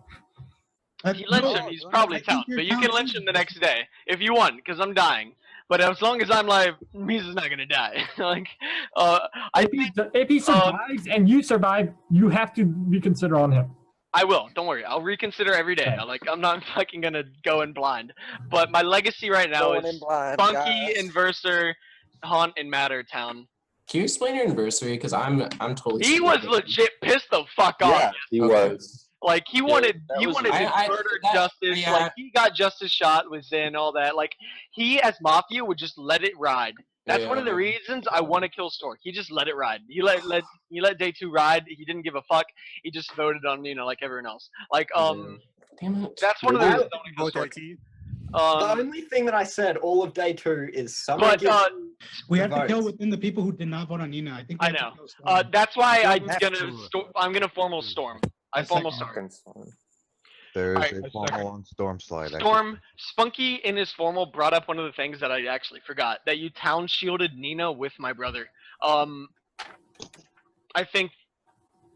Speaker 3: you lynch him. He's probably town, but you can lynch him the next day if you want, because I'm dying. But as long as I'm alive, Misa's not gonna die. Like,
Speaker 10: if he survives and you survive, you have to reconsider on him.
Speaker 3: I will. Don't worry. I'll reconsider every day.
Speaker 10: Okay.
Speaker 3: Like, I'm not fucking gonna go in blind. But my legacy right now
Speaker 4: Going in
Speaker 3: is
Speaker 4: blind,
Speaker 3: Spunky,
Speaker 4: guys.
Speaker 3: Inverser, Haunt, and Mattertown.
Speaker 9: Can you explain your anniversary? Because I'm totally.
Speaker 3: He was legit pissed the fuck off.
Speaker 2: Yeah, he was.
Speaker 3: Like he wanted to murder Justice.
Speaker 9: yeah.
Speaker 3: Like he got Justice shot, was in all that. Like he as Mafia would just let it ride. That's one of the reasons I want to kill Stork. He just let it ride. He let day 2 ride. He didn't give a fuck. He just voted on like everyone else. Like
Speaker 9: Damn it.
Speaker 3: that's one of the reasons I want to kill Stork.
Speaker 15: The only thing that I said all of day 2 is someone.
Speaker 3: But
Speaker 16: We have to kill within the people who did not vote on Nina. I think.
Speaker 3: I know. That's why I'm gonna formal Storm. I formal Storm.
Speaker 1: There's
Speaker 3: Alright,
Speaker 1: a formal on Storm slide.
Speaker 3: Storm, Spunky in his formal brought up one of the things that I actually forgot. That you town shielded Nina with my brother.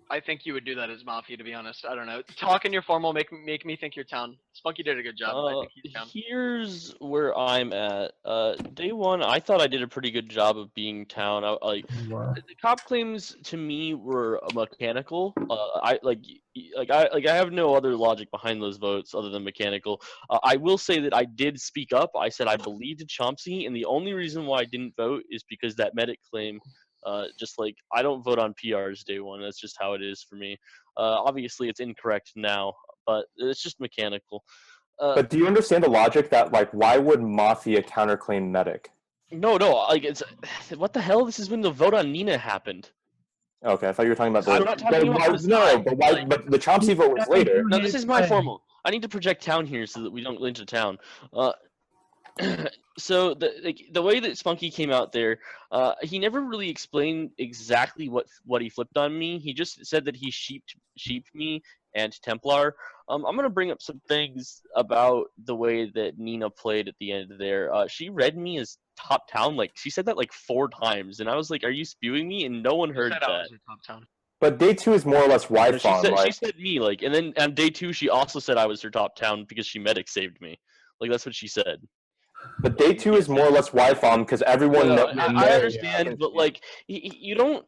Speaker 3: I think you would do that as Mafia, to be honest. I don't know. Talk in your formal, make me think you're town. Spunky did a good job. I think he's town.
Speaker 8: Here's where I'm at. Day 1, I thought I did a pretty good job of being town. The cop claims to me were mechanical. I have no other logic behind those votes other than mechanical. I will say that I did speak up. I said I believed in Chomsky, and the only reason why I didn't vote is because that medic claim. Just like I don't vote on PRs day 1. That's just how it is for me. Obviously, it's incorrect now, but it's just mechanical.
Speaker 2: But do you understand the logic that like why would Mafia counterclaim medic?
Speaker 8: No, like it's what the hell? This is when the vote on Nina happened.
Speaker 2: Okay, I thought you were talking about the.
Speaker 8: I'm not talking about this time.
Speaker 2: But why? But the Chomsky vote was later.
Speaker 8: No, this is my formal. I need to project town here so that we don't lynch a town. So the way that Spunky came out there, he never really explained exactly what he flipped on me. He just said that he sheeped me and Templar. I'm gonna bring up some things about the way that Nina played at the end there. She read me as top town. Like she said that like 4 times, and I was like, "Are you spewing me?" And no one heard that.
Speaker 3: I was your top town.
Speaker 2: But day 2 is more or less wide
Speaker 8: She said me like, and then on day 2 she also said I was her top town because she medic saved me. Like that's what she said.
Speaker 2: But day 2 is more or less wide farm because everyone.
Speaker 8: I understand, but like you don't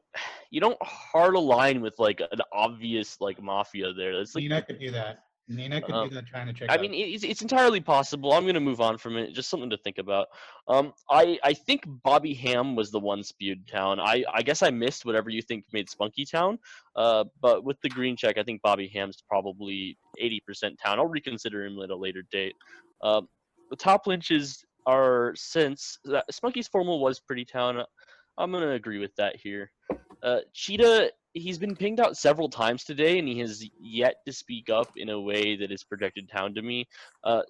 Speaker 8: hard align with like an obvious like Mafia there. That's like
Speaker 16: Nina could do that. Nina could do that trying to check.
Speaker 8: I mean, it's entirely possible. I'm gonna move on from it. Just something to think about. I think Bobby Ham was the one spewed town. I guess I missed whatever you think made Spunky town. But with the green check, I think Bobby Ham's probably 80% town. I'll reconsider him at a later date. The top lynches are since Spunky's formal was pretty town. I'm gonna agree with that here. Cheetah, he's been pinged out several times today, and he has yet to speak up in a way that is projected town to me.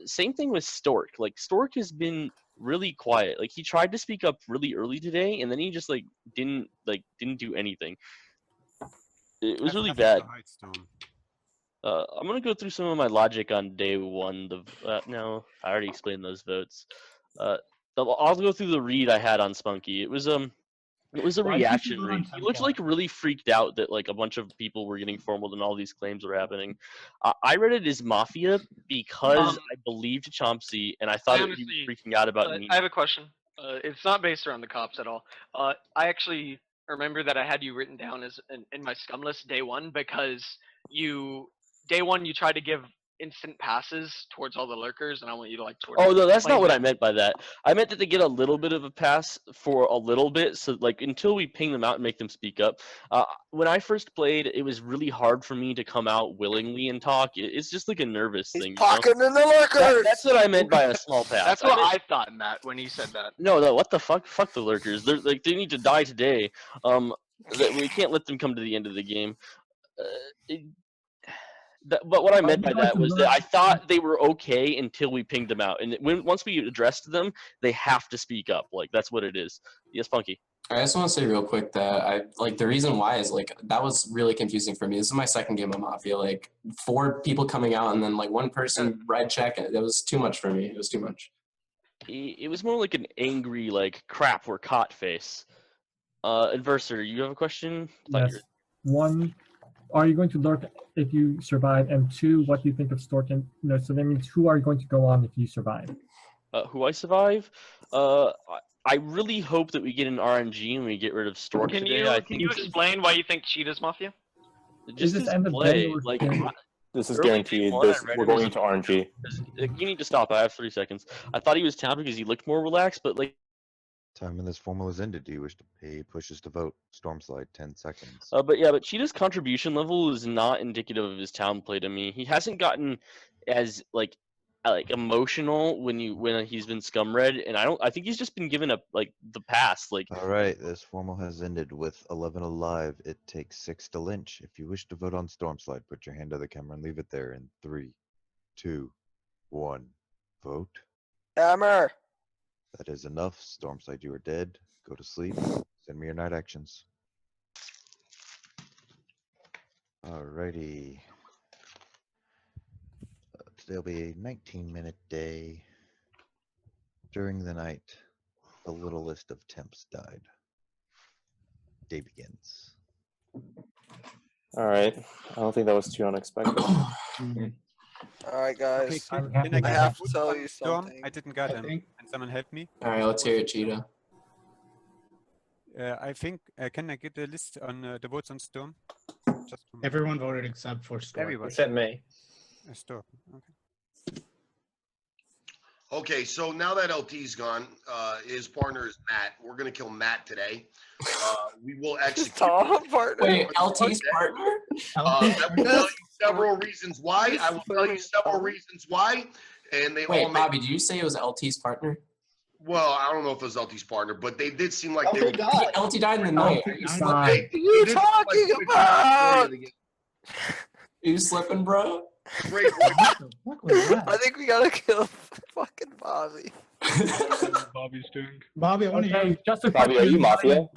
Speaker 8: Same thing with Stork. Like Stork has been really quiet. Like he tried to speak up really early today, and then he just didn't do anything. It was really bad. I'm gonna go through some of my logic on day 1. No, I already explained those votes. I'll go through the read I had on Spunky. It was a reaction read. He looked like really freaked out that like a bunch of people were getting formal and all these claims were happening. I read it as Mafia because I believed Chomsky and I thought he was freaking out about me.
Speaker 3: I have a question. It's not based around the cops at all. I actually remember that I had you written down as in my scum list day 1 because day 1 you tried to give instant passes towards all the lurkers, and I want you to like.
Speaker 8: Oh no, that's not what I meant by that. I meant that they get a little bit of a pass for a little bit, so like until we ping them out and make them speak up. When I first played, it was really hard for me to come out willingly and talk. It's just like a nervous thing.
Speaker 4: Pocketing the lurkers.
Speaker 8: That's what I meant by a small pass.
Speaker 3: That's what I thought, Matt, when he said that.
Speaker 8: No, what the fuck? Fuck the lurkers. They're like they need to die today. We can't let them come to the end of the game. But what I meant by that was that I thought they were okay until we pinged them out, and once we addressed them, they have to speak up. Like that's what it is. Yes, Punky.
Speaker 9: I just want to say real quick that the reason why is like that was really confusing for me. This is my second game of Mafia. Like 4 people coming out and then like 1 person red check. It was too much for me. It was too much.
Speaker 8: It was more like an angry like crap we're caught face. Adversary, you have a question?
Speaker 10: Yes. 1, are you going to lurk if you survive? And 2, what do you think of Stork? And so that means who are you going to go on if you survive?
Speaker 8: Who I survive? I really hope that we get an RNG and we get rid of Stork
Speaker 3: Can
Speaker 8: today.
Speaker 3: you explain why you think Cheetah's Mafia?
Speaker 8: Just
Speaker 10: this
Speaker 8: his
Speaker 10: end of
Speaker 8: play,
Speaker 10: day or
Speaker 8: like
Speaker 10: game?
Speaker 2: This is
Speaker 8: early
Speaker 2: guaranteed.
Speaker 8: game 1,
Speaker 2: We're going into RNG.
Speaker 8: You need to stop. I have 3 seconds. I thought he was town because he looked more relaxed, but like.
Speaker 1: Time when this formal is ended. Do you wish to pay pushes to vote? Stormslide 10 seconds.
Speaker 8: But Cheetah's contribution level is not indicative of his town play to me. He hasn't gotten as like emotional when he's been scum red, and I think he's just been given the pass. Like,
Speaker 1: all right, this formal has ended with 11 alive. It takes 6 to lynch. If you wish to vote on Stormslide, put your hand to the camera and leave it there in 3, 2, 1. Vote.
Speaker 4: Hammer.
Speaker 1: That is enough. Stormslide, you are dead. Go to sleep. Send me your night actions. Alrighty. Today will be a 19-minute day. During the night, the littlest of temps died. Day begins.
Speaker 2: All right. I don't think that was too unexpected.
Speaker 4: All right, guys.
Speaker 14: Okay,
Speaker 4: I have to tell you
Speaker 14: Storm?
Speaker 4: something.
Speaker 14: I didn't get him. Can someone help me?
Speaker 9: All right, let's hear it, Cheetah.
Speaker 14: I think, can I get a list on the votes on Storm?
Speaker 16: Everyone voted except for Storm.
Speaker 14: Everyone.
Speaker 15: Except me.
Speaker 14: Storm, okay.
Speaker 11: Okay, so now that LT's gone, his partner is Matt. We're gonna kill Matt today. We will execute.
Speaker 4: Partner.
Speaker 9: Wait, LT's partner?
Speaker 11: I will tell you several reasons why. I will tell you several reasons why, and they
Speaker 9: Wait,
Speaker 11: all make.
Speaker 9: Bobby, did you say it was LT's partner?
Speaker 11: Well, I don't know if it was LT's partner, but they did seem like
Speaker 9: LT
Speaker 11: they were.
Speaker 9: died. LT died in the night. Are you slipping?
Speaker 4: What are you talking about?
Speaker 9: Are you slipping, bro?
Speaker 4: I think we gotta kill fucking Bobby.
Speaker 17: Bobby's doing.
Speaker 16: Bobby, I want to hear you.
Speaker 10: Just a
Speaker 2: Bobby, are you Mafia?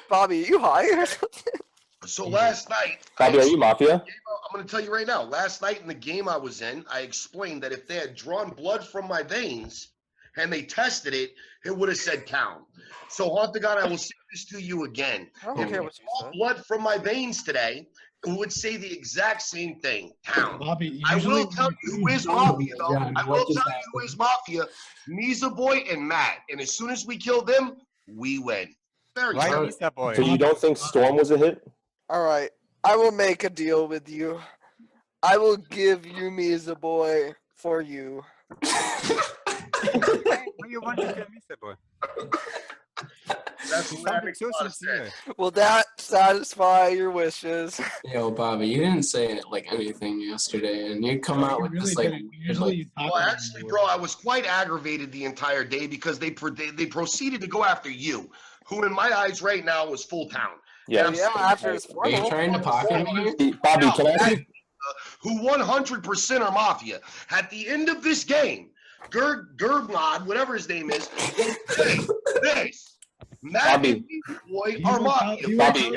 Speaker 4: Bobby, are you high or something?
Speaker 11: So last night,
Speaker 2: Bobby, are you Mafia?
Speaker 11: I'm going to tell you right now. Last night in the game I was in, I explained that if they had drawn blood from my veins and they tested it, it would have said town. So, Hontagon, I will say this to you again.
Speaker 4: I don't
Speaker 11: If
Speaker 4: care
Speaker 11: they
Speaker 4: what you
Speaker 11: draw
Speaker 4: said.
Speaker 11: blood from my veins today, it would say the exact same thing, town.
Speaker 16: Bobby,
Speaker 11: I will tell you who is Mafia, though.
Speaker 9: Yeah,
Speaker 11: I will tell you who is Mafia. Misa Boy and Matt. And as soon as we kill them, we win. Very
Speaker 14: Why
Speaker 11: good.
Speaker 14: Lisa boy?
Speaker 2: So you don't think Storm was a hit?
Speaker 4: All right, I will make a deal with you. I will give you Misa Boy for you.
Speaker 14: Why you want to kill Lisa boy?
Speaker 11: That's
Speaker 14: Something so sincere.
Speaker 4: Will that satisfy your wishes?
Speaker 9: Yo, Bobby, you didn't say like anything yesterday, and you come out with this like.
Speaker 11: Well, actually, bro, I was quite aggravated the entire day because they proceeded to go after you, who in my eyes right now was full town.
Speaker 2: Yeah.
Speaker 11: And I'm
Speaker 4: Yeah,
Speaker 11: saying,
Speaker 4: after his
Speaker 9: Are you trying to pocket me?
Speaker 2: Bobby, can I ask you?
Speaker 11: who 100% are Mafia. At the end of this game, Gerblad, whatever his name is, this. Matt
Speaker 2: Bobby.
Speaker 11: and Misa Boy are Mafia.
Speaker 2: Bobby.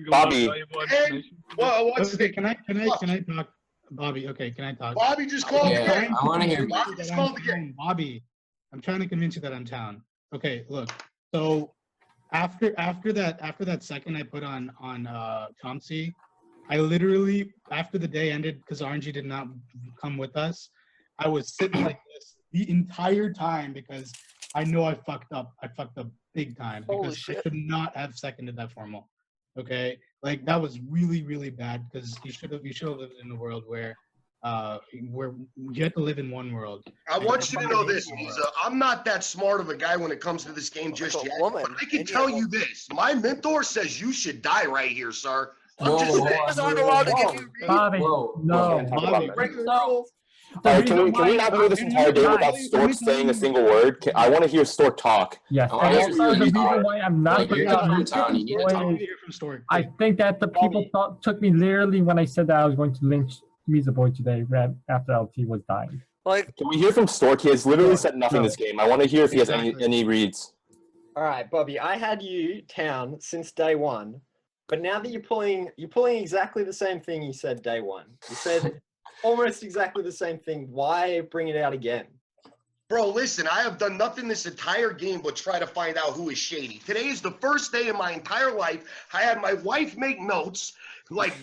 Speaker 11: Bobby.
Speaker 16: Okay, can I talk? Bobby, okay, can I talk?
Speaker 11: Bobby just called
Speaker 9: Yeah, I want to hear.
Speaker 11: Bobby just called again.
Speaker 16: Bobby, I'm trying to convince you that I'm town. Okay, look. So after that second I put on Chomsky, I literally, after the day ended, because RNG did not come with us, I was sitting like this the entire time because I know I fucked up. I fucked up big time because I should not have seconded that formal. Okay, like that was really, really bad because you should have lived in a world where you have to live in one world.
Speaker 11: I want you to know this, Misa. I'm not that smart of a guy when it comes to this game just yet. But I can tell you this. My mentor says you should die right here, sir. I'm just saying.
Speaker 10: Bobby, no.
Speaker 11: Break the rules.
Speaker 2: All right, can we not go this entire day without Stork saying a single word? I want to hear Stork talk.
Speaker 10: Yes,
Speaker 2: I
Speaker 10: and
Speaker 2: wanna
Speaker 10: also
Speaker 2: hear
Speaker 10: the
Speaker 2: you
Speaker 10: reason
Speaker 2: talk.
Speaker 10: why I'm not putting up I think that the people took me literally when I said that I was going to lynch Misa Boy today right after LT was dying.
Speaker 4: Like,
Speaker 2: can we hear from Stork? He has literally said nothing this game. I want to hear if he has any reads.
Speaker 15: All right, Bobby, I had you town since day one, but now that you're pulling exactly the same thing you said day one. You said almost exactly the same thing. Why bring it out again?
Speaker 11: Bro, listen, I have done nothing this entire game but try to find out who is shady. Today is the first day in my entire life I had my wife make notes, like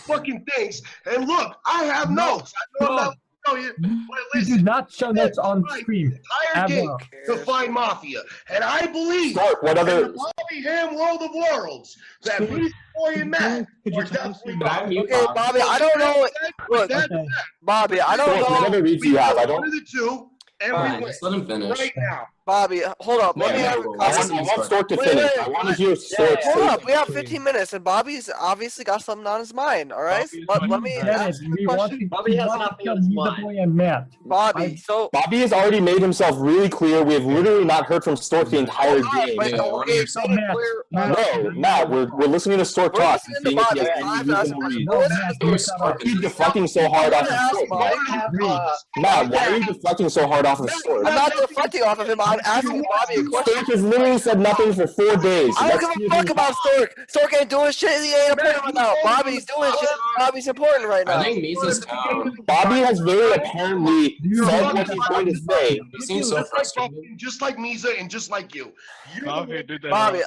Speaker 11: fucking things, and look, I have notes. I know I'm not telling you, but
Speaker 10: You do not show notes on screen.
Speaker 11: entire game to find Mafia. And I believe
Speaker 2: Stork, what other-
Speaker 11: in the Bobby Ham world of worlds that Beast Boy and Matt are definitely Mafia.
Speaker 4: Okay, Bobby, I don't know. Look, Bobby, I don't
Speaker 11: Stork,
Speaker 4: know.
Speaker 11: what other
Speaker 2: reads do you have? I
Speaker 11: One
Speaker 2: don't-
Speaker 11: of the two, and
Speaker 9: Fine,
Speaker 11: we win
Speaker 9: just let him finish.
Speaker 11: right now.
Speaker 4: Bobby, hold up. Let me have a
Speaker 2: I want
Speaker 4: conversation.
Speaker 2: Stork to finish. I want to hear Stork
Speaker 4: Hold
Speaker 2: say
Speaker 4: up, we have 15 minutes, and Bobby's obviously got something on his mind. All right, let me ask you a question.
Speaker 15: Bobby has nothing on his mind.
Speaker 10: Boy and Matt.
Speaker 4: Bobby, so
Speaker 2: Bobby has already made himself really clear. We have literally not heard from Stork the entire game. No, Matt, we're listening to Stork talk and seeing if he has any reasonable reads. Why are you deflecting so hard off of Stork, Matt? Why are you deflecting so hard off of Stork?
Speaker 4: I'm not deflecting off of him. I'm asking Bobby a question.
Speaker 2: Stork has literally said nothing for 4 days.
Speaker 4: I don't give a fuck about Stork. Stork ain't doing shit. He ain't important right now. Bobby's doing shit. Bobby's important right now.
Speaker 9: I think Misa's town.
Speaker 2: Bobby has very apparently said what he's going to say.
Speaker 9: He seems so frustrated.
Speaker 11: Just like Misa and just like you.
Speaker 3: Bobby,
Speaker 4: Bobby,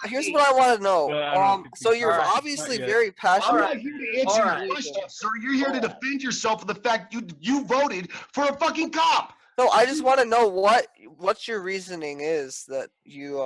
Speaker 4: here's what I want to know. So you're
Speaker 11: All right,
Speaker 4: obviously
Speaker 11: not yet.
Speaker 4: very passionate.
Speaker 11: I'm not here to answer your question, sir. You're here to defend yourself for the fact you voted for a fucking cop.
Speaker 4: No, I just want to know what your reasoning is that you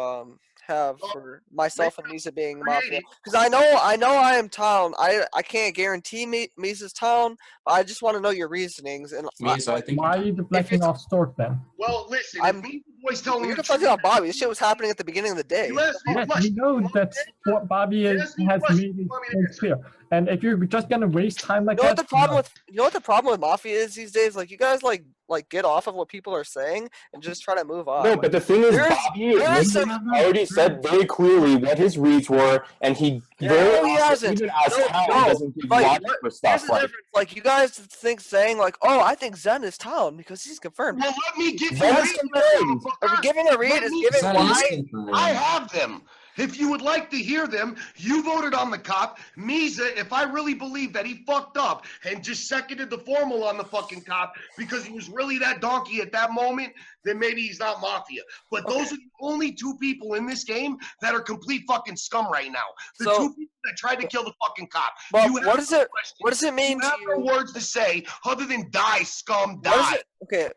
Speaker 4: have for myself and Misa being Mafia. Because I know I am town. I can't guarantee Misa's town, but I just want to know your reasonings. And
Speaker 9: Misa, I think.
Speaker 10: Why are you deflecting off Stork then?
Speaker 11: Well, listen,
Speaker 4: I'm-
Speaker 11: if Misa Boy's telling
Speaker 4: you're
Speaker 11: me the
Speaker 4: deflecting on Bobby. This shit was happening at the beginning of the day.
Speaker 10: Yes, we know that's what Bobby has made it so clear. And if you're just gonna waste time like
Speaker 4: You know what
Speaker 10: that,
Speaker 4: the problem with Mafia is these days? Like you guys like get off of what people are saying and just try to move on.
Speaker 2: No, but the thing is,
Speaker 4: There's-
Speaker 2: Bobby
Speaker 4: there's
Speaker 2: already said very clearly what his reads were, and he very
Speaker 4: No, he
Speaker 2: often,
Speaker 4: hasn't.
Speaker 2: even as town,
Speaker 4: No,
Speaker 2: doesn't give
Speaker 4: like,
Speaker 2: logic for
Speaker 4: here's
Speaker 2: stuff
Speaker 4: the
Speaker 2: like.
Speaker 4: difference. Like you guys saying like, oh, I think Zen is town because he's confirmed.
Speaker 11: Well, let me give you
Speaker 2: Zen's
Speaker 11: reasons,
Speaker 2: confirmed.
Speaker 11: motherfucker.
Speaker 4: Giving a read
Speaker 11: Let
Speaker 4: is
Speaker 11: me-
Speaker 4: giving
Speaker 9: Zen is
Speaker 4: why.
Speaker 9: confirmed.
Speaker 11: I have them. If you would like to hear them, you voted on the cop. Misa, if I really believe that he fucked up and just seconded the formal on the fucking cop because he was really that donkey at that moment, then maybe he's not Mafia. But those are the only two people in this game that are complete fucking scum right now. The
Speaker 4: So-
Speaker 11: two people that tried to kill the fucking cop.
Speaker 4: But
Speaker 11: You have
Speaker 4: what does
Speaker 11: no
Speaker 4: it?
Speaker 11: question.
Speaker 4: What does it mean
Speaker 11: You
Speaker 4: to
Speaker 11: have no
Speaker 4: you?
Speaker 11: words to say other than die, scum,
Speaker 4: What is
Speaker 11: die.
Speaker 4: it? Okay,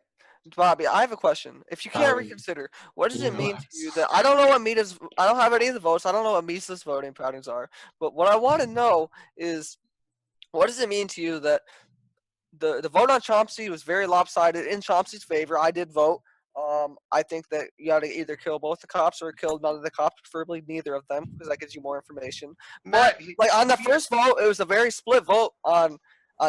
Speaker 4: Bobby, I have a question. If you can't reconsider, what does it mean to you that I don't know what Mita's? I don't have any of the votes. I don't know what Misa's voting patterns are. But what I want to know is, what does it mean to you that the vote on Chomsky was very lopsided in Chomsky's favor? I did vote. I think that you got to either kill both the cops or kill none of the cops, preferably neither of them, because that gives you more information. But like on the first vote, it was a very split vote on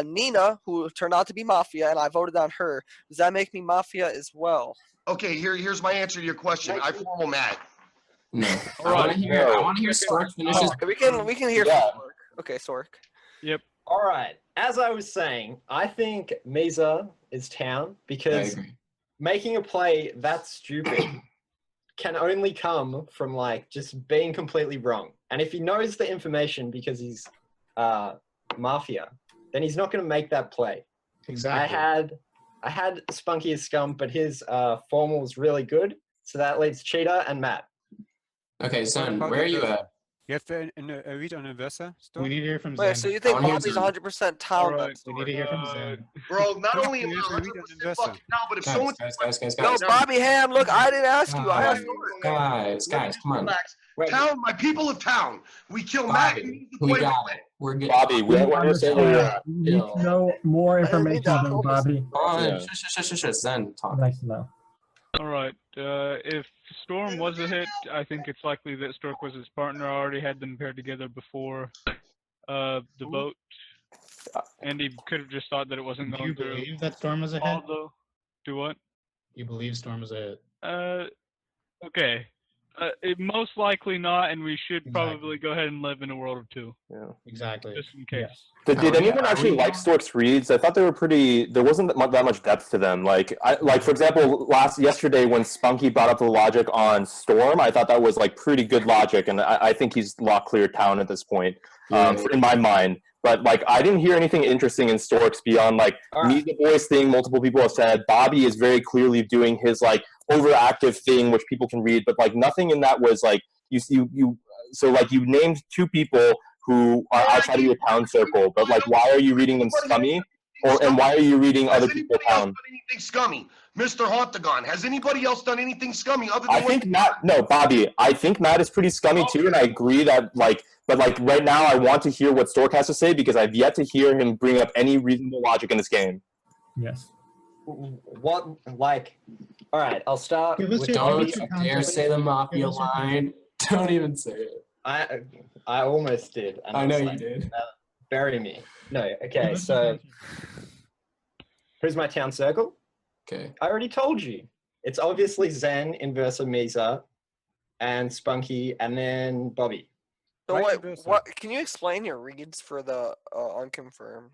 Speaker 4: Nina, who turned out to be Mafia, and I voted on her. Does that make me Mafia as well?
Speaker 11: Okay, here's my answer to your question. I formal Matt.
Speaker 9: No. I want to hear Stork finish his.
Speaker 4: We can hear
Speaker 2: Yeah.
Speaker 4: from Sork. Okay, Sork.
Speaker 3: Yep.
Speaker 15: All right. As I was saying, I think Misa is town because
Speaker 9: agree.
Speaker 15: making a play that stupid can only come from like just being completely wrong. And if he knows the information because he's Mafia, then he's not going to make that play.
Speaker 16: Exactly.
Speaker 15: I had Spunky as scum, but his formal was really good. So that leaves Cheetah and Matt.
Speaker 9: Okay, Zen, where are you at?
Speaker 14: You have to read on Inversa.
Speaker 16: We need to hear from
Speaker 4: Wait,
Speaker 16: Zen.
Speaker 4: so you think
Speaker 9: I wanna hear
Speaker 4: Bobby's
Speaker 9: Zen.
Speaker 4: 100% town?
Speaker 3: Alright,
Speaker 4: then,
Speaker 16: We need to hear from Zen.
Speaker 11: Bro, not only am I
Speaker 14: Read on
Speaker 11: 100%
Speaker 14: Inversa.
Speaker 11: fucking now, but if someone
Speaker 9: Guys.
Speaker 4: No, Bobby Ham, look, I didn't ask you. I asked
Speaker 9: Guys, come on.
Speaker 11: relax.
Speaker 15: Wait.
Speaker 11: Town, my people of town. We kill Matt and
Speaker 9: Bobby,
Speaker 11: the
Speaker 9: we
Speaker 11: boy.
Speaker 9: got it. We're good.
Speaker 2: Bobby, we understand where you're at.
Speaker 10: You need to know more information than Bobby.
Speaker 9: Hold on.
Speaker 2: Yeah.
Speaker 9: Shush. Zen, talk.
Speaker 10: Nice to know.
Speaker 3: All right. If Storm was a hit, I think it's likely that Stork was his partner. I already had them paired together before the vote.
Speaker 17: Andy could have just thought that it wasn't
Speaker 16: Do
Speaker 17: going
Speaker 16: you
Speaker 17: through.
Speaker 16: believe that Storm was a hit?
Speaker 17: Although, do what?
Speaker 16: You believe Storm was a hit?
Speaker 17: Okay. It most likely not, and we should
Speaker 16: Exactly.
Speaker 17: probably go ahead and live in a world of two.
Speaker 2: Yeah.
Speaker 16: Exactly.
Speaker 17: Just in case.
Speaker 2: Did anyone actually like Stork's reads? I thought they were pretty. There wasn't that much depth to them. Like for example, yesterday when Spunky brought up the logic on Storm, I thought that was like pretty good logic, and I think he's lock clear town at this point, in my mind. But like I didn't hear anything interesting in Stork's beyond like me, the boys thing. Multiple people have said Bobby is very clearly doing his like overactive thing, which people can read, but like nothing in that was like you. So like you named two people who are outside of your town circle, but like why are you reading them scummy? And why are you reading other people's town?
Speaker 11: Anything scummy? Mr. Hontagon, has anybody else done anything scummy other than
Speaker 2: I think Matt, no, Bobby, I think Matt is pretty scummy too, and I agree that like, but like right now I want to hear what Stork has to say because I've yet to hear him bring up any reasonable logic in this game.
Speaker 10: Yes.
Speaker 15: What, like, all right, I'll start with
Speaker 9: Don't dare say the Mafia line. Don't even say it.
Speaker 15: I almost did. And
Speaker 9: I know
Speaker 15: was
Speaker 9: you did.
Speaker 15: Bury me. No, okay, so who's my town circle?
Speaker 9: Okay.
Speaker 15: I already told you. It's obviously Zen, Inversa, Misa, and Spunky, and then Bobby.
Speaker 4: So what? Can you explain your reads for the unconfirmed?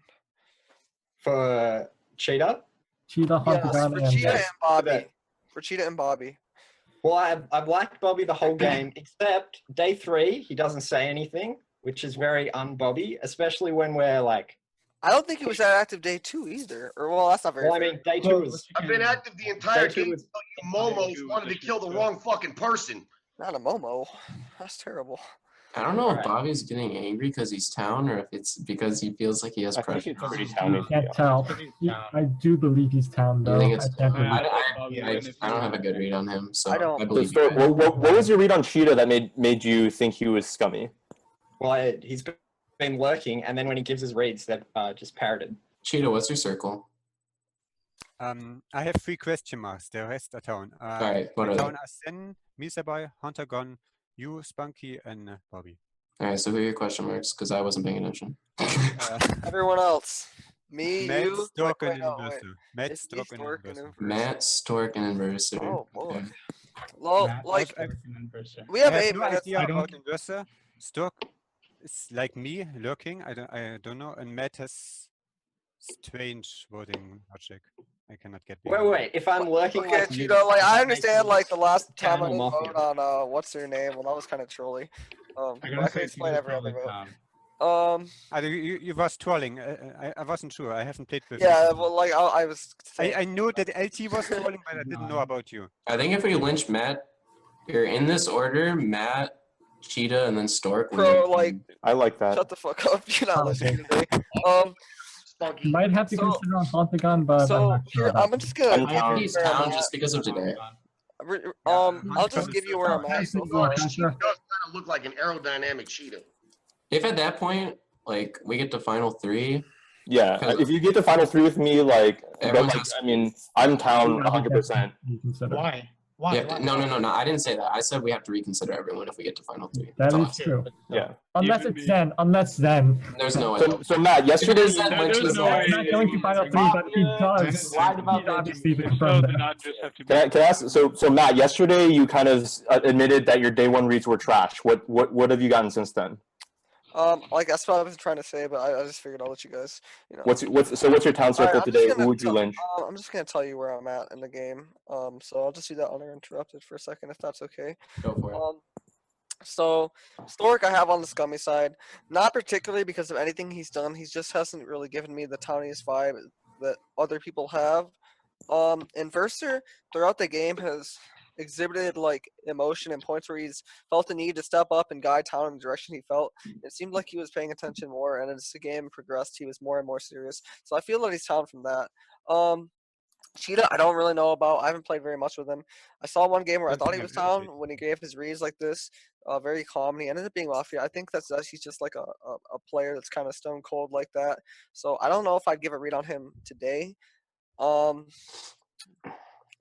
Speaker 15: For Cheetah?
Speaker 10: Cheetah,
Speaker 4: Yes, for Cheetah and Bobby. For Cheetah and Bobby.
Speaker 15: Well, I've liked Bobby the whole game, except day 3, he doesn't say anything, which is very un-Bobby, especially when we're like...
Speaker 4: I don't think he was that active day 2 either. Or, well, that's not very
Speaker 15: Well, I mean, day 2 was...
Speaker 11: I've been active the entire game until you Momos wanted to kill the wrong fucking person.
Speaker 4: Not a Momo. That's terrible.
Speaker 9: I don't know if Bobby's getting angry because he's town or if it's because he feels like he has pressure.
Speaker 10: I can't tell. I do believe he's town though.
Speaker 9: I think it's.
Speaker 10: I can't believe
Speaker 9: I don't have a good read on him, so I
Speaker 2: So
Speaker 9: believe
Speaker 2: Stork,
Speaker 9: you.
Speaker 2: what was your read on Cheetah that made you think he was scummy?
Speaker 15: Well, he's been working, and then when he gives his reads, that just parroted.
Speaker 9: Cheetah, what's your circle?
Speaker 14: I have 3 question marks. The rest are town.
Speaker 9: Alright, what are
Speaker 14: town
Speaker 9: they?
Speaker 14: are Sen, Misaboy, Huntergon, you, Spunky, and Bobby.
Speaker 9: Alright, so who are your question marks? Because I wasn't paying attention.
Speaker 4: Everyone else. Me,
Speaker 14: Matt,
Speaker 4: you.
Speaker 14: Stork,
Speaker 4: wait,
Speaker 14: and
Speaker 4: no, wait.
Speaker 14: Inverser. Matt,
Speaker 4: It's me,
Speaker 14: Stork, and
Speaker 4: Stork, and
Speaker 14: Inverser.
Speaker 9: Matt, Stork, and Inverser.
Speaker 4: Oh, boy.
Speaker 9: Okay.
Speaker 4: Well, like, we have
Speaker 14: I
Speaker 4: 8
Speaker 14: no
Speaker 4: minutes.
Speaker 14: idea about Inverser. Stork is like me, lurking. I don't know. And Matt has strange voting logic. I cannot get behind.
Speaker 15: Wait. If I'm lurking
Speaker 4: Okay,
Speaker 15: like you,
Speaker 4: Cheetah, like, I
Speaker 15: that
Speaker 4: understand,
Speaker 15: makes
Speaker 4: like, the last time I
Speaker 15: town or
Speaker 4: didn't
Speaker 15: Mafia.
Speaker 4: vote on, what's her name? Well, that was kind of trolly. But I can explain every other vote.
Speaker 14: You was trolling. I wasn't sure. I haven't played with
Speaker 4: Yeah,
Speaker 14: you.
Speaker 4: well, like, I was saying.
Speaker 14: I knew that LT was trolling, but I didn't know about you.
Speaker 9: I think if we lynch Matt, you're in this order: Matt, Cheetah, and then Stork. and
Speaker 4: Bro,
Speaker 9: then-
Speaker 4: like,
Speaker 2: I like that.
Speaker 4: shut the fuck up. You're not listening to me.
Speaker 10: You might have to consider on Hontagon, but
Speaker 4: So,
Speaker 10: I'm not sure
Speaker 4: here,
Speaker 10: about
Speaker 4: I'm just gonna give you
Speaker 9: He's
Speaker 4: where I'm
Speaker 9: town
Speaker 4: at.
Speaker 9: just because of today.
Speaker 4: I'll just give you where I'm at so far.
Speaker 11: It does kind of look like an aerodynamic cheetah.
Speaker 9: If at that point, like, we get to final 3,
Speaker 2: Yeah, if you get to final 3 with me, like,
Speaker 9: Everyone's
Speaker 2: like, I mean, I'm town 100%.
Speaker 16: Why?
Speaker 9: No. I didn't say that. I said we have to reconsider everyone if we get to final 3.
Speaker 10: That
Speaker 9: That's all I
Speaker 10: is
Speaker 9: said.
Speaker 10: true.
Speaker 2: Yeah.
Speaker 10: Unless it's Zen. Unless Zen.
Speaker 9: There's no way.
Speaker 2: So Matt, yesterday
Speaker 10: He's not going to final 3, but he does. He's obviously the confirmed.
Speaker 2: Can I ask? So Matt, yesterday you kind of admitted that your day 1 reads were trash. What have you gotten since then?
Speaker 4: Like that's what I was trying to say, but I just figured I'll let you guys, you know.
Speaker 2: What's your town circle today? Who would you lynch?
Speaker 4: I'm just gonna tell you where I'm at in the game. So I'll just do that uninterrupted for a second, if that's okay.
Speaker 9: Go for it.
Speaker 4: So Stork I have on the scummy side, not particularly because of anything he's done. He just hasn't really given me the towniest vibe that other people have. Inverser throughout the game has exhibited like emotion and points where he's felt the need to step up and guide town in the direction he felt. It seemed like he was paying attention more, and as the game progressed, he was more and more serious. So I feel that he's town from that. Cheetah, I don't really know about. I haven't played very much with him. I saw one game where I thought he was town when he gave his reads like this, very calm. And he ended up being Mafia. I think he's just like a player that's kind of stone cold like that. So I don't know if I'd give a read on him today.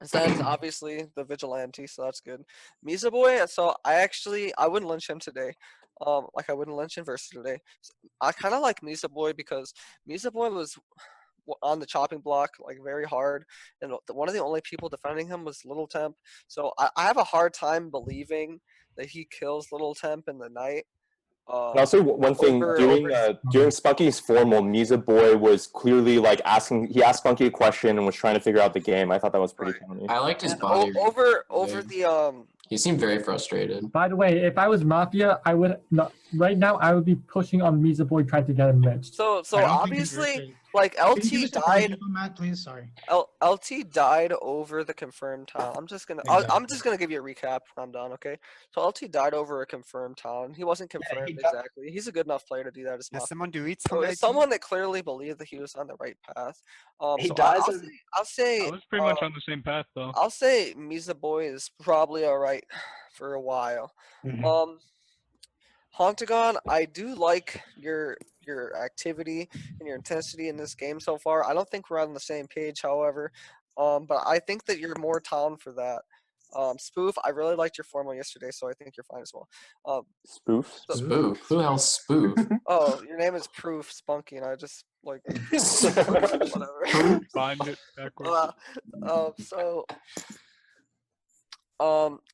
Speaker 4: Zen's obviously the Vigilante, so that's good. Misa Boy, so I wouldn't lynch him today. like I wouldn't lynch Inverser today. I kind of like Misa Boy because Misa Boy was on the chopping block like very hard, and one of the only people defending him was Little Temp. So I have a hard time believing that he kills Little Temp in the night.
Speaker 2: And I'll say one thing. During Spunky's formal, Misa Boy was clearly like asking. He asked Spunky a question and was trying to figure out the game. I thought that was pretty funny.
Speaker 9: I liked his body.
Speaker 4: Over the
Speaker 9: He seemed very frustrated.
Speaker 10: By the way, if I was Mafia, I would not. Right now, I would be pushing on Misa Boy trying to get him lynched.
Speaker 4: So obviously, like LT died.
Speaker 16: Matt, please, sorry.
Speaker 4: LT died over the confirmed town. I'm just gonna give you a recap when I'm done, okay? So LT died over a confirmed town. He wasn't confirmed exactly. He's a good enough player to do that as well.
Speaker 14: Someone delete
Speaker 4: So it's someone that clearly believed that he was on the right path.
Speaker 18: He
Speaker 4: So
Speaker 18: dies.
Speaker 4: I'll say
Speaker 17: I was pretty much on the same path though.
Speaker 4: I'll say Misa Boy is probably alright for a while. Hontagon, I do like your activity and your intensity in this game so far. I don't think we're on the same page, however, but I think that you're more town for that. Spoof, I really liked your formal yesterday, so I think you're fine as well.
Speaker 2: Spoof?
Speaker 9: Spoof? Who the hell's Spoof?
Speaker 4: Oh, your name is Proof Spunky, and I just like whatever.
Speaker 17: Find it backwards.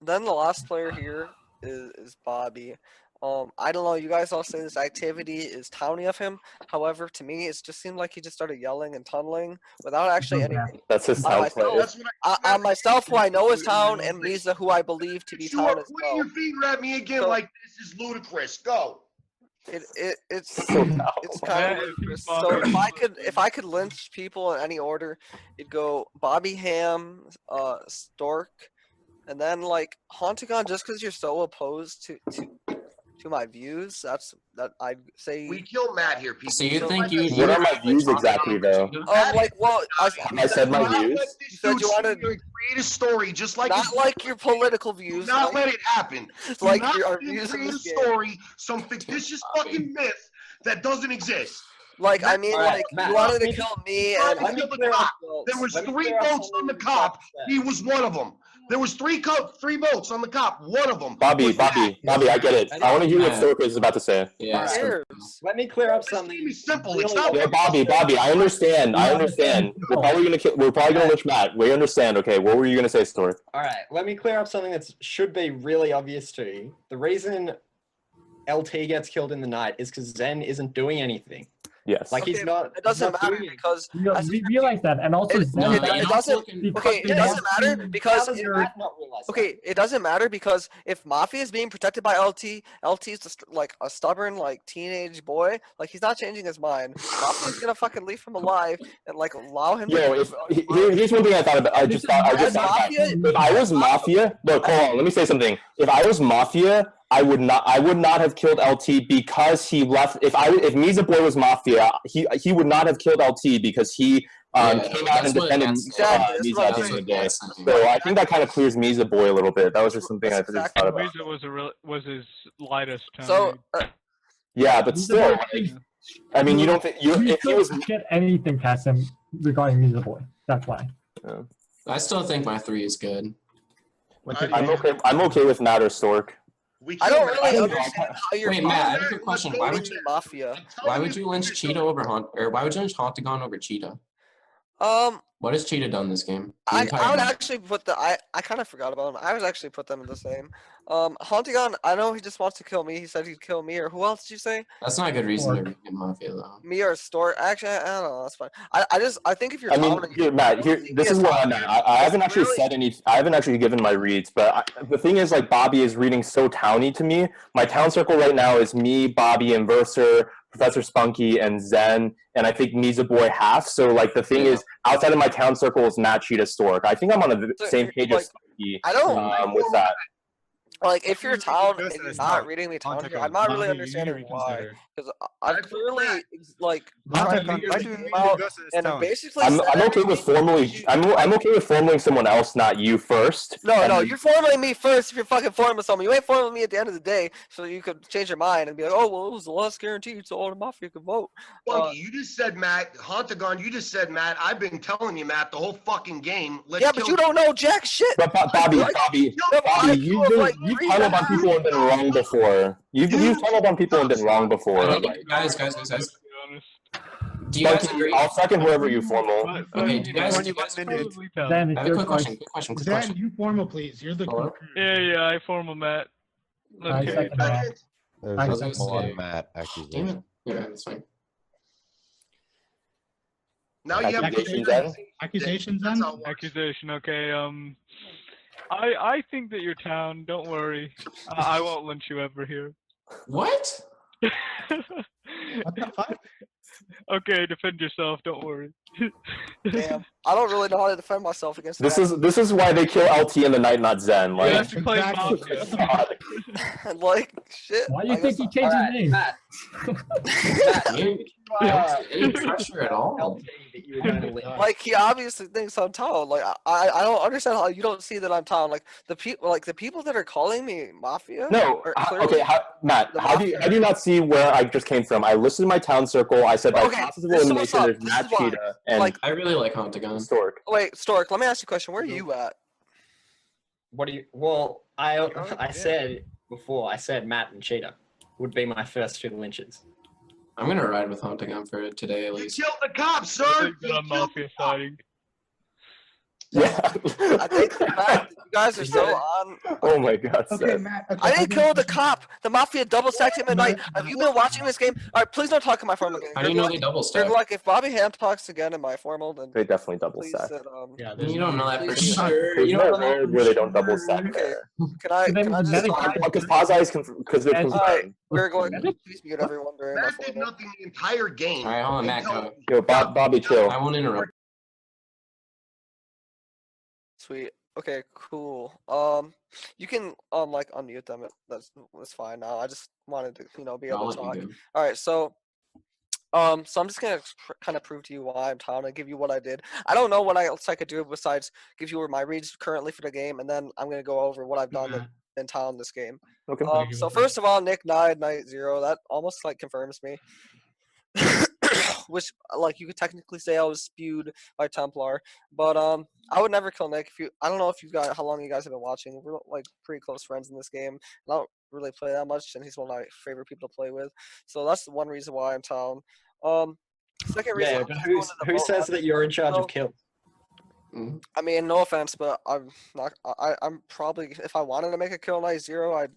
Speaker 4: Then the last player here is Bobby. I don't know. You guys all say this activity is towny of him. However, to me, it just seemed like he just started yelling and tunneling without actually any.
Speaker 2: That's his town play.
Speaker 4: On myself, who I know is town, and Misa, who I believe to be town as well.
Speaker 11: Point your finger at me again like this is ludicrous. Go.
Speaker 4: It's kind of ludicrous. So if I could lynch people in any order, it'd go Bobby Ham, Stork, and then like Hontagon, just because you're so opposed to my views, that I'd say
Speaker 11: we kill Matt here, people.
Speaker 9: So you think you?
Speaker 2: What are my views exactly, though?
Speaker 4: I
Speaker 2: said my views.
Speaker 4: You said you wanted to
Speaker 11: create a story, just like
Speaker 4: not like your political views.
Speaker 11: Do not let it happen.
Speaker 4: Like
Speaker 11: your
Speaker 4: views in
Speaker 11: create a
Speaker 4: this game.
Speaker 11: story, some fictitious fucking myth that doesn't exist.
Speaker 4: Like I mean,
Speaker 11: Alright,
Speaker 4: like you wanted to kill me and
Speaker 11: there was 3 votes on the cop. He was one of them. There was 3 votes on the cop. One of them.
Speaker 2: Bobby, I get it. I want to hear what Stork is about to say.
Speaker 9: Yeah.
Speaker 18: Let me clear up something.
Speaker 11: It's simple. It's
Speaker 2: Yeah, Bobby, I understand. We're probably gonna lynch Matt. We understand. Okay, what were you gonna say, Stork?
Speaker 18: All right, let me clear up something that should be really obvious to you. The reason LT gets killed in the night is because Zen isn't doing anything.
Speaker 2: Yes.
Speaker 18: Like he's not.
Speaker 4: It doesn't
Speaker 18: he's not
Speaker 4: matter
Speaker 18: doing
Speaker 4: because
Speaker 10: we realize that, and also
Speaker 4: it doesn't matter because it doesn't matter because if Mafia is being protected by LT is just like a stubborn like teenage boy, like he's not changing his mind. Mafia's gonna fucking leave him alive and like allow him.
Speaker 2: Here's one thing I thought about. I just thought if I was Mafia, look, hold on, let me say something. If I was Mafia, I would not have killed LT because he left. If Misa Boy was Mafia, he would not have killed LT because he came out and defended Misa at the end of the day. So I think that kind of clears Misa Boy a little bit. That was just something I just thought about.
Speaker 17: Misa was his lightest town.
Speaker 4: So
Speaker 2: yeah, but still, like, I mean, you don't think if he was
Speaker 10: get anything past him regarding Misa Boy. That's why.
Speaker 9: Yeah. I still think my 3 is good.
Speaker 2: I'm okay with Matt or Stork.
Speaker 4: I don't really understand how you're.
Speaker 9: Wait, Matt, I have a quick question. Why would you
Speaker 4: Mafia?
Speaker 9: Why would you lynch Cheetah over why would you lynch Hontagon over Cheetah? What has Cheetah done this game?
Speaker 4: I would actually put I kind of forgot about him. I would actually put them in the same. Hontagon, I know he just wants to kill me. He said he'd kill me, or who else did you say?
Speaker 9: That's not a good reason to get Mafia though.
Speaker 4: Me or Stork? Actually, I don't know. That's fine. I think if you're.
Speaker 2: Matt, this is what I'm at. I haven't actually said any. I haven't actually given my reads, but the thing is, like, Bobby is reading so towny to me. My town circle right now is me, Bobby, Inverser, Professor Spunky, and Zen, and I think Misa Boy half. So, like, the thing is, outside of my town circle is Matt, Cheetah, Stork. I think I'm on the same page as Spunky with that.
Speaker 4: Like, if you're town and you're not reading me town here, I'm not really understanding why. Because I'm clearly, like, trying to figure things out, and basically
Speaker 2: I'm okay with I'm okay with formuling someone else, not you first.
Speaker 4: No, you're formulating me first if you're fucking forming someone. You ain't forming me at the end of the day, so you could change your mind and be like, oh, well, it was the last guaranteed, so all the Mafia could vote.
Speaker 11: You just said, Matt, Hontagon, you just said, Matt, I've been telling you, Matt, the whole fucking game.
Speaker 4: But you don't know jack shit.
Speaker 2: But Bobby, you tunneled on people and been wrong before. You've tunneled on people and been wrong before.
Speaker 9: Guys. Do you guys agree?
Speaker 2: I'll second whoever you formal.
Speaker 9: Okay, do you guys agree?
Speaker 10: Then
Speaker 9: I have a quick question. Quick
Speaker 16: Zan,
Speaker 9: question.
Speaker 16: you formal, please. You're the.
Speaker 9: Hello?
Speaker 3: Yeah, I formal Matt.
Speaker 10: I second that. I
Speaker 1: There's
Speaker 10: second
Speaker 1: a full-on
Speaker 10: that.
Speaker 1: Matt
Speaker 9: Damn
Speaker 1: accusation.
Speaker 9: it. Yeah, that's fine.
Speaker 11: Now you have
Speaker 16: Accusations then?
Speaker 3: Accusation. Okay. I think that your town. Don't worry. I won't lynch you ever here.
Speaker 9: What?
Speaker 16: What the fuck?
Speaker 3: Okay, defend yourself. Don't worry.
Speaker 4: Damn, I don't really know how to defend myself against
Speaker 2: This
Speaker 4: that.
Speaker 2: is why they kill LT in the night, not Zen. Like,
Speaker 3: Yeah, she plays Mafia.
Speaker 4: Like shit.
Speaker 10: Why do you think he changed his name?
Speaker 9: Any pressure at all?
Speaker 4: Like he obviously thinks I'm town. Like I don't understand how you don't see that I'm town. Like the people that are calling me Mafia.
Speaker 2: No, okay, Matt. How do you not see where I just came from? I listed my town circle. I said by process of elimination, there's Matt Cheetah, and
Speaker 4: like,
Speaker 9: I really like Hontagon.
Speaker 2: Stork.
Speaker 4: Wait, Stork. Let me ask you a question. Where are you at?
Speaker 18: What do you? Well, I said before. I said Matt and Cheetah would be my first two lynches.
Speaker 9: I'm gonna ride with Hontagon for today at least.
Speaker 11: You killed the cops, sir.
Speaker 3: Mafia fighting.
Speaker 2: Yeah.
Speaker 4: I think the fact that you guys are so on.
Speaker 2: Oh my God.
Speaker 16: Okay, Matt. Okay,
Speaker 4: I didn't kill the cop. The Mafia double stacked him at night. Have you been watching this game? All right, please don't talk in my formal game.
Speaker 9: How do you know they double stacked?
Speaker 4: Like if Bobby Ham talks again in my formal, then
Speaker 2: They definitely double
Speaker 4: please
Speaker 2: stack.
Speaker 4: said,
Speaker 9: Yeah, you don't know that for
Speaker 4: please-
Speaker 9: sure.
Speaker 2: There's
Speaker 9: You
Speaker 2: no
Speaker 9: don't know
Speaker 2: road where they don't double stack
Speaker 4: Okay,
Speaker 2: there.
Speaker 4: can I just
Speaker 2: Because Pazai is because they're
Speaker 4: All right,
Speaker 2: confirmed.
Speaker 4: we're going. Please mute everyone during my
Speaker 11: Matt did
Speaker 4: formal.
Speaker 11: nothing the entire game.
Speaker 9: All right, hold on, Matt. Go.
Speaker 2: Yo, Bobby, chill.
Speaker 9: I won't interrupt.
Speaker 4: Sweet. Okay, cool. You can like unmute them. That's fine now. I just wanted to be able
Speaker 9: I'll
Speaker 4: to
Speaker 9: let
Speaker 4: talk.
Speaker 9: you go.
Speaker 4: All right, so I'm just gonna kind of prove to you why I'm town and give you what I did. I don't know what else I could do besides give you my reads currently for the game, and then I'm gonna go over what I've done in town this game.
Speaker 2: Okay.
Speaker 4: So first of all, Nick died night 0. That almost like confirms me. Which like you could technically say I was spewed by Templar, but I would never kill Nick. I don't know if you guys how long you guys have been watching. We're like pretty close friends in this game. I don't really play that much, and he's one of my favorite people to play with. So that's the one reason why I'm town. Second reason.
Speaker 18: Yeah, but who says that you're in charge of kills?
Speaker 4: I mean, no offense, but I'm not. I'm probably if I wanted to make a kill night 0, I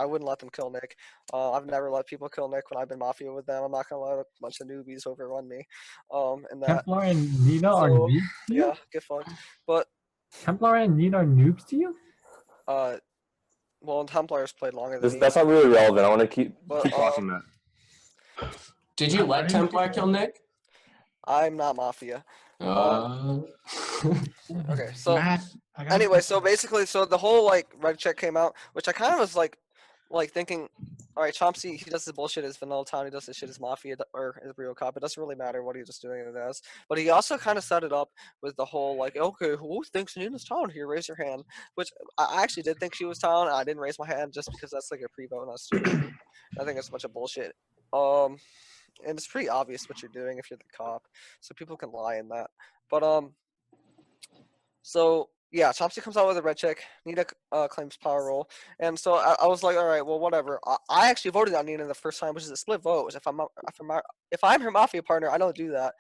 Speaker 4: wouldn't let them kill Nick. I've never let people kill Nick when I've been Mafia with them. I'm not gonna let a bunch of newbies overrun me. And that.
Speaker 10: Templar and Nina are noobs to you?
Speaker 4: Yeah, get fucked. But
Speaker 10: Templar and Nina are noobs to you?
Speaker 4: well, Templar's played longer than me.
Speaker 2: That's not really relevant. I want to keep talking that.
Speaker 9: Did you let Templar kill Nick?
Speaker 4: I'm not Mafia. Okay, so
Speaker 16: Matt,
Speaker 4: anyway, so basically, so the whole like red check came out, which I kind of was like thinking, all right, Chomsky, he does his bullshit as Vanilla Town, he does his shit as Mafia or as Real Cop. It doesn't really matter what he's just doing it as. But he also kind of set it up with the whole like, okay, who thinks Nina's Town here? Raise your hand. Which I actually did think she was Town. I didn't raise my hand just because that's like a pre-vote, and that's I think it's a bunch of bullshit. And it's pretty obvious what you're doing if you're the cop, so people can lie in that. But so yeah, Chomsky comes out with a red check. Nina claims power roll, and so I was like, all right, well, whatever. I actually voted on Nina the first time, which is a split vote. If I'm her Mafia partner, I don't do that,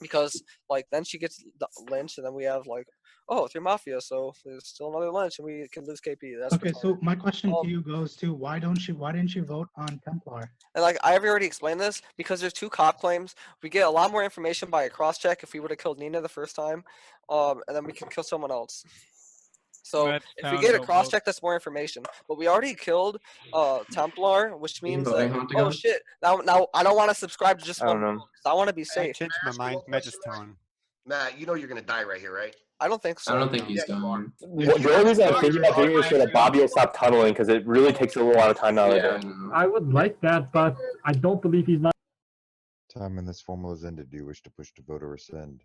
Speaker 4: because like then she gets lynched, and then we have like, oh, if you're Mafia, so there's still another lynch, and we can lose KP. That's
Speaker 16: okay. So my question to you goes to why didn't you vote on Templar?
Speaker 4: And like I've already explained this, because there's 2 cop claims. We get a lot more information by a cross check if we would have killed Nina the first time, and then we can kill someone else. So if we get a cross check, that's more information. But we already killed Templar, which means that, oh shit, now I don't want to subscribe to just one because I want to be safe.
Speaker 14: I changed my mind. Matt is Town.
Speaker 11: Matt, you know you're gonna die right here, right?
Speaker 4: I don't think so.
Speaker 9: I don't think he's done.
Speaker 2: The only reason I'm thinking about doing this is that Bobby will stop tunneling because it really takes a little lot of time out of it.
Speaker 10: I would like that, but I don't believe he's not.
Speaker 1: Time in this formal is ended. Do you wish to push to vote or rescind?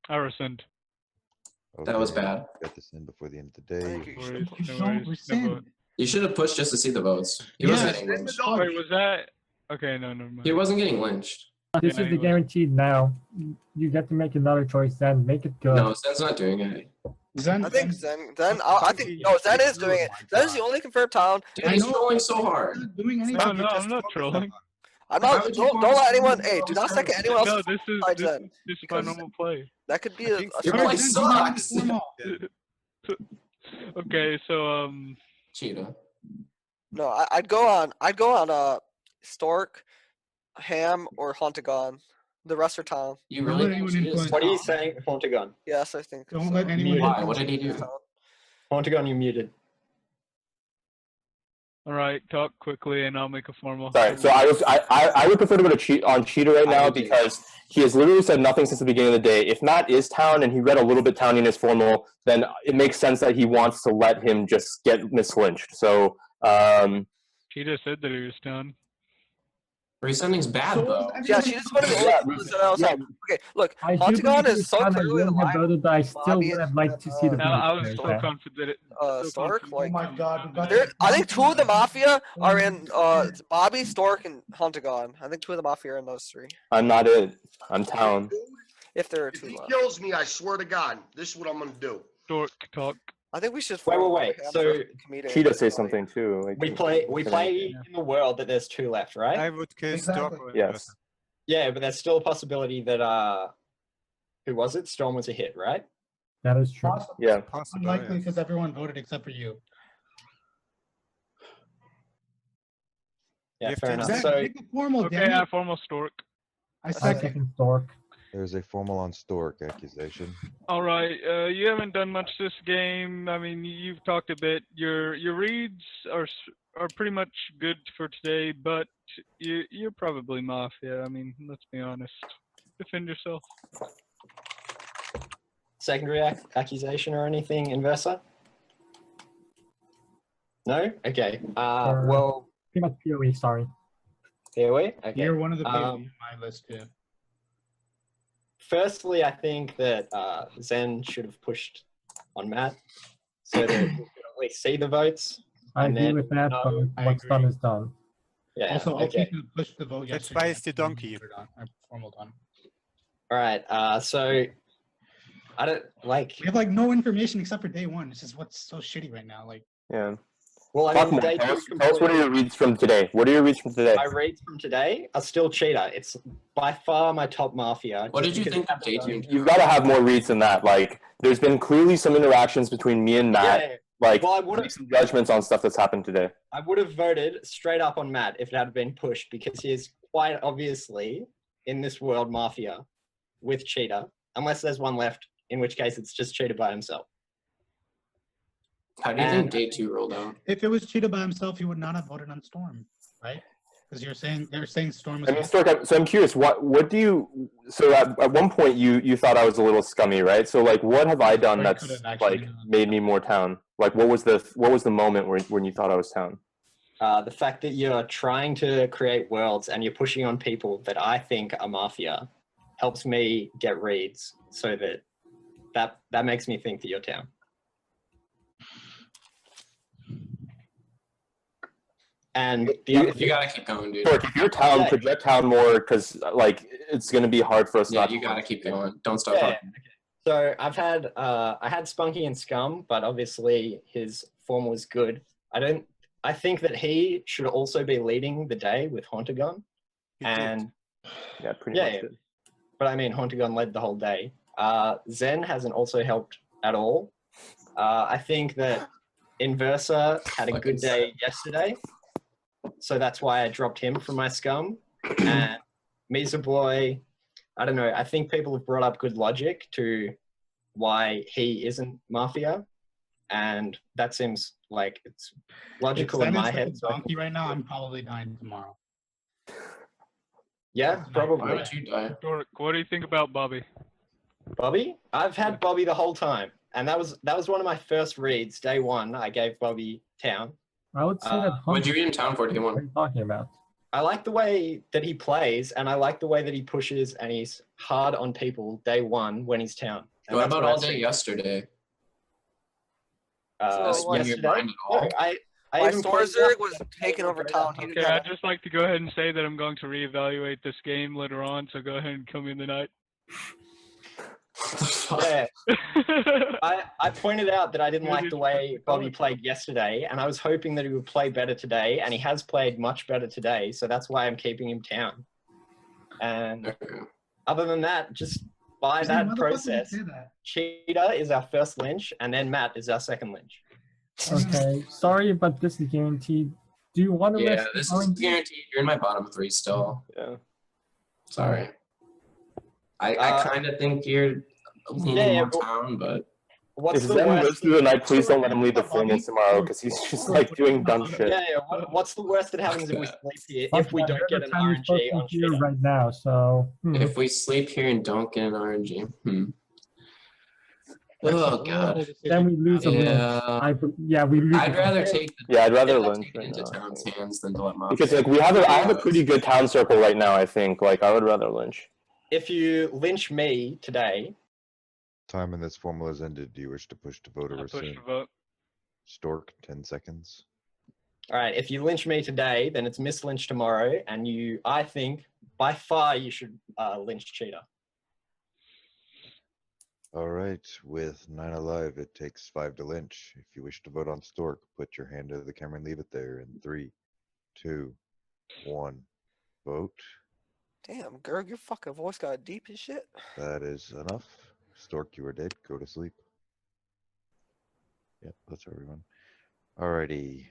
Speaker 3: I rescind.
Speaker 9: That was bad.
Speaker 1: Get this in before the end of the day.
Speaker 3: Don't rescind.
Speaker 9: You should have pushed just to see the votes. He wasn't getting lynched.
Speaker 3: Wait, was that? Okay, no, never mind.
Speaker 9: He wasn't getting lynched.
Speaker 10: This is the guaranteed now. You get to make another choice then. Make it good.
Speaker 9: No, Zen's not doing it.
Speaker 4: I think Zen. I think no. Zen is doing it. Zen is the only confirmed town.
Speaker 9: Dude, he's trolling so hard.
Speaker 16: Doing anything.
Speaker 17: No, I'm not trolling.
Speaker 4: I'm not. Don't let anyone. Hey, do not second anyone else.
Speaker 17: No, this is my normal play.
Speaker 4: That could be a
Speaker 9: Your play sucks.
Speaker 17: Okay, so
Speaker 9: Cheetah.
Speaker 4: No, I'd go on Stork, Ham, or Hontagon. The rest are town.
Speaker 9: You really think Cheetah's
Speaker 18: What are you
Speaker 9: town?
Speaker 18: saying, Hontagon?
Speaker 4: Yes, I think.
Speaker 16: Don't
Speaker 4: so.
Speaker 16: let anyone.
Speaker 9: Why? What did he do?
Speaker 18: Hontagon, you muted.
Speaker 17: all right, talk quickly and I'll make a formal.
Speaker 2: Sorry. So I would prefer to go to on Cheetah right now because he has literally said nothing since the beginning of the day. If Matt is town and he read a little bit town in his formal, then it makes sense that he wants to let him just get mislynched. So
Speaker 17: Cheetah said that he was town.
Speaker 9: Resending's bad though.
Speaker 4: Yeah, she just wanted to. Okay, look,
Speaker 10: I do
Speaker 4: Hontagon
Speaker 10: believe
Speaker 4: is so
Speaker 10: I
Speaker 4: clearly
Speaker 10: wouldn't have
Speaker 4: alive.
Speaker 10: voted, but I still would have liked to see the
Speaker 17: I was
Speaker 10: vote
Speaker 17: so
Speaker 10: there.
Speaker 17: confident.
Speaker 4: Stork, like,
Speaker 16: Oh my God.
Speaker 4: I think two of the Mafia are in Bobby, Stork, and Hontagon. I think two of the Mafia are in those three.
Speaker 2: I'm not it. I'm town.
Speaker 4: If there are
Speaker 11: If
Speaker 4: two
Speaker 11: he
Speaker 4: left.
Speaker 11: kills me, I swear to God, this is what I'm gonna do.
Speaker 17: Stork talk.
Speaker 4: I think we should.
Speaker 18: Wait. So
Speaker 2: Cheetah say something too. Like,
Speaker 18: we play in the world that there's two left, right?
Speaker 14: I would kill Storm.
Speaker 2: Yes.
Speaker 18: Yeah, but there's still a possibility that who was it? Storm was a hit, right?
Speaker 10: That is true.
Speaker 2: Yeah.
Speaker 16: Unlikely because everyone voted except for you.
Speaker 18: Yeah,
Speaker 14: If
Speaker 18: fair enough.
Speaker 16: Zach,
Speaker 18: So
Speaker 16: make a formal.
Speaker 17: Okay,
Speaker 16: damn it.
Speaker 17: formal Stork.
Speaker 16: I
Speaker 10: I
Speaker 16: second.
Speaker 10: second Stork.
Speaker 1: There's a formal on Stork accusation.
Speaker 17: All right, you haven't done much this game. I mean, you've talked a bit. Your reads are pretty much good for today, but you're probably Mafia. I mean, let's be honest. Defend yourself.
Speaker 18: secondary accusation or anything, Inversa? No? Okay. Well,
Speaker 10: pretty much POE, sorry.
Speaker 18: POE? Okay.
Speaker 16: You're one of the people on my list too.
Speaker 18: Firstly, I think that Zen should have pushed on Matt so that we could at least see the votes.
Speaker 10: I agree with that, but what's done is done.
Speaker 18: Yeah.
Speaker 16: Also,
Speaker 18: okay.
Speaker 16: I'll push the vote
Speaker 14: That's
Speaker 16: yesterday.
Speaker 14: why it's the donkey.
Speaker 16: Formal done.
Speaker 18: All right. So I don't like.
Speaker 16: We have like no information except for day one. This is what's so shitty right now. Like.
Speaker 2: Yeah.
Speaker 18: Well, I
Speaker 2: Talk
Speaker 18: mean,
Speaker 2: more.
Speaker 18: day
Speaker 2: Tell
Speaker 18: two
Speaker 2: us what are your reads from today? What are your reads from today?
Speaker 18: My reads from today are still Cheetah. It's by far my top Mafia.
Speaker 9: What did you think of day two?
Speaker 2: You've got to have more reads than that. Like, there's been clearly some interactions between me and Matt.
Speaker 18: Yeah.
Speaker 2: Like,
Speaker 18: Well, I would've-
Speaker 2: make some judgments on stuff that's happened today.
Speaker 18: I would have voted straight up on Matt if it had been pushed because he is quite obviously in this world Mafia with Cheetah, unless there's one left, in which case it's just Cheetah by himself.
Speaker 9: How do you think day two rolled out?
Speaker 16: If it was Cheetah by himself, he would not have voted on Storm, right? Because they're saying Storm was.
Speaker 2: I mean, Stork, so I'm curious, what do you, so at one point you thought I was a little scummy, right? So like, what have I done that's like made me more town? Like, what was the moment when you thought I was town?
Speaker 18: The fact that you're trying to create worlds and you're pushing on people that I think are Mafia helps me get reads, so that makes me think that you're town. And
Speaker 9: You gotta keep going, dude.
Speaker 2: Stork, if you're town,
Speaker 18: Yeah.
Speaker 2: project town more, because like it's gonna be hard for us.
Speaker 9: Yeah,
Speaker 2: not
Speaker 9: you
Speaker 2: to-
Speaker 9: gotta keep going. Don't stop
Speaker 18: Yeah,
Speaker 9: talking.
Speaker 18: So I had Spunky and Scum, but obviously his form was good. I think that he should also be leading the day with Hontagon. And
Speaker 2: yeah, pretty much.
Speaker 18: yeah. But I mean, Hontagon led the whole day. Zen hasn't also helped at all. I think that Inversa had a good day yesterday, so that's why I dropped him from my Scum. And Misa Boy, I don't know. I think people have brought up good logic to why he isn't Mafia, and that seems like it's logical in my head.
Speaker 16: Donkey right now, I'm probably dying tomorrow.
Speaker 18: Yeah, probably.
Speaker 9: Why would you die?
Speaker 17: Stork, what do you think about Bobby?
Speaker 18: Bobby? I've had Bobby the whole time, and that was one of my first reads. Day one, I gave Bobby town.
Speaker 10: I would say that.
Speaker 9: What'd you read in town for day
Speaker 10: What are
Speaker 9: one?
Speaker 10: you talking about?
Speaker 18: I like the way that he plays, and I like the way that he pushes, and he's hard on people day one when he's town. And
Speaker 9: What
Speaker 18: that's
Speaker 9: about
Speaker 18: I
Speaker 9: all
Speaker 18: see.
Speaker 9: day yesterday?
Speaker 18: Uh,
Speaker 9: That's when you're
Speaker 18: yesterday?
Speaker 9: behind it all.
Speaker 18: No, I
Speaker 4: My Storzerg was taking over town. He
Speaker 17: Okay,
Speaker 4: didn't have
Speaker 17: I'd just like to go ahead and say that I'm going to reevaluate this game later on, so go ahead and kill me in the night.
Speaker 15: Yeah. I pointed out that I didn't like the way Bobby played yesterday, and I was hoping that he would play better today, and he has played much better today, so that's why I'm keeping him down. And other than that, just by that process, Cheetah is our first lynch, and then Matt is our second lynch.
Speaker 10: Okay, sorry, but this is guaranteed. Do you want to
Speaker 19: Yeah,
Speaker 10: risk
Speaker 19: this is
Speaker 10: going?
Speaker 19: guaranteed. You're in my bottom 3 still.
Speaker 2: Yeah.
Speaker 19: Sorry. I kind of think you're leaning more town, but
Speaker 2: If Zen lives through the night, please don't let him leave the formals tomorrow, because he's just like doing dumb shit.
Speaker 15: Yeah. What's the worst that happens if we sleep here? If we don't get an RNG on
Speaker 10: here
Speaker 15: Cheetah?
Speaker 10: right now, so
Speaker 19: if we sleep here and don't get an RNG, Oh god.
Speaker 10: then we lose a
Speaker 19: Yeah.
Speaker 10: lynch. Yeah, we lose.
Speaker 19: I'd rather take the
Speaker 2: Yeah, I'd rather lynch
Speaker 19: take it
Speaker 2: right
Speaker 19: into
Speaker 2: now,
Speaker 19: town's hands than to let Mafia.
Speaker 2: because like I have a pretty good town circle right now. I think like I would rather lynch.
Speaker 15: If you lynch me today,
Speaker 1: Time in this formal has ended. Do you wish to push to vote or
Speaker 17: Push
Speaker 1: rescind?
Speaker 17: to vote.
Speaker 1: Stork, 10 seconds.
Speaker 15: all right. If you lynch me today, then it's miss lynch tomorrow, and I think by far you should lynch Cheetah.
Speaker 1: All right, with 9 alive, it takes 5 to lynch. If you wish to vote on Stork, put your hand to the camera and leave it there in 3, 2, 1. Vote.
Speaker 4: Damn, Gerg, your fucking voice got deep as shit.
Speaker 1: That is enough. Stork, you are dead. Go to sleep. Yep, that's everyone. Alrighty.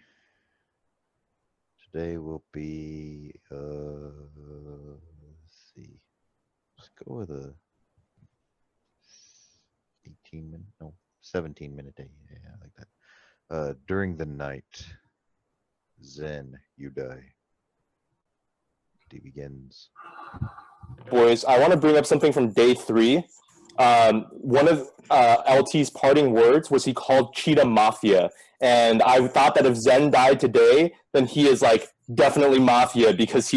Speaker 1: Today will be, let's see. Let's go with a 17-minute day. Yeah, I like that. During the night, Zen, you die. D begins.
Speaker 2: Boys, I want to bring up something from day 3. One of LT's parting words was he called Cheetah Mafia, and I thought that if Zen died today, then he is like definitely Mafia, because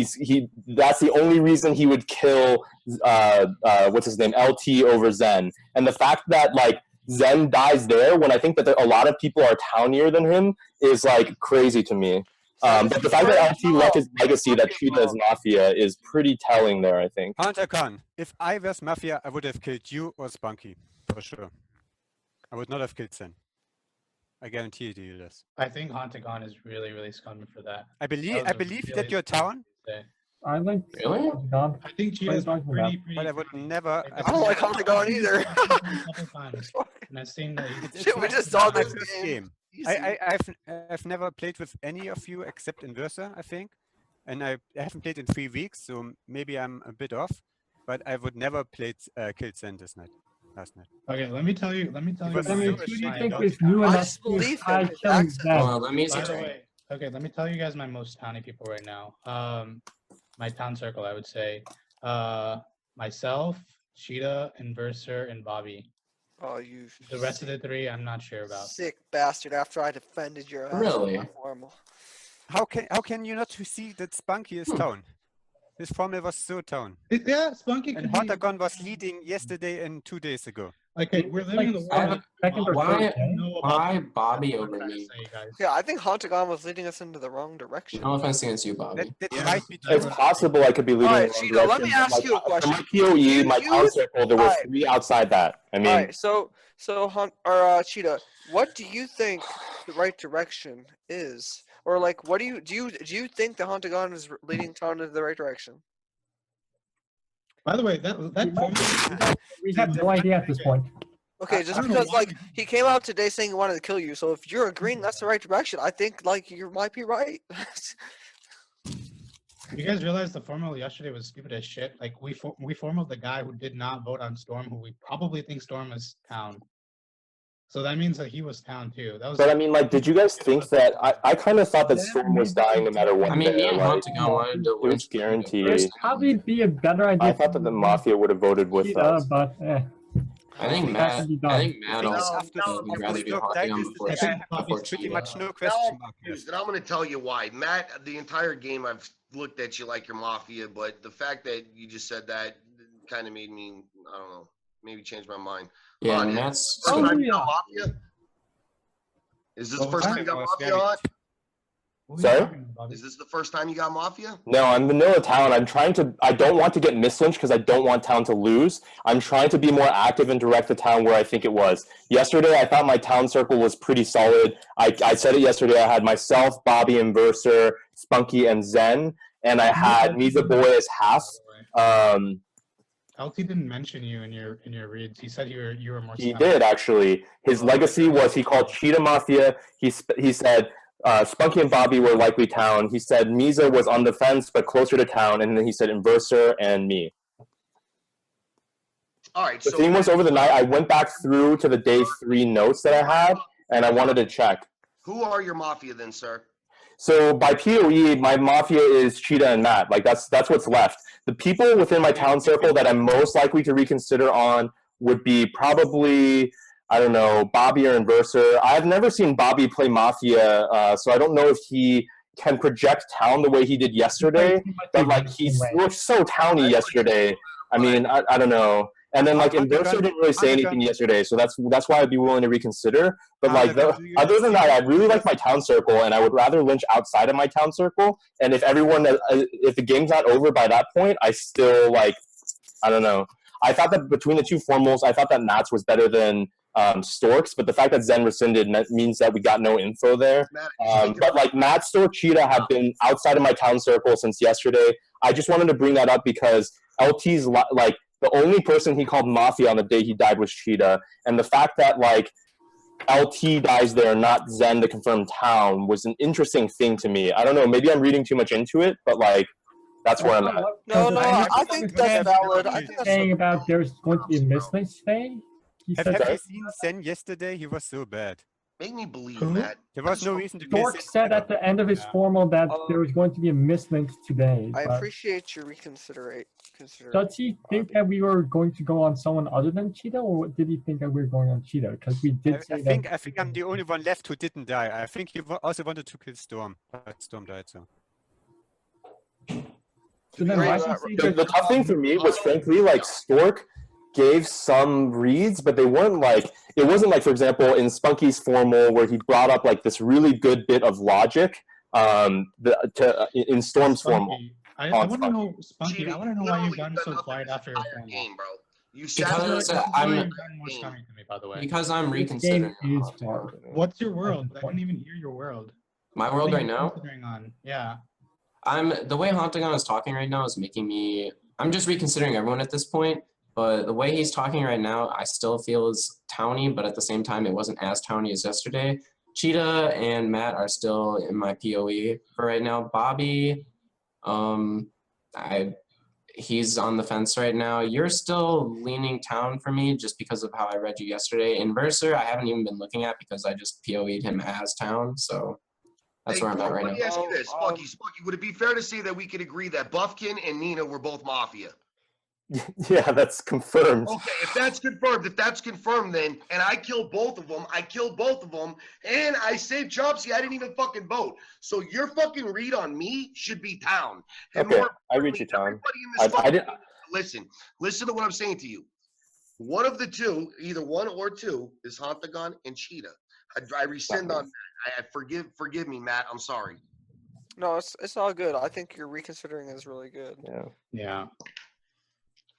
Speaker 2: that's the only reason he would kill what's his name, LT over Zen. And the fact that like Zen dies there when I think that a lot of people are townier than him is like crazy to me. But the fact that LT left his legacy that Cheetah is Mafia is pretty telling there, I think.
Speaker 14: Hunter Khan, if I was Mafia, I would have killed you or Spunky, for sure. I would not have killed Zen. I guarantee you this.
Speaker 16: I think Hontagon is really, really scummy for that.
Speaker 14: I believe that your town.
Speaker 10: I like
Speaker 19: Really?
Speaker 16: I think Cheetah's pretty.
Speaker 14: But I would never.
Speaker 4: I don't like Hontagon either.
Speaker 16: And I've seen that.
Speaker 4: Shit, we just saw this
Speaker 14: game. I've never played with any of you except Inversa, I think, and I haven't played in 3 weeks, so maybe I'm a bit off. But I would never play killed Zen last night.
Speaker 16: Okay, let me tell you.
Speaker 10: I mean, who do you think is new enough to try killing Zen?
Speaker 19: Well, let me
Speaker 16: By the way, okay, let me tell you guys my most towny people right now. My town circle, I would say, myself, Cheetah, Inverser, and Bobby.
Speaker 4: Oh, you.
Speaker 16: The rest of the 3, I'm not sure about.
Speaker 4: Sick bastard! After I defended your ass.
Speaker 19: Really?
Speaker 4: in my formal.
Speaker 14: How can you not see that Spunky is town? His formal was so town.
Speaker 16: Yeah, Spunky.
Speaker 14: And Hontagon was leading yesterday and 2 days ago.
Speaker 16: Okay, we're living in the world.
Speaker 19: Why Bobby over me?
Speaker 4: Yeah, I think Hontagon was leading us into the wrong direction.
Speaker 19: No offense against you, Bobby.
Speaker 2: It's possible I could be leading
Speaker 4: Alright,
Speaker 2: in the
Speaker 4: Cheetah,
Speaker 2: wrong
Speaker 4: let me
Speaker 2: direction,
Speaker 4: ask you a question.
Speaker 2: For my POE, my town circle, there was 3 outside that. I mean,
Speaker 4: Alright, so Cheetah, what do you think the right direction is? Or like, what do you think the Hontagon is leading town in the right direction?
Speaker 16: By the way, that
Speaker 10: we have no idea at this point.
Speaker 4: Okay, just because like he came out today saying he wanted to kill you, so if you're agreeing that's the right direction, I think like you might be right.
Speaker 16: You guys realize the formal yesterday was stupid as shit? Like we formaled the guy who did not vote on Storm, who we probably think Storm is town. So that means that he was town too. That was.
Speaker 2: but I mean, like, did you guys think that? I kind of thought that Storm was dying no matter what.
Speaker 19: I mean, me and
Speaker 2: like,
Speaker 19: Hontagon wanted to
Speaker 2: it was guaranteed.
Speaker 10: It'd probably be a better idea.
Speaker 2: I thought that the Mafia would have voted with us.
Speaker 10: But
Speaker 19: I think Matt. I think Matt also would rather do Hontagon before
Speaker 14: pretty much no
Speaker 11: Well,
Speaker 14: question mark.
Speaker 11: and I'm going to tell you why. Matt, the entire game I've looked at you like you're Mafia, but the fact that you just said that kind of made me, I don't know, maybe change my mind.
Speaker 19: Yeah, Matt's.
Speaker 11: Mafia? Is this the first time you got Mafia on?
Speaker 2: Sorry?
Speaker 11: Is this the first time you got Mafia?
Speaker 2: No, I'm vanilla Town. I don't want to get mislynched because I don't want Town to lose. I'm trying to be more active and direct the Town where I think it was. Yesterday, I thought my Town circle was pretty solid. I said it yesterday. I had myself, Bobby, Inverser, Spunky, and Zen, and I had Misa Boy as half.
Speaker 16: LT didn't mention you in your reads. He said you were more.
Speaker 2: He did, actually. His legacy was he called Cheetah Mafia. He said Spunky and Bobby were likely Town. He said Misa was on the fence but closer to Town, and then he said Inverser and me.
Speaker 11: All right.
Speaker 2: The theme was over the night. I went back through to the day 3 notes that I had, and I wanted to check.
Speaker 11: Who are your Mafia then, sir?
Speaker 2: So by PoE, my Mafia is Cheetah and Matt. Like that's what's left. The people within my Town circle that I'm most likely to reconsider on would be probably, I don't know, Bobby or Inverser. I've never seen Bobby play Mafia, so I don't know if he can project Town the way he did yesterday. But like he looked so towny yesterday. I mean, I don't know. And then like Inverser didn't really say anything yesterday, so that's why I'd be willing to reconsider. But like other than that, I really like my Town circle, and I would rather lynch outside of my Town circle. And if if the game's not over by that point, I still like, I don't know. I thought that between the two formals, I thought that Nats was better than Storks, but the fact that Zen rescinded means that we got no info there. But like Matt, Stork, Cheetah have been outside of my Town circle since yesterday. I just wanted to bring that up because LT's like the only person he called Mafia on the day he died was Cheetah, and the fact that like LT dies there, not Zen to confirm Town, was an interesting thing to me. I don't know, maybe I'm reading too much into it, but like that's where I'm at.
Speaker 4: No, I think that's valid. I think that's
Speaker 10: saying about there's going to be a mismatch today.
Speaker 14: Have you seen Zen yesterday? He was so bad.
Speaker 11: Make me believe that.
Speaker 14: There was no reason to
Speaker 10: Dork said at the end of his formal that there was going to be a mislink today.
Speaker 4: I
Speaker 10: but
Speaker 4: appreciate your reconsideration.
Speaker 10: Does he think that we were going to go on someone other than Cheetah, or did he think that we were going on Cheetah? Because we did say
Speaker 14: I think I'm the only one left who didn't die. I think you also wanted to kill Storm, but Storm died, so.
Speaker 2: The tough thing for me was frankly like Stork gave some reads, but they weren't like, it wasn't like, for example, in Spunky's formal where he brought up like this really good bit of logic in Storm's formal.
Speaker 16: I want to know, Spunky, I want to know why you've gotten so quiet after your formal.
Speaker 11: Game, bro.
Speaker 9: Because I'm reconsidering.
Speaker 16: What's your world? I didn't even hear your world.
Speaker 9: My world right now?
Speaker 16: Yeah.
Speaker 9: The way Hontagon is talking right now is making me, I'm just reconsidering everyone at this point, but the way he's talking right now, I still feel is towny, but at the same time, it wasn't as towny as yesterday. Cheetah and Matt are still in my PoE for right now. Bobby, he's on the fence right now. You're still leaning Town for me just because of how I read you yesterday. Inverser, I haven't even been looking at because I just PoE'd him as Town, so that's where I'm at right now.
Speaker 11: Let me ask you this, Spunky, would it be fair to say that we could agree that Buffkin and Nina were both Mafia?
Speaker 2: Yeah, that's confirmed.
Speaker 11: Okay, if that's confirmed, then, and I killed both of them, and I saved Chomsky, I didn't even fucking vote. So your fucking read on me should be Town. And
Speaker 2: okay, I read you, Town.
Speaker 11: Listen to what I'm saying to you. One of the two, either one or two, is Hontagon and Cheetah. I rescind on that. Forgive me, Matt. I'm sorry.
Speaker 4: No, it's all good. I think your reconsidering is really good.
Speaker 16: Yeah.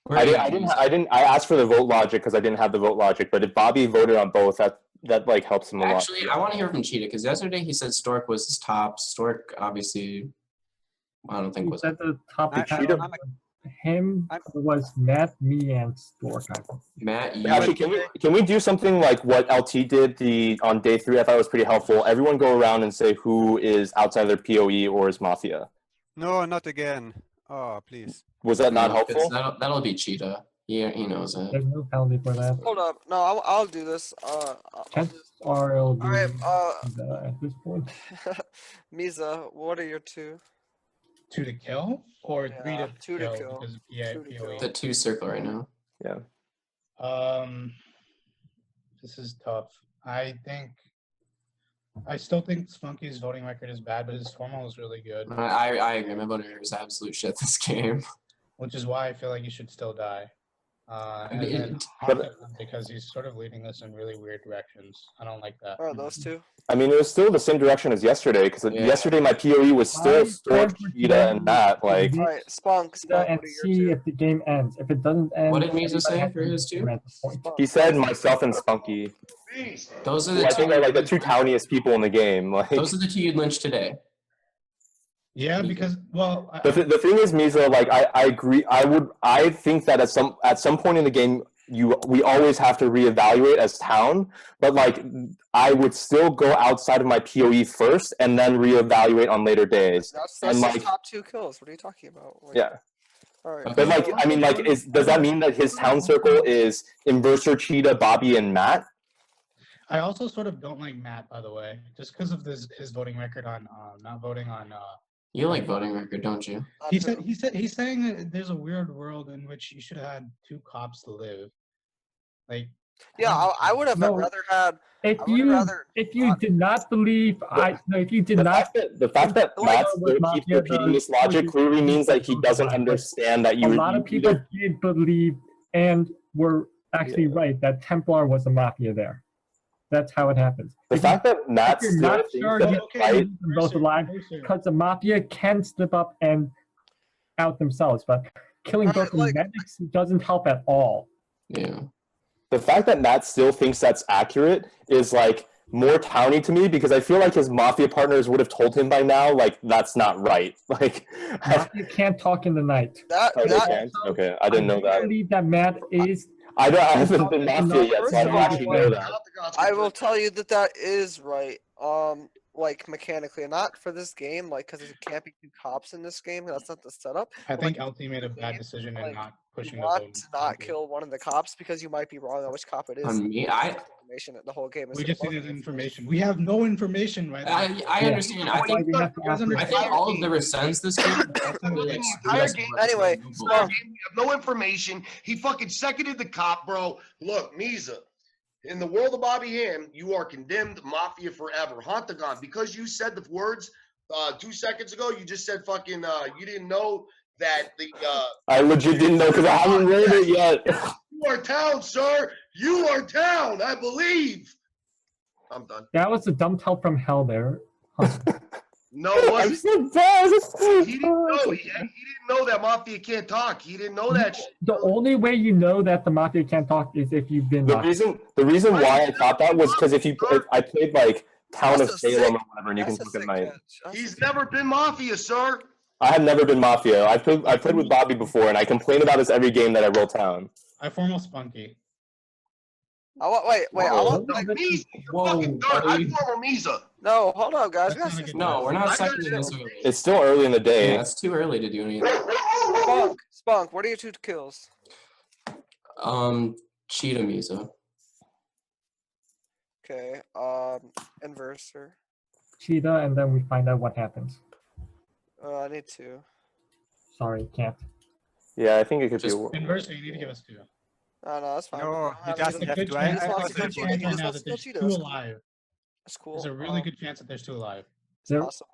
Speaker 2: I asked for the vote logic because I didn't have the vote logic, but if Bobby voted on both, that like helps him a lot.
Speaker 9: Actually, I want to hear from Cheetah because yesterday he said Stork was his top. Stork obviously, I don't think was
Speaker 10: at the top. Him was Matt, me, and Stork.
Speaker 9: Matt,
Speaker 2: actually, can we do something like what LT did on day 3? I thought it was pretty helpful. Everyone go around and say who is outside of their PoE or is Mafia.
Speaker 14: No, not again. Oh, please.
Speaker 2: Was that not helpful?
Speaker 9: That'll be Cheetah. He knows it.
Speaker 10: There's no penalty for that.
Speaker 4: Hold up. No, I'll do this.
Speaker 10: Chances are it'll be
Speaker 4: Alright,
Speaker 10: at this point.
Speaker 4: Misa, what are your two?
Speaker 16: 2 to kill or 3 to
Speaker 4: 2 to kill?
Speaker 9: The 2 circle right now.
Speaker 2: Yeah.
Speaker 16: This is tough. I still think Spunky's voting record is bad, but his formal is really good.
Speaker 9: I agree. My voting record is absolute shit this game.
Speaker 16: Which is why I feel like you should still die. And then because he's sort of leading us in really weird directions. I don't like that.
Speaker 4: Oh, those two.
Speaker 2: I mean, it was still the same direction as yesterday because yesterday my POE was still Storm, Cheetah, and Matt. Like,
Speaker 4: all right, Spunk,
Speaker 10: and see if the game ends. If it doesn't end,
Speaker 19: What did Misa say for his two?
Speaker 2: he said myself and Spunky.
Speaker 19: Those are the
Speaker 2: I think are like the two towniest people in the game. Like,
Speaker 19: those are the two you'd lynch today.
Speaker 16: Yeah, because well,
Speaker 2: the thing is, Misa, like I agree. I think that at some point in the game, we always have to reevaluate as town. But like, I would still go outside of my POE first, and then reevaluate on later days.
Speaker 4: That's
Speaker 2: and
Speaker 4: his
Speaker 2: like,
Speaker 4: top 2 kills. What are you talking about? Like,
Speaker 2: yeah.
Speaker 4: All right.
Speaker 2: But like, I mean, like, does that mean that his town circle is Inverser, Cheetah, Bobby, and Matt?
Speaker 16: I also sort of don't like Matt, by the way, just because of his voting record on not voting on.
Speaker 19: You like voting record, don't you?
Speaker 16: He's saying that there's a weird world in which you should have had 2 cops to live. Like,
Speaker 4: yeah, I would have rather had.
Speaker 10: If you did not believe,
Speaker 2: the fact that Matt still keeps repeating this logic clearly means that he doesn't understand that you.
Speaker 10: A lot of people did believe and were actually right that Templar was a mafia there. That's how it happens.
Speaker 2: The fact that Matt
Speaker 10: you're
Speaker 2: still
Speaker 10: not
Speaker 2: thinks
Speaker 10: sure
Speaker 2: that
Speaker 10: you
Speaker 2: it's right.
Speaker 10: can both alive because the mafia can slip up and out themselves, but killing both the medics doesn't help at all.
Speaker 19: Yeah.
Speaker 2: The fact that Matt still thinks that's accurate is like more towny to me because I feel like his mafia partners would have told him by now, like that's not right. Like
Speaker 10: mafia can't talk in the night.
Speaker 2: Okay, I didn't know that.
Speaker 10: I believe that Matt is.
Speaker 2: I haven't been mafia yet, so I don't actually know that.
Speaker 4: I will tell you that is right. Like mechanically, not for this game, like because it can't be 2 cops in this game. That's not the setup.
Speaker 16: I think LT made a bad decision in not pushing
Speaker 4: you
Speaker 16: the
Speaker 4: want
Speaker 16: vote.
Speaker 4: to not kill one of the cops because you might be wrong on which cop it is.
Speaker 19: On me,
Speaker 4: information the whole game.
Speaker 16: We just needed information. We have no information right now.
Speaker 19: I understand. I think all of the resents this game.
Speaker 4: Anyway,
Speaker 11: we have no information. He fucking seconded the cop, bro. Look, Misa. In the world of Bobby Ham, you are condemned mafia forever. Hontagon, because you said the words 2 seconds ago, you just said fucking, you didn't know that the...
Speaker 2: I legit didn't know because I haven't read it yet.
Speaker 11: You are town, sir. You are town, I believe. I'm done.
Speaker 10: That was a dumb tell from hell there.
Speaker 11: No, it wasn't.
Speaker 2: I'm so bad.
Speaker 11: He didn't know. He didn't know that mafia can't talk. He didn't know that shit.
Speaker 10: The only way you know that the mafia can't talk is if you've been.
Speaker 2: The reason why I thought that was because if I played like Town of Salem or whatever, and you can look at my.
Speaker 11: He's never been mafia, sir.
Speaker 2: I have never been mafia. I played with Bobby before, and I complain about this every game that I roll Town.
Speaker 16: I formal Spunky.
Speaker 4: Wait. I want
Speaker 11: like Misa. Fucking dirt. I former Misa.
Speaker 4: No, hold on, guys.
Speaker 19: No, we're not seconding this early.
Speaker 2: It's still early in the day.
Speaker 19: Yeah, it's too early to do anything.
Speaker 4: Spunk, what are your 2 kills?
Speaker 19: Cheetah Misa.
Speaker 4: Okay, Inverser.
Speaker 10: Cheetah, and then we find out what happens.
Speaker 4: I need 2.
Speaker 10: Sorry, can't.
Speaker 2: Yeah, I think it could be.
Speaker 16: Inverser, you need to give us 2.
Speaker 4: No, that's fine.
Speaker 14: No, he doesn't have to.
Speaker 16: There's 2 alive.
Speaker 4: That's cool.
Speaker 16: There's a really good chance that there's 2 alive.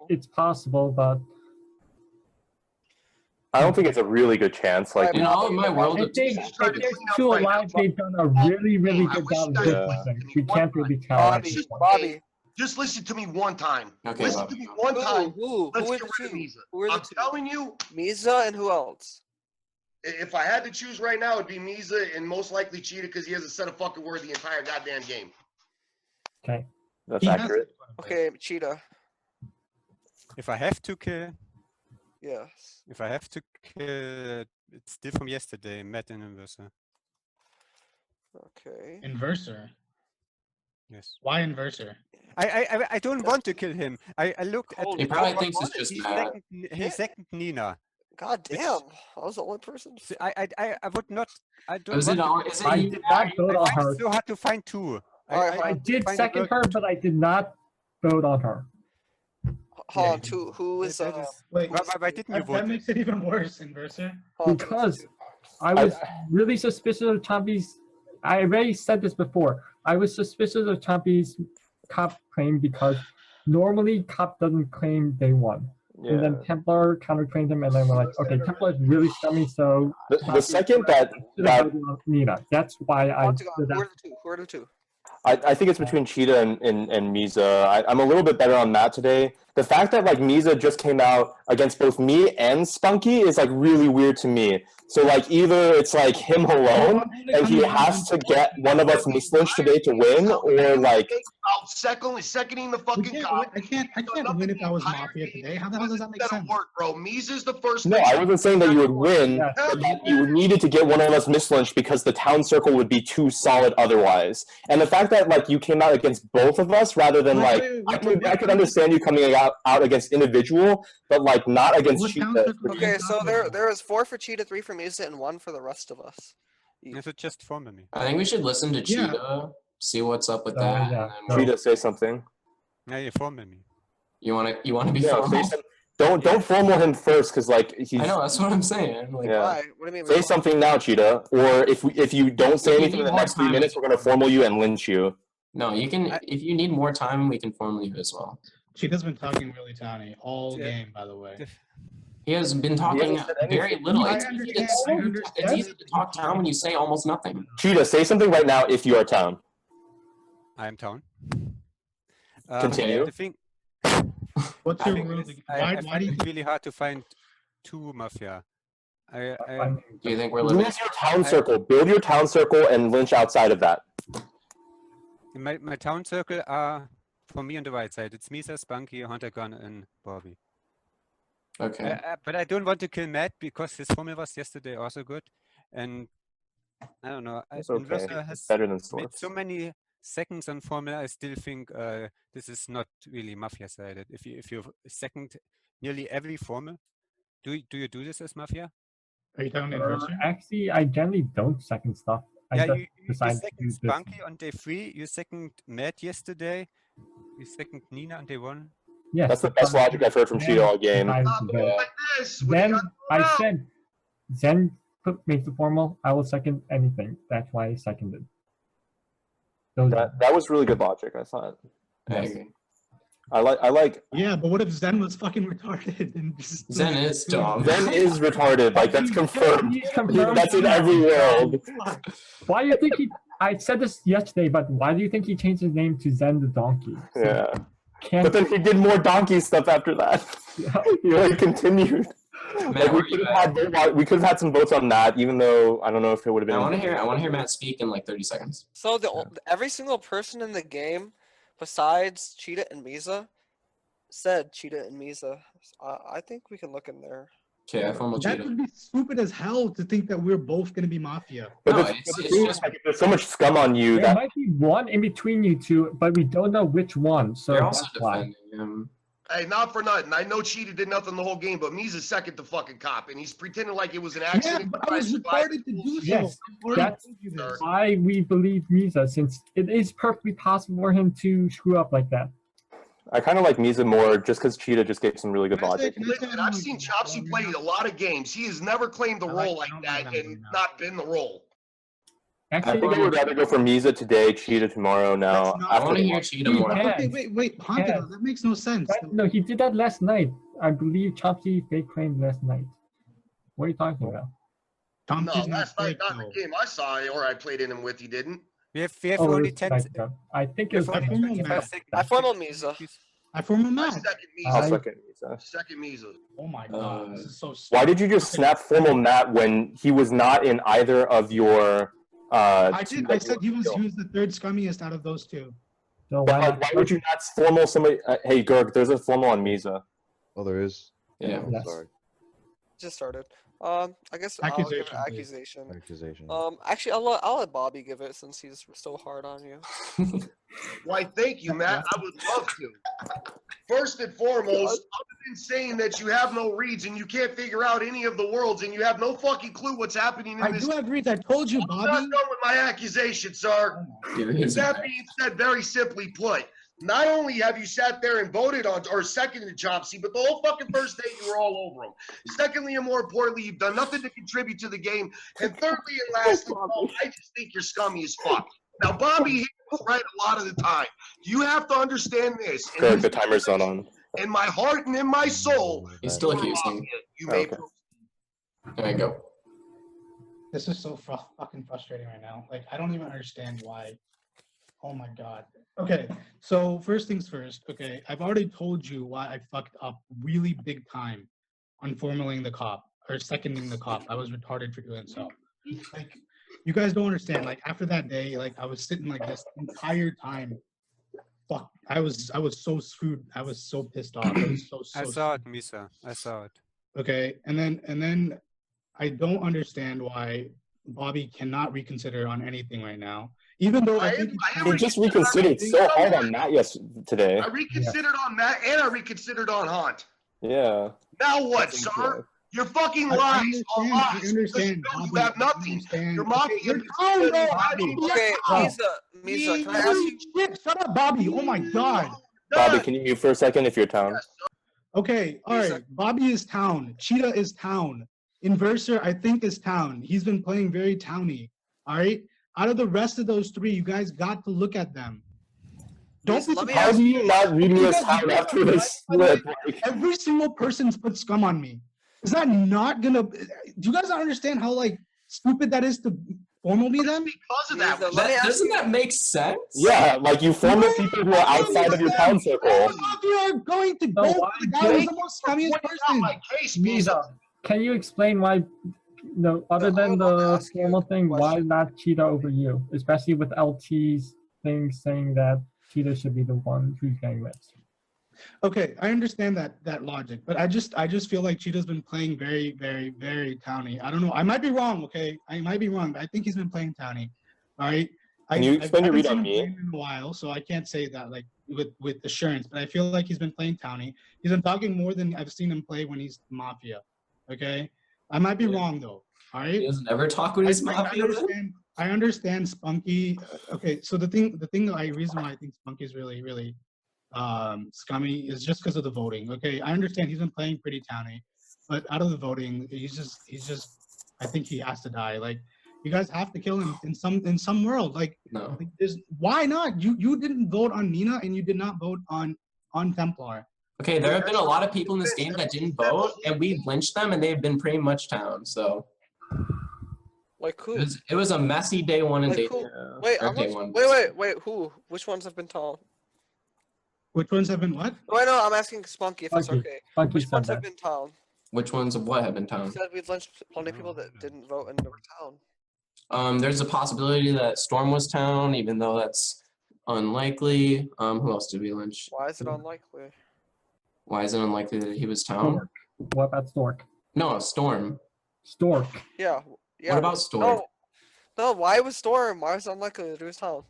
Speaker 10: It's possible, but
Speaker 2: I don't think it's a really good chance. Like
Speaker 19: in all of my world,
Speaker 10: if there's 2 alive, they've done a really good job of discipline. We can't really tell.
Speaker 4: Bobby,
Speaker 11: just listen to me one time.
Speaker 19: Okay,
Speaker 11: listen to me one time. Let's get rid of
Speaker 4: Misa.
Speaker 11: I'm telling you,
Speaker 4: Misa and who else?
Speaker 11: If I had to choose right now, it'd be Misa and most likely Cheetah because he hasn't said a fucking word the entire goddamn game.
Speaker 10: Okay.
Speaker 2: That's accurate.
Speaker 4: Okay, Cheetah.
Speaker 14: If I have to kill.
Speaker 4: Yes.
Speaker 14: If I have to kill, it's still from yesterday, Matt and Inverser.
Speaker 4: Okay.
Speaker 16: Inverser?
Speaker 14: Yes.
Speaker 16: Why Inverser?
Speaker 14: I don't want to kill him. I looked at.
Speaker 19: He probably thinks it's just Matt.
Speaker 14: He second Nina.
Speaker 4: God damn! I was the only person.
Speaker 14: I would not. I don't.
Speaker 10: I did not vote on her.
Speaker 14: It's so hard to find 2.
Speaker 10: I did second her, but I did not vote on her.
Speaker 4: Hold on, who is
Speaker 16: Wait,
Speaker 14: why didn't you vote?
Speaker 16: That makes it even worse, Inverser.
Speaker 10: Because I was really suspicious of Chompy's. I already said this before. I was suspicious of Chompy's cop claim because normally cop doesn't claim they won. And then Templar counterclaimed him, and then we're like, okay, Templar is really scummy, so
Speaker 2: the second that
Speaker 10: Nina. That's why I did
Speaker 4: Who
Speaker 10: that.
Speaker 4: are the two?
Speaker 2: I think it's between Cheetah and Misa. I'm a little bit better on Matt today. The fact that like Misa just came out against both me and Spunky is like really weird to me. So like either it's like him alone and he has to get one of us mislynched today to win, or like
Speaker 11: out seconding the fucking cop.
Speaker 16: I can't win if I was Mafia today. How the hell does that make sense?
Speaker 11: Work, bro. Misa's the first.
Speaker 2: No, I wasn't saying that you would win, but that you needed to get one of us mislynched because the town circle would be too solid otherwise. And the fact that like you came out against both of us rather than like I could understand you coming out against individual, but like not against Cheetah.
Speaker 4: Okay, so there is 4 for Cheetah, 3 for Misa, and 1 for the rest of us.
Speaker 14: Is it just for me?
Speaker 19: I think we should listen to Cheetah, see what's up with that.
Speaker 2: Yeah.
Speaker 19: And then
Speaker 2: Cheetah, say something.
Speaker 14: Yeah, you for me.
Speaker 19: You wanna be
Speaker 2: Yeah,
Speaker 19: formal?
Speaker 2: Don't formal him first, because like he's.
Speaker 19: I know, that's what I'm saying. Like,
Speaker 2: Yeah.
Speaker 4: What do you mean?
Speaker 2: Say something now, Cheetah. Or if you don't say
Speaker 19: If you
Speaker 2: anything in
Speaker 19: need
Speaker 2: the
Speaker 19: more
Speaker 2: next 3
Speaker 19: time,
Speaker 2: minutes, we're gonna formal you and lynch you.
Speaker 19: No, you can. If you need more time, we can formal you as well.
Speaker 16: Cheetah's been talking really towny all game, by the way.
Speaker 19: He has been talking very little.
Speaker 16: I
Speaker 19: It's
Speaker 16: understand.
Speaker 19: easy to talk town when you say almost nothing.
Speaker 2: Cheetah, say something right now if you are town.
Speaker 14: I am town.
Speaker 2: Continue.
Speaker 14: The thing,
Speaker 16: What's
Speaker 14: I
Speaker 16: your
Speaker 14: think
Speaker 16: rule?
Speaker 14: is-
Speaker 16: Why
Speaker 14: I
Speaker 16: do
Speaker 14: find
Speaker 16: you
Speaker 14: it really hard to find 2 Mafia.
Speaker 19: Do you think we're
Speaker 2: Use
Speaker 19: limited?
Speaker 2: your town circle. Build your town circle and lynch outside of that.
Speaker 14: My town circle are, for me on the right side, it's Misa, Spunky, Hunter Gun, and Bobby.
Speaker 19: Okay.
Speaker 14: But I don't want to kill Matt because his formula was yesterday also good. And I don't know.
Speaker 2: It's okay.
Speaker 14: Inversa has
Speaker 2: It's better than
Speaker 14: made
Speaker 2: Source.
Speaker 14: so many seconds on formula. I still think this is not really Mafia sided. If you second nearly every formula, do you do this as Mafia?
Speaker 16: Are you talking about
Speaker 10: Actually, I generally don't second stuff. I
Speaker 14: Yeah,
Speaker 10: just
Speaker 14: you
Speaker 10: decide to
Speaker 14: second
Speaker 10: do this.
Speaker 14: Spunky on day 3. You second Matt yesterday. You second Nina on day 1.
Speaker 10: Yes,
Speaker 2: That's the best logic I've heard from Cheetah all game.
Speaker 10: Then I said, Zen make the formal. I will second anything. That's why I seconded.
Speaker 2: That was really good logic, I thought.
Speaker 19: Yes.
Speaker 2: I like.
Speaker 16: Yeah, but what if Zen was fucking retarded? And just
Speaker 19: Zen is dumb.
Speaker 2: Zen is retarded. Like that's confirmed.
Speaker 10: He's confirmed.
Speaker 2: That's in every world.
Speaker 10: Why do you think he? I said this yesterday, but why do you think he changed his name to Zen the Donkey?
Speaker 2: Yeah. But then he did more donkey stuff after that. He like continued.
Speaker 19: Matt,
Speaker 2: Like, we could have had some votes on that, even though I don't know if it would have been.
Speaker 19: I want to hear Matt speak in like 30 seconds.
Speaker 4: So every single person in the game, besides Cheetah and Misa, said Cheetah and Misa. I think we can look in there.
Speaker 19: Okay, I formal
Speaker 16: That
Speaker 19: Cheetah.
Speaker 16: would be stupid as hell to think that we're both going to be Mafia.
Speaker 2: But
Speaker 19: No,
Speaker 2: the
Speaker 19: it's
Speaker 2: thing is,
Speaker 19: just
Speaker 2: like, there's so much scum on you
Speaker 10: There
Speaker 2: that
Speaker 10: might be one in between you two, but we don't know which one. So
Speaker 19: they're also
Speaker 10: that's why.
Speaker 19: defending him.
Speaker 11: Hey, not for nothing. I know Cheetah did nothing the whole game, but Misa's second to fucking cop, and he's pretending like it was an accident.
Speaker 16: Yeah, but I was retarded to do so.
Speaker 10: Yes,
Speaker 16: I already
Speaker 10: that's
Speaker 16: told you this.
Speaker 10: why we believe Misa, since it is perfectly possible for him to screw up like that.
Speaker 2: I kind of like Misa more just because Cheetah just gave some really good logic.
Speaker 11: Listen, I've seen Chopsy play a lot of games. He has never claimed the role like that and not been the role.
Speaker 2: I think I would rather go for Misa today, Cheetah tomorrow now.
Speaker 19: I want to hear Cheetah more.
Speaker 16: Okay, wait, Ponta, that makes no sense.
Speaker 10: No, he did that last night. I believe Chopsy fake claimed last night. What are you talking about?
Speaker 11: No, last night, not in the game I saw or I played in him with, he didn't.
Speaker 14: We have
Speaker 10: Oh,
Speaker 14: only
Speaker 10: it's
Speaker 14: 10
Speaker 10: like, I think it was
Speaker 16: I formal Matt.
Speaker 4: I formal Misa.
Speaker 16: I formal Matt.
Speaker 11: Second
Speaker 2: I'll
Speaker 11: Misa.
Speaker 2: second Misa.
Speaker 11: Second Misa.
Speaker 16: Oh my god, this is so stupid.
Speaker 2: Why did you just snap formal Matt when he was not in either of your?
Speaker 16: I said he was the third scummiest out of those two.
Speaker 10: So
Speaker 2: Why would you not formal somebody? Hey, Gerg, there's a formal on Misa.
Speaker 1: Oh, there is.
Speaker 19: Yeah.
Speaker 1: Oh, sorry.
Speaker 4: Just started. I guess I'll give it accusation.
Speaker 1: Accusation.
Speaker 4: Actually, I'll let Bobby give it since he's so hard on you.
Speaker 11: Why, thank you, Matt. I would love to. First and foremost, other than saying that you have no reads and you can't figure out any of the worlds and you have no fucking clue what's happening in
Speaker 16: I
Speaker 11: this.
Speaker 16: do have reads. I told you,
Speaker 11: I'm
Speaker 16: Bobby.
Speaker 11: not done with my accusation, sir. That being said, very simply put, not only have you sat there and voted on or seconded Chopsy, but the whole fucking first day you were all over him. Secondly, and more importantly, you've done nothing to contribute to the game. And thirdly and lastly, I just think you're scummy as fuck. Now, Bobby was right a lot of the time. You have to understand this.
Speaker 2: Gerg, the timer's not on.
Speaker 11: in my heart and in my soul,
Speaker 9: He's still
Speaker 11: you are
Speaker 9: accusing.
Speaker 11: Mafia. You may
Speaker 9: Okay. There you go.
Speaker 16: This is so fucking frustrating right now. Like, I don't even understand why. Oh my god. Okay, so first things first. Okay, I've already told you why I fucked up really big time on formulating the cop or seconding the cop. I was retarded for doing so. Like, you guys don't understand. Like, after that day, like, I was sitting like this entire time. Fuck, I was so screwed. I was so pissed off. I was
Speaker 14: I saw it, Misa. I saw it.
Speaker 16: Okay, and then I don't understand why Bobby cannot reconsider on anything right now. Even though I think
Speaker 2: He just reconsidered so hard on Matt today.
Speaker 11: I reconsidered on Matt and I reconsidered on Hunt.
Speaker 2: Yeah.
Speaker 11: Now what,
Speaker 2: That's
Speaker 11: sir? Your fucking
Speaker 16: I
Speaker 11: lies are
Speaker 16: understand,
Speaker 11: lies.
Speaker 16: I understand,
Speaker 11: because you
Speaker 16: Bobby,
Speaker 11: have nothing. Your Mafia.
Speaker 16: You're down, though, Bobby.
Speaker 4: Okay,
Speaker 16: Wow.
Speaker 4: Misa, can I ask you?
Speaker 16: Shit, shut up, Bobby. Oh my god.
Speaker 2: Bobby, can you mute for a second if you're town?
Speaker 16: Okay, all right. Bobby is town. Cheetah is town. Inverser, I think, is town. He's been playing very towny. All right. Out of the rest of those three, you guys got to look at them. Don't be
Speaker 2: How do you not read me as town after this split?
Speaker 16: Every single person's put scum on me. Is that not gonna? Do you guys not understand how like stupid that is to formal me then?
Speaker 11: Because of that,
Speaker 9: Doesn't that make sense?
Speaker 2: Yeah, like you form with people who are outside of your town circle.
Speaker 16: All of you are going to go for the guy who's the most scummiest person.
Speaker 10: Misa, can you explain why, other than the formal thing, why not Cheetah over you? Especially with LT's thing saying that Cheetah should be the one who's getting ripped.
Speaker 16: Okay, I understand that logic, but I just feel like Cheetah's been playing very, very, very towny. I don't know. I might be wrong. Okay, I might be wrong, but I think he's been playing towny. All right.
Speaker 2: Can you explain your read on
Speaker 16: me?
Speaker 2: me?
Speaker 16: In a while, so I can't say that like with assurance, but I feel like he's been playing towny. He's been talking more than I've seen him play when he's Mafia. Okay, I might be wrong though. All right.
Speaker 9: He doesn't ever talk when he's Mafia.
Speaker 16: I understand Spunky. Okay, so the reason why I think Spunky is really, really scummy is just because of the voting. Okay, I understand he's been playing pretty towny, but out of the voting, he's just. I think he has to die. Like, you guys have to kill him in some world. Like,
Speaker 9: no.
Speaker 16: Like, why not? You didn't vote on Nina and you did not vote on Templar.
Speaker 9: Okay, there have been a lot of people in this game that didn't vote, and we lynched them, and they've been pretty much town. So.
Speaker 4: Like who?
Speaker 9: It was a messy day one and day two.
Speaker 4: Wait, wait, who? Which ones have been town?
Speaker 16: Which ones have been what?
Speaker 4: Wait, no, I'm asking Spunky if it's okay. Which ones have been town?
Speaker 9: Which ones of what have been town?
Speaker 4: You said we've lynched plenty of people that didn't vote and were town.
Speaker 9: There's a possibility that Storm was town, even though that's unlikely. Who else did we lynch?
Speaker 4: Why is it unlikely?
Speaker 9: Why is it unlikely that he was town?
Speaker 10: Stork. What about Stork?
Speaker 9: No, Storm.
Speaker 10: Stork.
Speaker 4: Yeah.
Speaker 9: What about Storm?
Speaker 4: No, why was Storm? Why was it unlikely that he was town?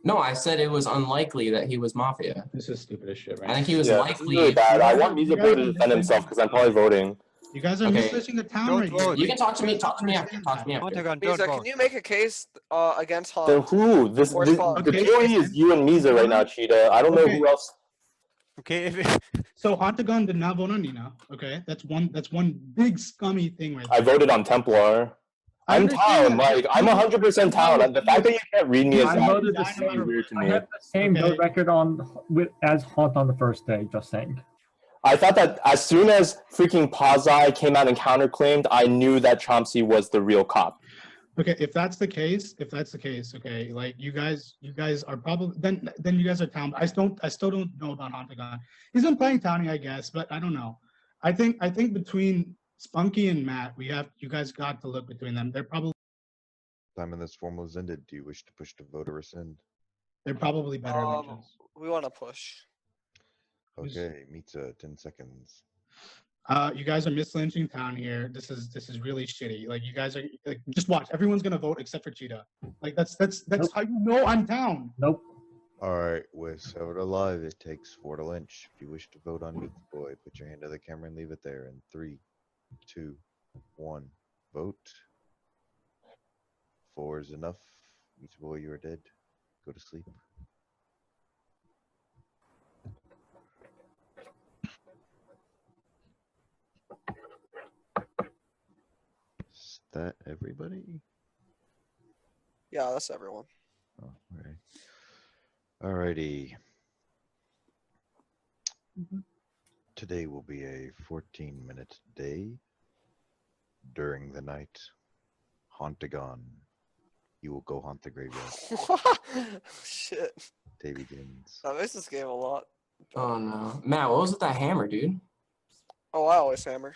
Speaker 9: No, I said it was unlikely that he was Mafia.
Speaker 16: This is stupid as shit, right?
Speaker 9: I think he was
Speaker 2: This
Speaker 9: likely.
Speaker 2: is really bad. I want Misa to defend himself because I'm probably voting.
Speaker 16: You guys are misleading the town right now.
Speaker 9: You can talk to me. Talk to me after.
Speaker 4: Misa, can you make a case against Hunt?
Speaker 2: Then who? The POE is you and Misa right now, Cheetah. I don't know who else.
Speaker 16: Okay, so Hontagon did not vote on Nina. Okay, that's one big scummy thing right there.
Speaker 2: I voted on Templar. I'm town. Like, I'm 100% town. And the fact that you can't read me is
Speaker 10: I voted the same.
Speaker 2: weird to
Speaker 10: I
Speaker 2: me.
Speaker 10: have the same vote record as Haunt on the first day. Just saying.
Speaker 2: I thought that as soon as freaking Pazai came out and counterclaimed, I knew that Chomsky was the real cop.
Speaker 16: Okay, if that's the case, okay, like you guys are probably then you guys are town. I still don't know about Hontagon. He's been playing towny, I guess, but I don't know. I think between Spunky and Matt, you guys got to look between them. They're probably
Speaker 1: Time in this formal is ended. Do you wish to push to vote or rescind?
Speaker 16: They're probably better lynches.
Speaker 4: We want to push.
Speaker 1: Okay, Mitza, 10 seconds.
Speaker 16: You guys are mislynching town here. This is really shitty. Like, you guys are like, just watch. Everyone's gonna vote except for Cheetah. Like, that's nope. How you know I'm town.
Speaker 10: Nope.
Speaker 1: Alright, with 7 alive, it takes 4 to lynch. If you wish to vote on Meet the Boy, put your hand to the camera and leave it there. In 3, 2, 1, vote. 4 is enough. Meet the Boy, you are dead. Go to sleep. Is that everybody?
Speaker 4: Yeah, that's everyone.
Speaker 1: Oh, okay. Alrighty. Today will be a 14-minute day. During the night, Hauntagon. You will go haunt the graveyard.
Speaker 4: Shit.
Speaker 1: Day begins.
Speaker 4: I miss this game a lot.
Speaker 19: Oh no, Matt, what was with that hammer, dude?
Speaker 4: Oh, I always hammer.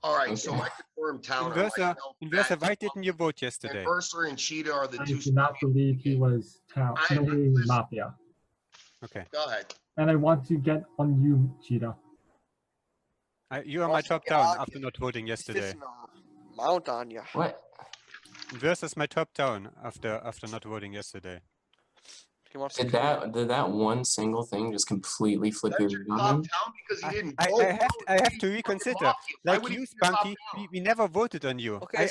Speaker 11: All right, so my confirmed town.
Speaker 14: Inversa, why didn't you vote yesterday?
Speaker 11: Mercer and Cheetah are the
Speaker 10: I
Speaker 11: two.
Speaker 10: do not believe he was Mafia.
Speaker 14: Okay.
Speaker 11: Go ahead.
Speaker 10: And I want to get on you, Cheetah.
Speaker 14: You are my top down after not voting yesterday.
Speaker 4: Mount on ya.
Speaker 19: What?
Speaker 14: Versus my top down after not voting yesterday.
Speaker 19: Did that one single thing just completely flip your mood on him?
Speaker 14: I have to reconsider. Like you, Spunky, we never voted on you.
Speaker 4: Okay,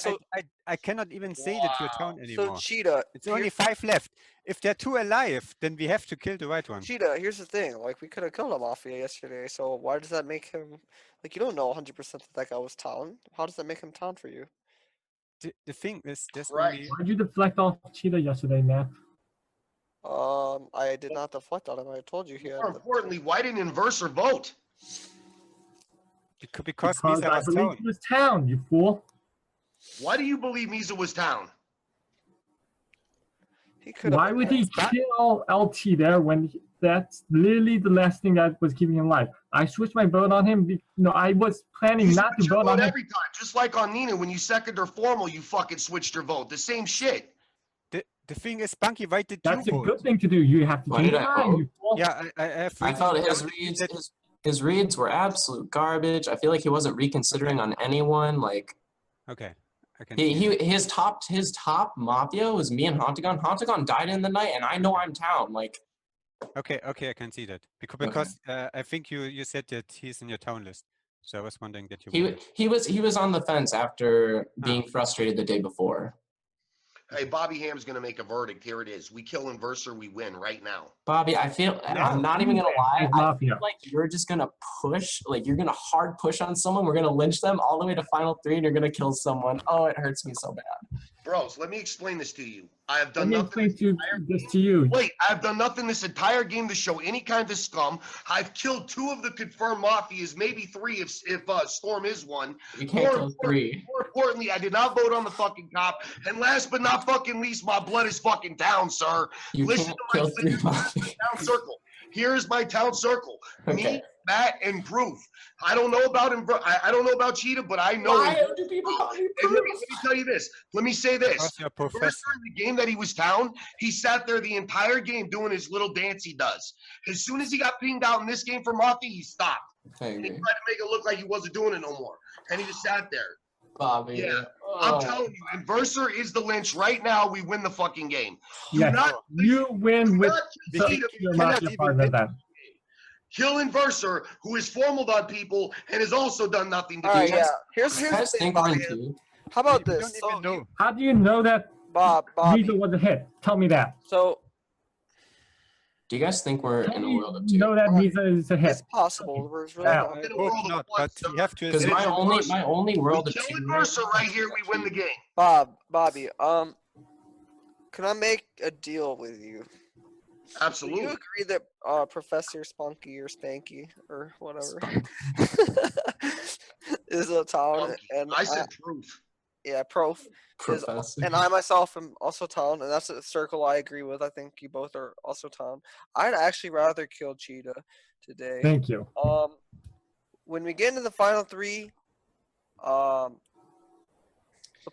Speaker 14: I cannot even say that you're town anymore.
Speaker 4: So Cheetah,
Speaker 14: it's only 5 left. If there are 2 alive, then we have to kill the right one.
Speaker 4: Cheetah, here's the thing. Like we could have killed a Mafia yesterday. So why does that make him? Like you don't know 100% that guy was town. How does that make him town for you?
Speaker 14: The thing is, there's
Speaker 10: Why did you deflect off Cheetah yesterday, Matt?
Speaker 4: I did not deflect on him. I told you he had.
Speaker 11: More importantly, why didn't Inverser vote?
Speaker 14: Because
Speaker 10: I believe he was town, you fool.
Speaker 11: Why do you believe Misa was town?
Speaker 10: Why would he kill LT there when that's literally the last thing that was keeping him alive? I switched my vote on him. I was planning not to vote on him.
Speaker 11: Every time, just like on Nina, when you second her formal, you fucking switched your vote. The same shit.
Speaker 14: The thing is, Spunky, why did
Speaker 10: That's
Speaker 14: you
Speaker 10: a
Speaker 14: vote?
Speaker 10: good thing to do. You have to
Speaker 19: Why
Speaker 10: change
Speaker 19: did
Speaker 10: your
Speaker 19: I
Speaker 10: mind.
Speaker 19: vote?
Speaker 10: You fool.
Speaker 14: Yeah, I have.
Speaker 19: I thought his reads were absolute garbage. I feel like he wasn't reconsidering on anyone. Like,
Speaker 14: okay, I can.
Speaker 19: His top Mafia was me and Hauntagon. Hauntagon died in the night, and I know I'm town. Like,
Speaker 14: okay, I can see that because I think you said that he's in your town list, so I was wondering that you.
Speaker 19: He was on the fence after being frustrated the day before.
Speaker 11: Hey, Bobby Ham's gonna make a verdict. Here it is. We kill Inverser, we win right now.
Speaker 19: Bobby, I'm not even gonna lie. I feel like you're just gonna push, like you're gonna hard push on someone. We're gonna lynch them all the way to final 3, and you're gonna kill someone. Oh, it hurts me so bad.
Speaker 11: Bros, let me explain this to you. I have done
Speaker 10: Let me explain this to you.
Speaker 11: Wait, I've done nothing this entire game to show any kind of scum. I've killed 2 of the confirmed Mafias, maybe 3 if Storm is one.
Speaker 19: You can't kill 3.
Speaker 11: More importantly, I did not vote on the fucking cop. And last but not fucking least, my blood is fucking down, sir.
Speaker 19: You
Speaker 11: Listen
Speaker 19: can't
Speaker 11: to
Speaker 19: kill 3
Speaker 11: town circle. Here's my town circle.
Speaker 19: Okay.
Speaker 11: Me, Matt, and Proof. I don't know about him. I don't know about Cheetah, but I know.
Speaker 19: Why do people call you Proof?
Speaker 11: Let me tell you this. Let me say this.
Speaker 14: Because you're a
Speaker 11: First
Speaker 14: professor.
Speaker 11: in the game that he was town, he sat there the entire game doing his little dance he does. As soon as he got pinged out in this game for Mafia, he stopped. And he tried to make it look like he wasn't doing it no more. And he just sat there.
Speaker 19: Bobby.
Speaker 11: Yeah. I'm telling you, Inverser is the lynch right now. We win the fucking game.
Speaker 10: Yes, you win with your Mafia partner then.
Speaker 11: Kill Inverser, who is formaled on people and has also done nothing to
Speaker 4: All right,
Speaker 11: do.
Speaker 4: yeah. Here's the thing, Bobby. How about this?
Speaker 10: How do you know that Weasel was a hit? Tell me that.
Speaker 4: So,
Speaker 19: do you guys think we're in a world of 2?
Speaker 10: You know that Weasel is a hit.
Speaker 4: It's possible. We're really
Speaker 10: Yeah.
Speaker 4: not.
Speaker 14: I hope not, but you have to.
Speaker 19: Because my only world of 2.
Speaker 11: Kill Inverser right here, we win the game.
Speaker 4: Bobby, can I make a deal with you?
Speaker 11: Absolutely.
Speaker 4: Do you agree that Professor Spunky or Spanky or whatever is a town? And
Speaker 11: I said Proof.
Speaker 4: Yeah, Prof. And I myself am also town, and that's a circle I agree with. I think you both are also town. I'd actually rather kill Cheetah today.
Speaker 10: Thank you.
Speaker 4: When we get into the final 3, we'll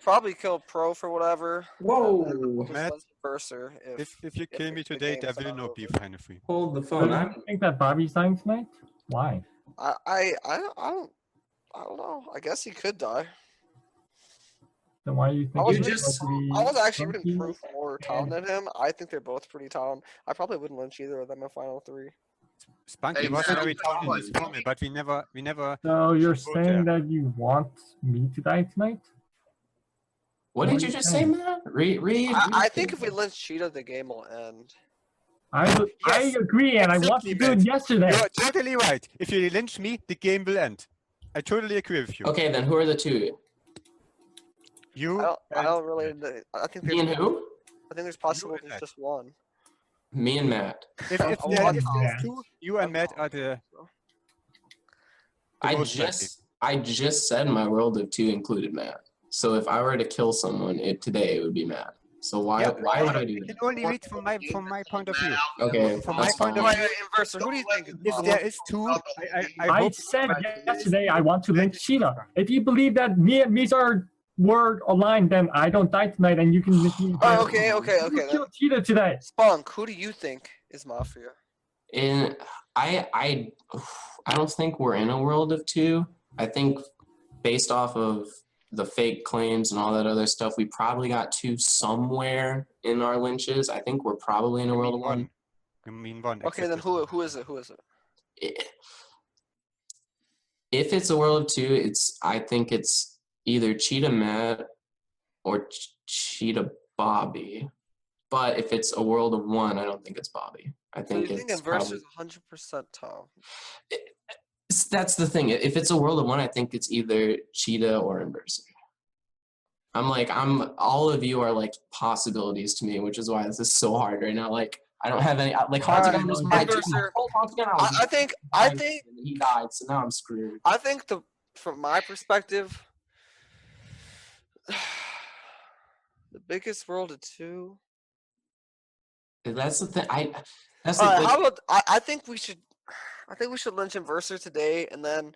Speaker 4: probably kill Pro for whatever.
Speaker 19: Whoa,
Speaker 14: Matt.
Speaker 4: Verser
Speaker 14: If you kill me today, there will not be final 3.
Speaker 19: Hold the
Speaker 10: Do
Speaker 19: phone.
Speaker 10: you think that Bobby's dying tonight? Why?
Speaker 4: I don't know. I guess he could die.
Speaker 10: Then why do you think
Speaker 4: I was,
Speaker 10: it's
Speaker 4: I was actually
Speaker 10: Spunky?
Speaker 4: rooting Proof more town than him. I think they're both pretty town. I probably wouldn't lynch either of them in final 3.
Speaker 14: Spunky
Speaker 11: Hey,
Speaker 14: was
Speaker 11: Matt,
Speaker 14: very town in this format, but we never.
Speaker 10: So you're
Speaker 14: vote
Speaker 10: saying
Speaker 14: there.
Speaker 10: that you want me to die tonight?
Speaker 19: What did you just say, Matt? Read.
Speaker 4: I think if we lynch Cheetah, the game will end.
Speaker 10: I agree, and I want to do it yesterday.
Speaker 14: You're totally right. If you lynch me, the game will end. I totally agree with you.
Speaker 19: Okay, then who are the 2?
Speaker 14: You.
Speaker 4: I don't really. I think
Speaker 19: Me and who?
Speaker 4: I think there's possible there's just one.
Speaker 19: Me and Matt.
Speaker 14: If there's 2, you and Matt are the. The most likely.
Speaker 9: I just said my world of 2 included Matt. So if I were to kill someone today, it would be Matt. So why would I do
Speaker 14: I
Speaker 9: that?
Speaker 14: can only read from my point of view.
Speaker 9: Okay,
Speaker 14: From my
Speaker 9: that's
Speaker 14: point of
Speaker 9: fine.
Speaker 14: view,
Speaker 4: Inverser, who do you think?
Speaker 14: if there is 2, I
Speaker 10: I
Speaker 14: hope
Speaker 10: said yesterday I want to lynch Sheila. If you believe that me and Misa were aligned, then I don't die tonight, and you can lynch me.
Speaker 4: Oh, okay.
Speaker 10: You killed Cheetah today.
Speaker 4: Spunk, who do you think is Mafia?
Speaker 9: And I don't think we're in a world of 2. I think based off of the fake claims and all that other stuff, we probably got 2 somewhere in our lynches. I think we're probably in a world of 1.
Speaker 14: You mean 1?
Speaker 4: Okay, then who is it?
Speaker 9: If it's a world of 2, I think it's either Cheetah Matt or Cheetah Bobby. But if it's a world of 1, I don't think it's Bobby. I think
Speaker 4: think
Speaker 9: it's
Speaker 4: Inverser
Speaker 9: probably.
Speaker 4: is 100% Tom.
Speaker 9: That's the thing. If it's a world of 1, I think it's either Cheetah or Inverser. All of you are like possibilities to me, which is why this is so hard right now. Like, I don't have any, like, Hauntagon was my
Speaker 4: Inverser. I think
Speaker 9: he died, so now I'm screwed.
Speaker 4: I think from my perspective, the biggest world of 2.
Speaker 9: That's the thing.
Speaker 4: How about I think we should lynch Inverser today, and then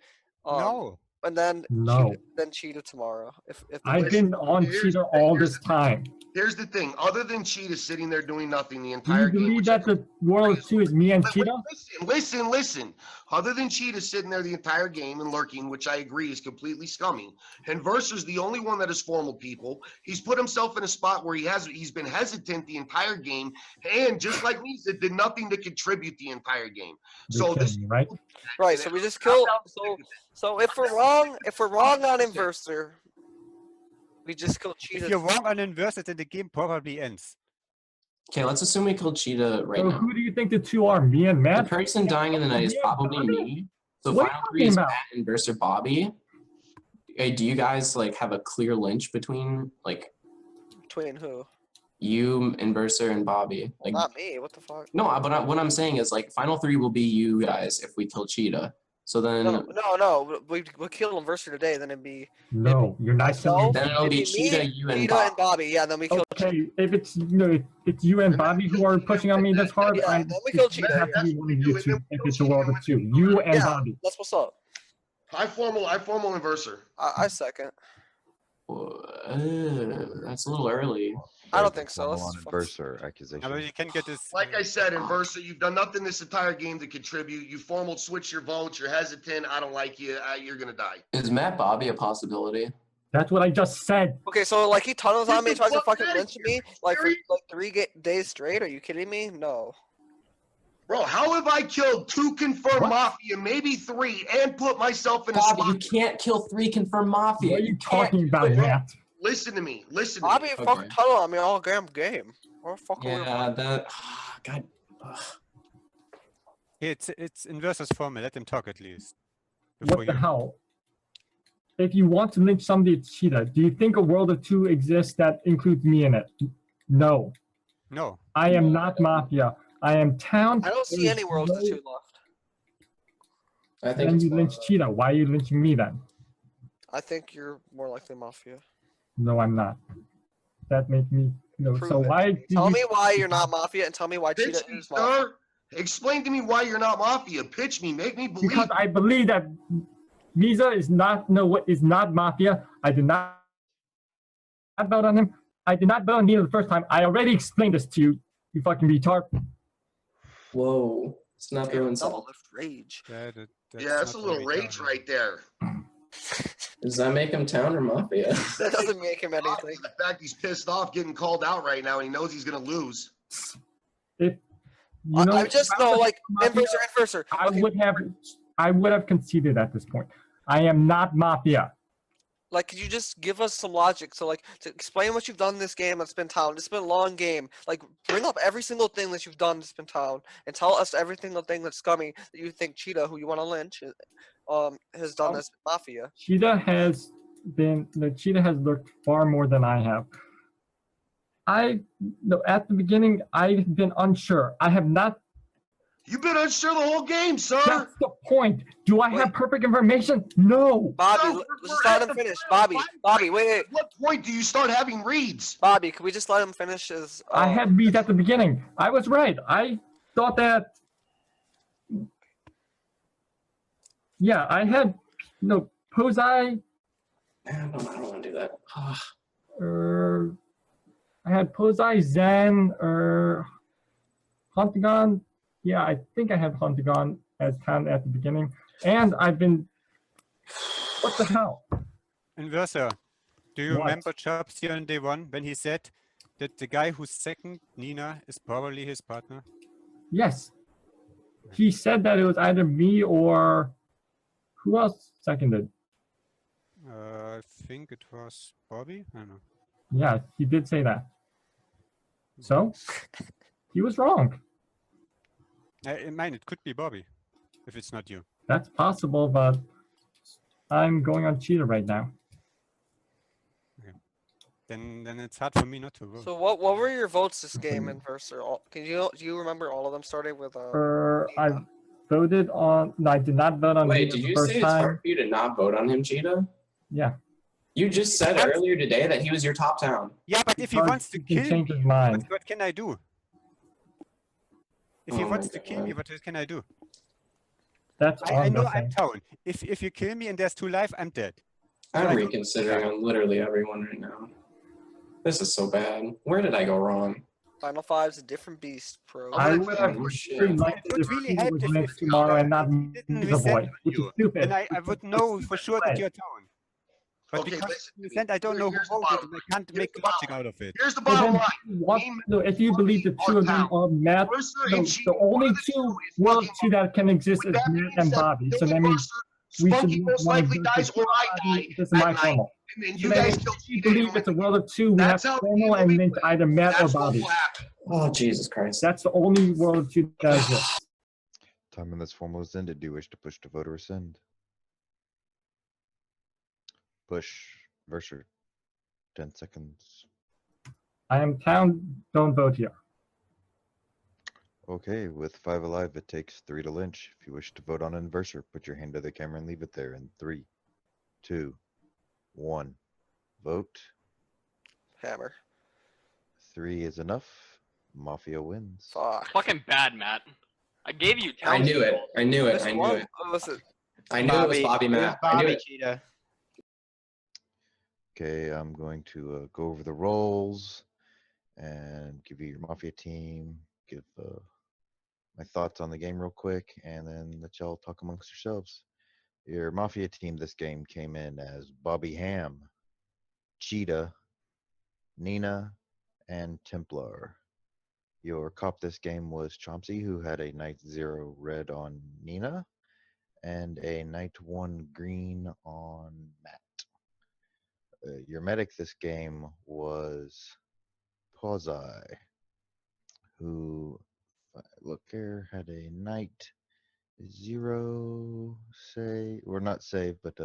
Speaker 10: No.
Speaker 4: Cheetah tomorrow. If
Speaker 10: I've been on Cheetah all this time.
Speaker 11: Here's the thing. Other than Cheetah sitting there doing nothing the
Speaker 10: Do
Speaker 11: entire
Speaker 10: you
Speaker 11: game.
Speaker 10: believe that the world of 2 is me and Cheetah?
Speaker 11: Listen. Other than Cheetah sitting there the entire game and lurking, which I agree is completely scummy, and Verser's the only one that is formal, people. He's put himself in a spot where he's been hesitant the entire game, and just like me, did nothing to contribute the entire game. So this
Speaker 10: right?
Speaker 4: Right. So we just kill. So if we're wrong on Inverser, we just kill Cheetah.
Speaker 14: If you're wrong on Inverser, then the game probably ends.
Speaker 9: Okay, let's assume we killed Cheetah right
Speaker 10: So
Speaker 9: now.
Speaker 10: who do you think the 2 are? Me and Matt?
Speaker 9: The person dying in the night is probably me. So
Speaker 10: What are
Speaker 9: final
Speaker 10: you
Speaker 9: 3 is
Speaker 10: talking
Speaker 9: Matt, Inverser, Bobby. Hey, do you guys like have a clear lynch between
Speaker 4: who?
Speaker 9: you, Inverser, and Bobby? Like,
Speaker 4: Not me. What the fuck?
Speaker 9: no, but what I'm saying is like final 3 will be you guys if we kill Cheetah. So then
Speaker 4: No. We'll kill Inverser today. Then it'd be.
Speaker 10: No, you're not killing.
Speaker 9: then it'll be Cheetah, you, and
Speaker 4: Cheetah and Bobby. Yeah. Then we kill.
Speaker 10: Okay, if it's it's you and Bobby who are pushing on me this hard,
Speaker 4: then we kill Cheetah.
Speaker 10: have to be one of you 2. If it's a world of 2, you and Bobby.
Speaker 4: That's what's up.
Speaker 11: I formal Inverser.
Speaker 4: I second.
Speaker 9: That's a little early.
Speaker 4: I don't think so.
Speaker 1: On Inverser accusation.
Speaker 14: I mean, you can get this.
Speaker 11: Like I said, Inverser, you've done nothing this entire game to contribute. You formal switch your votes. You're hesitant. I don't like you. You're gonna die.
Speaker 9: Is Matt Bobby a possibility?
Speaker 10: That's what I just said.
Speaker 4: Okay, so like he tunnels on me and tries to fucking lynch me like for 3 days straight. Are you kidding me? No.
Speaker 11: Bro, how have I killed 2 confirmed Mafia, maybe 3, and put myself in a
Speaker 9: Bobby,
Speaker 11: spot?
Speaker 9: you can't kill 3 confirmed Mafia.
Speaker 10: What are you talking about, Matt?
Speaker 11: Listen to me.
Speaker 4: Bobby fucking tunnel on me all damn game. Or fucking
Speaker 9: God.
Speaker 14: It's Inverser's formal. Let him talk at least.
Speaker 10: What the hell? If you want to lynch somebody, it's Cheetah. Do you think a world of 2 exists that includes me in it? No.
Speaker 14: No.
Speaker 10: I am not Mafia. I am Town.
Speaker 4: I don't see any worlds of 2 left.
Speaker 9: I think
Speaker 10: then you lynch Cheetah. Why are you lynching me then?
Speaker 4: I think you're more likely Mafia.
Speaker 10: No, I'm not. That makes me so why?
Speaker 4: Tell me why you're not Mafia, and tell me why Cheetah is Mafia.
Speaker 11: Explain to me why you're not Mafia. Pitch me. Make me believe.
Speaker 10: Because I believe that Misa is not Mafia. I did not vote on him. I did not vote on Nina the first time. I already explained this to you. You fucking retard.
Speaker 9: Whoa. It's not the insult.
Speaker 4: Rage.
Speaker 11: Yeah, that's a little rage right there.
Speaker 9: Does that make him Town or Mafia?
Speaker 4: That doesn't make him anything.
Speaker 11: The fact he's pissed off getting called out right now and he knows he's gonna lose.
Speaker 4: I just know, like, Inverser.
Speaker 10: I would have conceded at this point. I am not Mafia.
Speaker 4: Like, could you just give us some logic? So, like, to explain what you've done in this game that's been Town. It's been a long game. Like, bring up every single thing that you've done that's been Town, and tell us every single thing that's scummy that you think Cheetah, who you want to lynch, has done as Mafia.
Speaker 10: Cheetah has looked far more than I have. At the beginning, I've been unsure. I have not
Speaker 11: You've been unsure the whole game, sir.
Speaker 10: That's the point. Do I have perfect information? No.
Speaker 4: Bobby, just let him finish. Bobby, wait.
Speaker 11: What point do you start having reads?
Speaker 4: Bobby, can we just let him finish his?
Speaker 10: I had reads at the beginning. I was right. I thought that. Yeah, I had Posei.
Speaker 9: I don't want to do that.
Speaker 10: I had Posei, Zen, Huntagon. Yeah, I think I had Huntagon as town at the beginning. And I've been. What the hell?
Speaker 14: Inverser, do you
Speaker 10: What?
Speaker 14: remember Chopsy on day one when he said that the guy who's second, Nina, is probably his partner?
Speaker 10: Yes. He said that it was either me or who else seconded?
Speaker 14: I think it was Bobby. I don't know.
Speaker 10: Yeah, he did say that. So he was wrong.
Speaker 14: I mean, it could be Bobby, if it's not you.
Speaker 10: That's possible, but I'm going on cheater right now.
Speaker 14: Okay. Then it's hard for me not to vote.
Speaker 4: So what were your votes this game, Inverser? Do you remember all of them starting with
Speaker 10: I voted on. No, I did not vote on.
Speaker 9: Wait,
Speaker 10: Nina
Speaker 9: did
Speaker 10: the
Speaker 9: you
Speaker 10: first
Speaker 9: say it's
Speaker 10: time.
Speaker 9: hard for you to not vote on him, Cheetah?
Speaker 10: Yeah.
Speaker 9: You just said earlier today that he was your top town.
Speaker 14: Yeah, but if he wants to kill
Speaker 10: change
Speaker 14: me,
Speaker 10: his mind.
Speaker 14: what can I do? If he wants to kill me, what can I do?
Speaker 10: That's
Speaker 14: I know I'm
Speaker 10: nothing.
Speaker 14: town. If you kill me and there's 2 life, I'm dead.
Speaker 9: I'm reconsidering on literally everyone right now. This is so bad. Where did I go wrong?
Speaker 4: Final Five's a different beast, pro.
Speaker 10: I would have really liked
Speaker 14: It
Speaker 10: it if
Speaker 14: would really
Speaker 10: he
Speaker 14: help
Speaker 10: was
Speaker 14: if
Speaker 10: next tomorrow and not
Speaker 14: didn't
Speaker 10: the
Speaker 14: resent
Speaker 10: boy,
Speaker 14: on
Speaker 10: which is
Speaker 14: you.
Speaker 10: stupid.
Speaker 14: Then I would know for sure that you're town. But
Speaker 11: Okay,
Speaker 14: because
Speaker 11: listen.
Speaker 14: you resent, I don't know who voted, and I can't make logic out of it.
Speaker 11: Here's the
Speaker 10: Well,
Speaker 11: bottom
Speaker 10: then
Speaker 11: line.
Speaker 10: what, no, if you believe the two of them are Matt, no, the only two that can exist is Matt and Bobby. So that means we should
Speaker 11: Spunky most likely dies or I die
Speaker 10: This is my
Speaker 11: at night.
Speaker 10: formal.
Speaker 11: And then
Speaker 10: So
Speaker 11: you
Speaker 10: that
Speaker 11: guys
Speaker 10: means
Speaker 11: kill
Speaker 10: if you believe it's a world of two, we have
Speaker 11: That's how the
Speaker 10: formal and then either Matt or
Speaker 11: That's what
Speaker 10: Bobby.
Speaker 11: will happen.
Speaker 9: Oh, Jesus Christ.
Speaker 10: That's the only world of two that exists.
Speaker 1: Time when this formal is ended. Do you wish to push to vote or rescind? Push. Verser. 10 seconds.
Speaker 10: I am town, don't vote here.
Speaker 1: Okay, with 5 alive, it takes 3 to lynch. If you wish to vote on Inverser, put your hand to the camera and leave it there in 3, 2, 1. Vote.
Speaker 4: Hammer.
Speaker 1: 3 is enough. Mafia wins.
Speaker 4: Fuck.
Speaker 3: Fucking bad, Matt. I gave you
Speaker 9: I knew it. I knew it. I knew it.
Speaker 4: Listen.
Speaker 9: I knew it was Bobby Matt. I knew it.
Speaker 6: Cheetah.
Speaker 1: Okay, I'm going to go over the roles and give you your Mafia team, give my thoughts on the game real quick, and then let y'all talk amongst yourselves. Your Mafia team this game came in as Bobby Ham, Cheetah, Nina, and Templar. Your cop this game was Chomsky, who had a Knight 0 red on Nina, and a Knight 1 green on Matt. Your medic this game was Posei, who, look here, had a Knight 0 save, or not save, but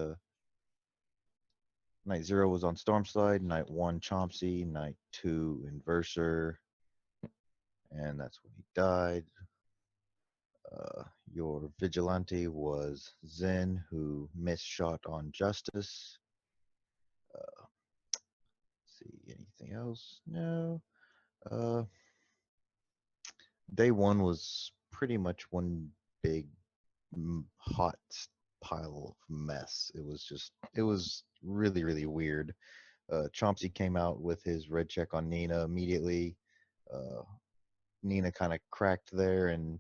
Speaker 1: Knight 0 was on Stormslide, Knight 1 Chomsky, Knight 2 Inverser, and that's when he died. Your Vigilante was Zen, who missed shot on Justice. See anything else? No. Day 1 was pretty much one big hot pile of mess. It was really, really weird. Chomsky came out with his red check on Nina immediately. Nina kind of cracked there and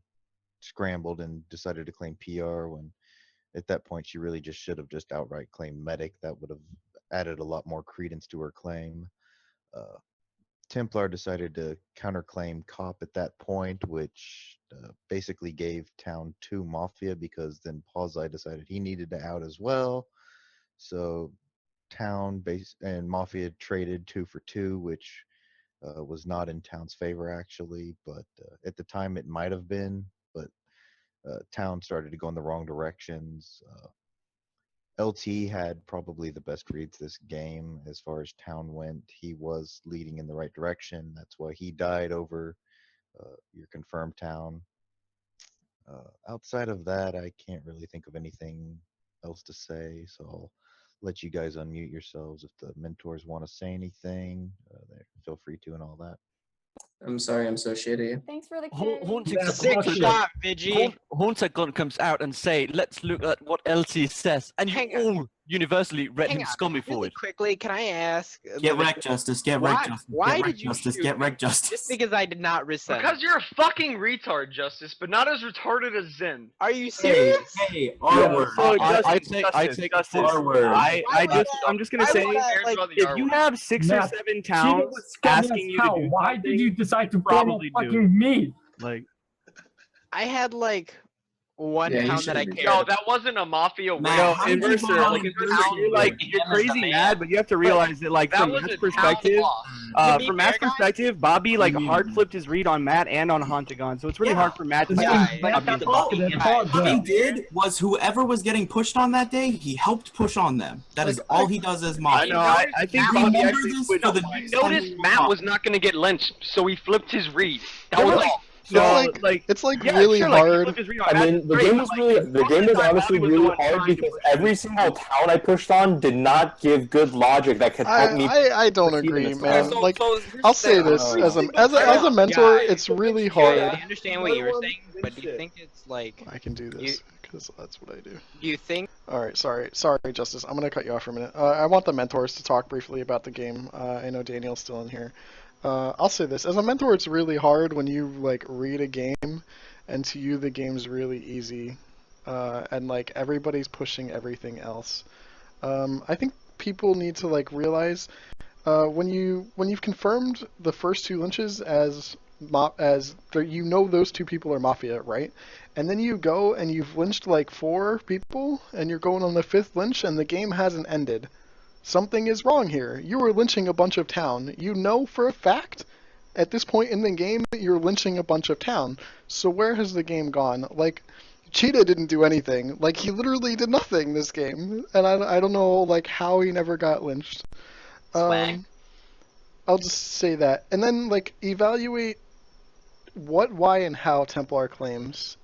Speaker 1: scrambled and decided to claim PR when at that point she really just should have just outright claimed medic. That would have added a lot more credence to her claim. Templar decided to counterclaim cop at that point, which basically gave town 2 Mafia because then Posei decided he needed to out as well. So town base and Mafia traded 2 for 2, which was not in town's favor actually, but at the time it might have been, but town started to go in the wrong directions. LT had probably the best reads this game as far as town went. He was leading in the right direction. That's why he died over your confirmed town. Outside of that, I can't really think of anything else to say, so I'll let you guys unmute yourselves if the mentors want to say anything. Feel free to and all that.
Speaker 9: I'm sorry, I'm so shitty.
Speaker 12: Thanks for the
Speaker 13: Hauntagon comes out and say, let's look at what LT says, and you all universally read him scummy for it.
Speaker 6: Quickly, can I ask?
Speaker 7: Get wrecked, Justice. Get wrecked, Justice.
Speaker 6: Why
Speaker 7: Get
Speaker 6: did
Speaker 7: wrecked,
Speaker 6: you
Speaker 7: Justice.
Speaker 6: shoot
Speaker 7: Get
Speaker 6: me?
Speaker 7: wrecked, Justice.
Speaker 6: Just because I did not resent.
Speaker 3: Because you're a fucking retard, Justice, but not as retarded as Zen.
Speaker 6: Are you serious?
Speaker 7: Hey, R word.
Speaker 8: I take
Speaker 7: R word.
Speaker 20: I'm just gonna say, if you have 6 or 7 towns asking you to do
Speaker 10: why did you decide to
Speaker 20: probably
Speaker 10: follow
Speaker 20: do
Speaker 10: fucking me?
Speaker 20: like
Speaker 6: I had like one
Speaker 3: Yeah, you
Speaker 6: town that I
Speaker 3: should've
Speaker 6: cared.
Speaker 3: No, that wasn't a Mafia win.
Speaker 20: no,
Speaker 3: That was a
Speaker 20: Inverser,
Speaker 3: town
Speaker 20: you're crazy mad, but you have to realize that, like,
Speaker 3: That
Speaker 20: from
Speaker 3: was
Speaker 20: Matt's
Speaker 3: a town
Speaker 20: perspective,
Speaker 3: loss.
Speaker 20: from Matt's perspective, Bobby like hard flipped his read on Matt and on Hauntagon, so it's really hard for Matt to
Speaker 7: All he did was whoever was getting pushed on that day, he helped push on them. That is all he does as Mafia.
Speaker 20: I think Bobby actually
Speaker 7: for the
Speaker 3: He noticed Matt was not going to get lynched, so he flipped his read. That
Speaker 20: Yeah,
Speaker 3: was
Speaker 20: but,
Speaker 3: all.
Speaker 21: It's like
Speaker 20: yeah,
Speaker 21: really
Speaker 20: sure, like, he
Speaker 21: hard.
Speaker 20: flipped his read on
Speaker 2: I
Speaker 20: Matt,
Speaker 2: mean, the
Speaker 20: great,
Speaker 2: game
Speaker 20: but,
Speaker 2: was
Speaker 20: like,
Speaker 2: really, the game was honestly
Speaker 20: Bobby was the
Speaker 2: really
Speaker 20: one
Speaker 2: hard
Speaker 20: trying to
Speaker 2: because every single town I pushed on did not give good logic that could help me.
Speaker 21: I don't
Speaker 2: proceed in
Speaker 21: agree,
Speaker 2: this
Speaker 21: man.
Speaker 2: game.
Speaker 21: Like, I'll say this as a mentor, it's really hard.
Speaker 6: I understand what you were saying, but do you think it's like
Speaker 21: I can do this because that's what I do.
Speaker 6: Do you think?
Speaker 21: All right, sorry, Justice. I'm gonna cut you off for a minute. I want the mentors to talk briefly about the game. I know Daniel's still in here. I'll say this: as a mentor, it's really hard when you like read a game, and to you the game's really easy, and like everybody's pushing everything else. I think people need to like realize when you've confirmed the first 2 lynches as you know those 2 people are Mafia, right? And then you go and you've lynched like 4 people, and you're going on the 5th lynch, and the game hasn't ended. Something is wrong here. You were lynching a bunch of town. You know for a fact at this point in the game you're lynching a bunch of town. So where has the game gone? Like, Cheetah didn't do anything. Like, he literally did nothing this game. And I don't know like how he never got lynched. I'll just say that. And then like evaluate what, why, and how Templar claims.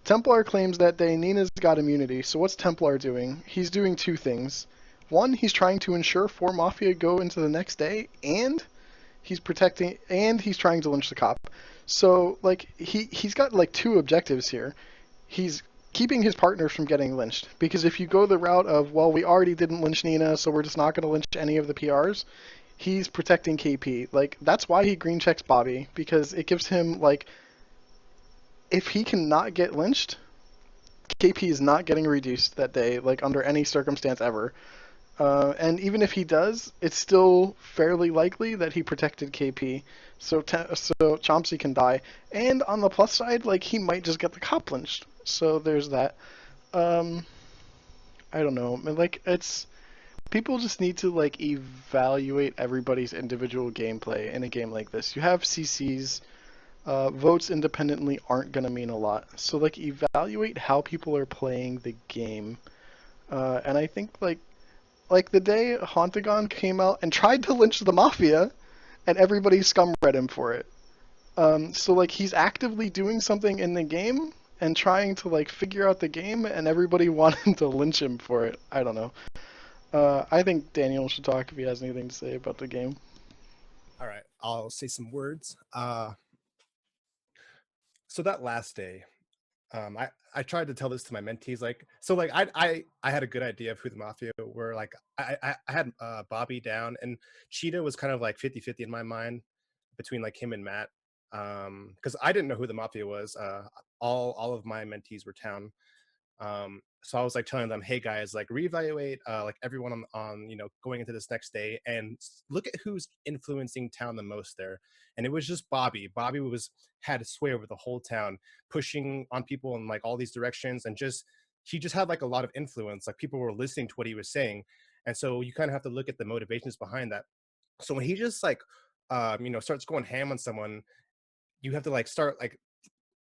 Speaker 21: Templar claims that day Nina's got immunity. So what's Templar doing? He's doing 2 things. One, he's trying to ensure 4 Mafia go into the next day, and he's trying to lynch the cop. So like he's got like 2 objectives here. He's keeping his partners from getting lynched, because if you go the route of, well, we already didn't lynch Nina, so we're just not going to lynch any of the PRs, he's protecting KP. Like, that's why he green checks Bobby, because it gives him like, if he cannot get lynched, KP is not getting reduced that day, like under any circumstance ever. And even if he does, it's still fairly likely that he protected KP, so Chomsky can die. And on the plus side, like, he might just get the cop lynched. So there's that. I don't know. Like, people just need to like evaluate everybody's individual gameplay in a game like this. You have CCs. Votes independently aren't gonna mean a lot. So like evaluate how people are playing the game. And I think like the day Hauntagon came out and tried to lynch the Mafia, and everybody scumread him for it. So like he's actively doing something in the game and trying to like figure out the game, and everybody wanted to lynch him for it. I don't know. I think Daniel should talk if he has anything to say about the game.
Speaker 22: All right, I'll say some words. So that last day, I tried to tell this to my mentees, like, so like I had a good idea of who the Mafia were. Like I had Bobby down, and Cheetah was kind of like 50-50 in my mind between like him and Matt, because I didn't know who the Mafia was. All of my mentees were town. So I was like telling them, hey guys, like reevaluate like everyone on going into this next day, and look at who's influencing town the most there. And it was just Bobby. Bobby had sway over the whole town, pushing on people in like all these directions, and he just had like a lot of influence. Like people were listening to what he was saying, and so you kind of have to look at the motivations behind that. So when he just like starts going ham on someone, you have to like start like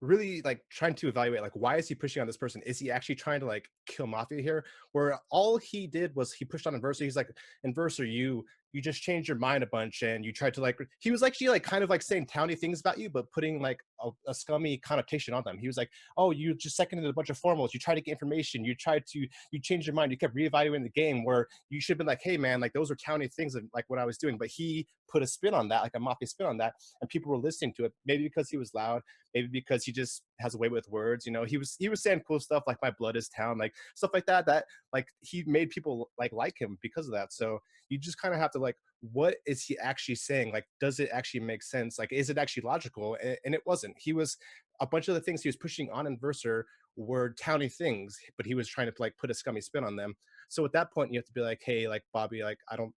Speaker 22: really like trying to evaluate, like, why is he pushing on this person? Is he actually trying to like kill Mafia here? Where all he did was he pushed on Inverser. He's like, Inverser, you you just changed your mind a bunch and you tried to like, he was actually like kind of like saying towny things about you, but putting like a scummy connotation on them. He was like, oh, you just seconded a bunch of formals. You tried to get information. You changed your mind. You kept reevaluating the game where you should have been like, hey man, like those are towny things of like what I was doing. But he put a spin on that, like a Mafia spin on that. And people were listening to it, maybe because he was loud, maybe because he just has a way with words. You know, he was saying cool stuff like my blood is town, like stuff like that, that like he made people like him because of that. So you just kind of have to like, what is he actually saying? Like, does it actually make sense? Like, is it actually logical? And it wasn't. He was, a bunch of the things he was pushing on Inverser were towny things, but he was trying to like put a scummy spin on them. So at that point, you have to be like, hey, like Bobby, like I don't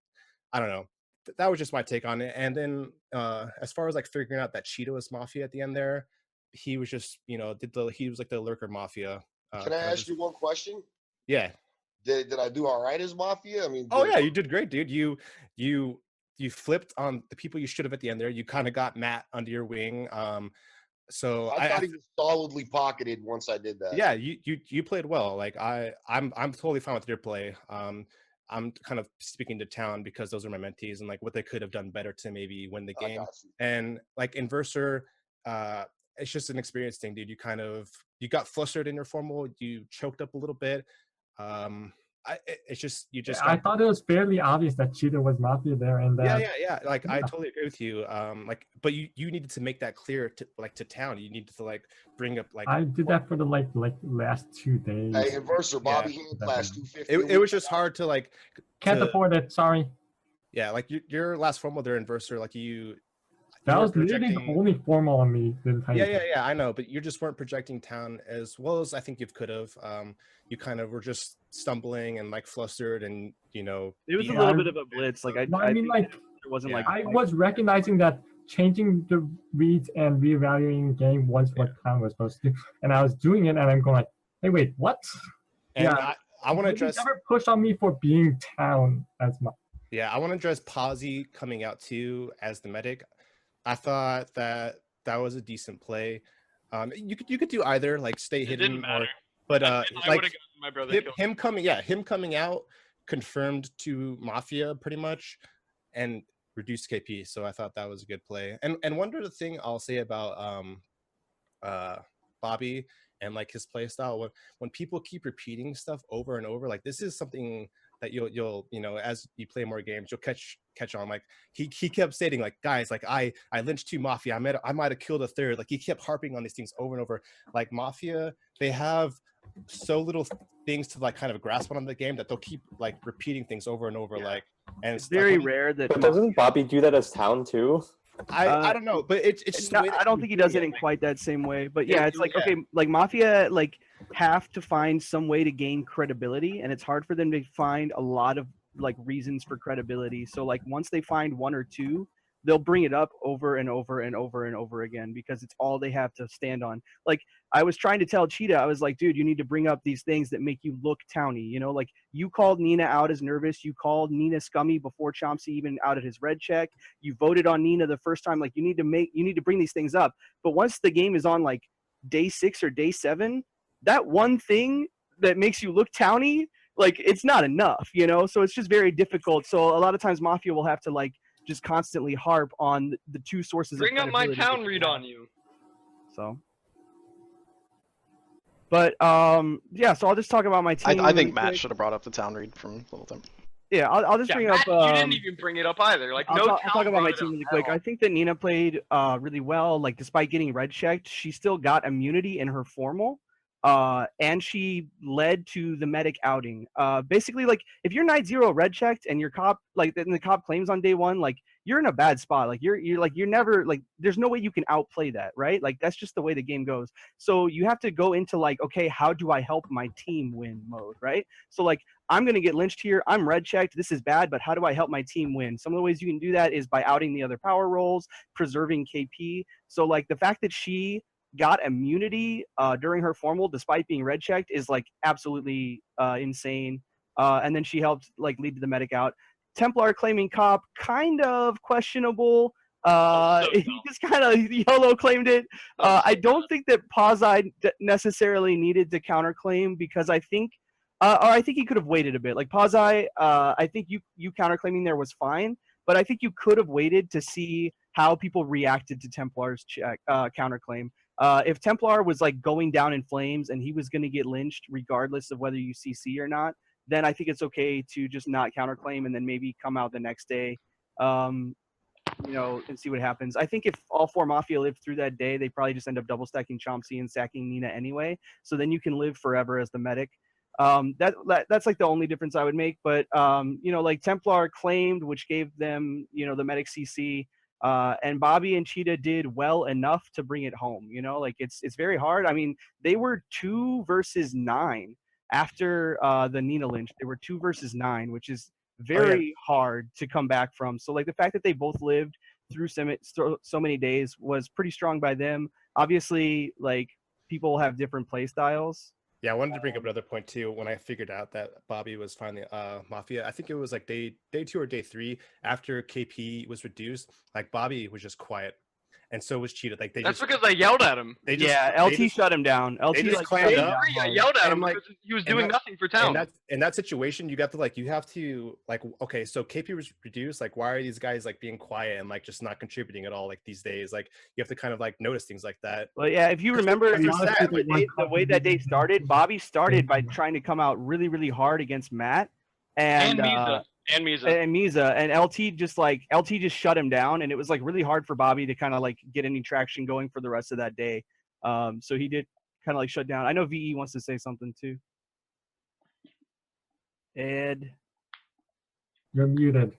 Speaker 22: know. That was just my take on it. And then as far as like figuring out that Cheetah was Mafia at the end there, he was just, you know, he was like the lurker Mafia.
Speaker 11: Can I ask you one question?
Speaker 22: Yeah.
Speaker 11: Did I do all right as Mafia? I mean,
Speaker 22: oh yeah, you did great, dude. You flipped on the people you should have at the end there. You kind of got Matt under your wing. So
Speaker 11: I thought he was solidly pocketed once I did that.
Speaker 22: Yeah, you played well. Like I'm totally fine with your play. I'm kind of speaking to Town because those are my mentees and like what they could have done better to maybe win the game. And like Inverser, it's just an experience thing, dude. You got flustered in your formal, you choked up a little bit.
Speaker 10: I thought it was fairly obvious that Cheetah was Mafia there, and
Speaker 22: yeah. Like I totally agree with you. Like, but you needed to make that clear to Town. You needed to like bring up like.
Speaker 10: I did that for the like last 2 days.
Speaker 11: Hey, Inverser, Bobby Hand class 250.
Speaker 22: It was just hard to like.
Speaker 10: Can't afford it. Sorry.
Speaker 22: Yeah, like your last formal there, Inverser, like
Speaker 10: that was literally the only formal on me.
Speaker 22: Yeah, I know, but you just weren't projecting Town as well as I think you could have. You kind of were just stumbling and like flustered, and you know,
Speaker 20: it was a little bit of a blitz. Like I mean, like it wasn't like
Speaker 10: I was recognizing that changing the reads and reevaluating the game was what Town was supposed to do, and I was doing it, and I'm going like, hey, wait, what?
Speaker 22: And I want to address.
Speaker 10: Never push on me for being Town as much.
Speaker 22: Yeah, I want to address Posy coming out too as the medic. I thought that was a decent play. You could do either, like stay hidden, but like him coming out confirmed to Mafia pretty much, and reduced KP. So I thought that was a good play. And one other thing I'll say about Bobby and like his play style, when people keep repeating stuff over and over, like this is something that you'll you know, as you play more games, you'll catch on. Like he kept stating like, guys, like I lynched 2 Mafia, I might have killed a 3rd. Like he kept harping on these things over and over. Like Mafia, they have so little things to like kind of grasp on the game that they'll keep like repeating things over and over. Like, and
Speaker 20: it's very rare that.
Speaker 2: But doesn't Bobby do that as Town too?
Speaker 22: I don't know, but it's just the way
Speaker 20: I don't think he does it in quite that same way. But yeah, it's like okay, like Mafia like have to find some way to gain credibility, and it's hard for them to find a lot of like reasons for credibility. So like once they find 1 or 2, they'll bring it up over and over and over and over again because it's all they have to stand on. Like I was trying to tell Cheetah, I was like, dude, you need to bring up these things that make you look towny. You know, like you called Nina out as nervous. You called Nina scummy before Chomsky even outed his red check. You voted on Nina the first time. Like you need to bring these things up. But once the game is on like day 6 or day 7, that one thing that makes you look towny, like it's not enough, you know? So it's just very difficult. So a lot of times Mafia will have to like just constantly harp on the 2 sources.
Speaker 3: Bring up my town read on you.
Speaker 20: So. But yeah, so I'll just talk about my team.
Speaker 5: I think Matt should have brought up the town read from Littleton.
Speaker 20: Yeah, I'll just bring
Speaker 3: Matt,
Speaker 20: up.
Speaker 3: you didn't even bring it up either. Like
Speaker 20: I'll talk about my team really quick. I think that Nina played really well. Like despite getting red checked, she still got immunity in her formal. And she led to the medic outing. Basically, like if you're night 0 red checked and your cop like then the cop claims on day 1, like you're in a bad spot. Like you're never like there's no way you can outplay that, right? Like that's just the way the game goes. So you have to go into like, okay, how do I help my team win mode, right? So like I'm gonna get lynched here. I'm red checked. This is bad, but how do I help my team win? Some of the ways you can do that is by outing the other power roles, preserving KP. So like the fact that she got immunity during her formal despite being red checked is like absolutely insane. And then she helped like lead to the medic out. Templar claiming cop, kind of questionable. He just kind of YOLO claimed it. I don't think that Pazai necessarily needed to counterclaim because I think Or I think he could have waited a bit. Like Pazai, I think you counterclaiming there was fine, but I think you could have waited to see how people reacted to Templar's counterclaim. If Templar was like going down in flames and he was going to get lynched regardless of whether you CC or not, then I think it's okay to just not counterclaim and then maybe come out the next day, and see what happens. I think if all 4 Mafia lived through that day, they probably just end up double stacking Chomsky and sacking Nina anyway. So then you can live forever as the medic. That's like the only difference I would make. But like Templar claimed, which gave them the medic CC. And Bobby and Cheetah did well enough to bring it home. Like it's very hard. I mean, they were 2 versus 9 after the Nina lynch. They were 2 versus 9, which is very hard to come back from. So like the fact that they both lived through so many days was pretty strong by them. Obviously, like people have different play styles.
Speaker 22: Yeah, I wanted to bring up another point too. When I figured out that Bobby was finally Mafia, I think it was like day 2 or day 3 after KP was reduced. Like Bobby was just quiet, and so was Cheetah. Like
Speaker 3: That's because I yelled at him.
Speaker 20: LT shut him down. LT
Speaker 22: just clammed up.
Speaker 3: I yelled at him
Speaker 22: And,
Speaker 3: because he was doing nothing for town.
Speaker 22: In that situation, you have to okay, so KP was reduced. Like, why are these guys like being quiet and like just not contributing at all? Like these days, like you have to kind of like notice things like that.
Speaker 20: Well, yeah, if you remember the way that day started, Bobby started by trying to come out really, really hard against Matt and
Speaker 3: Misa.
Speaker 20: And Misa, and LT just shut him down, and it was like really hard for Bobby to kind of like get any traction going for the rest of that day. So he did kind of like shut down. I know VE wants to say something too. Ed,
Speaker 10: you're muted.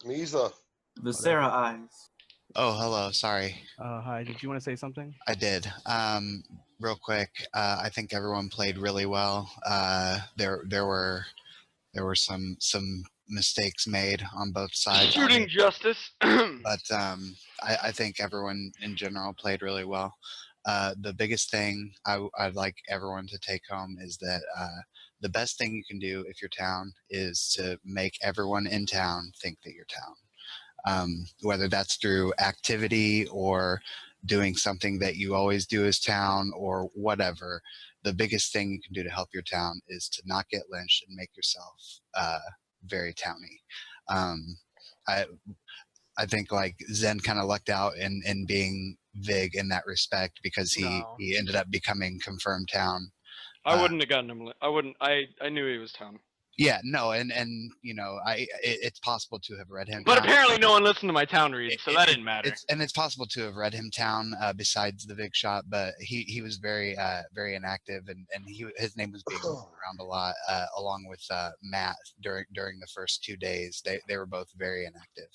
Speaker 11: Misa.
Speaker 17: The Sarah eyes.
Speaker 18: Oh, hello. Sorry.
Speaker 20: Hi. Did you want to say something?
Speaker 18: I did. Real quick. I think everyone played really well. There were some mistakes made on both sides.
Speaker 3: Shooting justice.
Speaker 18: But I think everyone in general played really well. The biggest thing I'd like everyone to take home is that the best thing you can do if you're town is to make everyone in town think that you're town. Whether that's through activity or doing something that you always do as town or whatever, the biggest thing you can do to help your town is to not get lynched and make yourself very towny. I think like Zen kind of lucked out in being Vig in that respect because he ended up becoming confirmed town.
Speaker 3: I wouldn't have gotten him. I wouldn't. I knew he was town.
Speaker 18: Yeah, no, and it's possible to have read him.
Speaker 3: But
Speaker 18: town.
Speaker 3: apparently no one listened to my town read, so that didn't matter.
Speaker 18: It's possible to have read him town besides the Vig shot, but he was very very inactive, and his name was being moved around a lot, along with Matt during the first 2 days. They were both very inactive.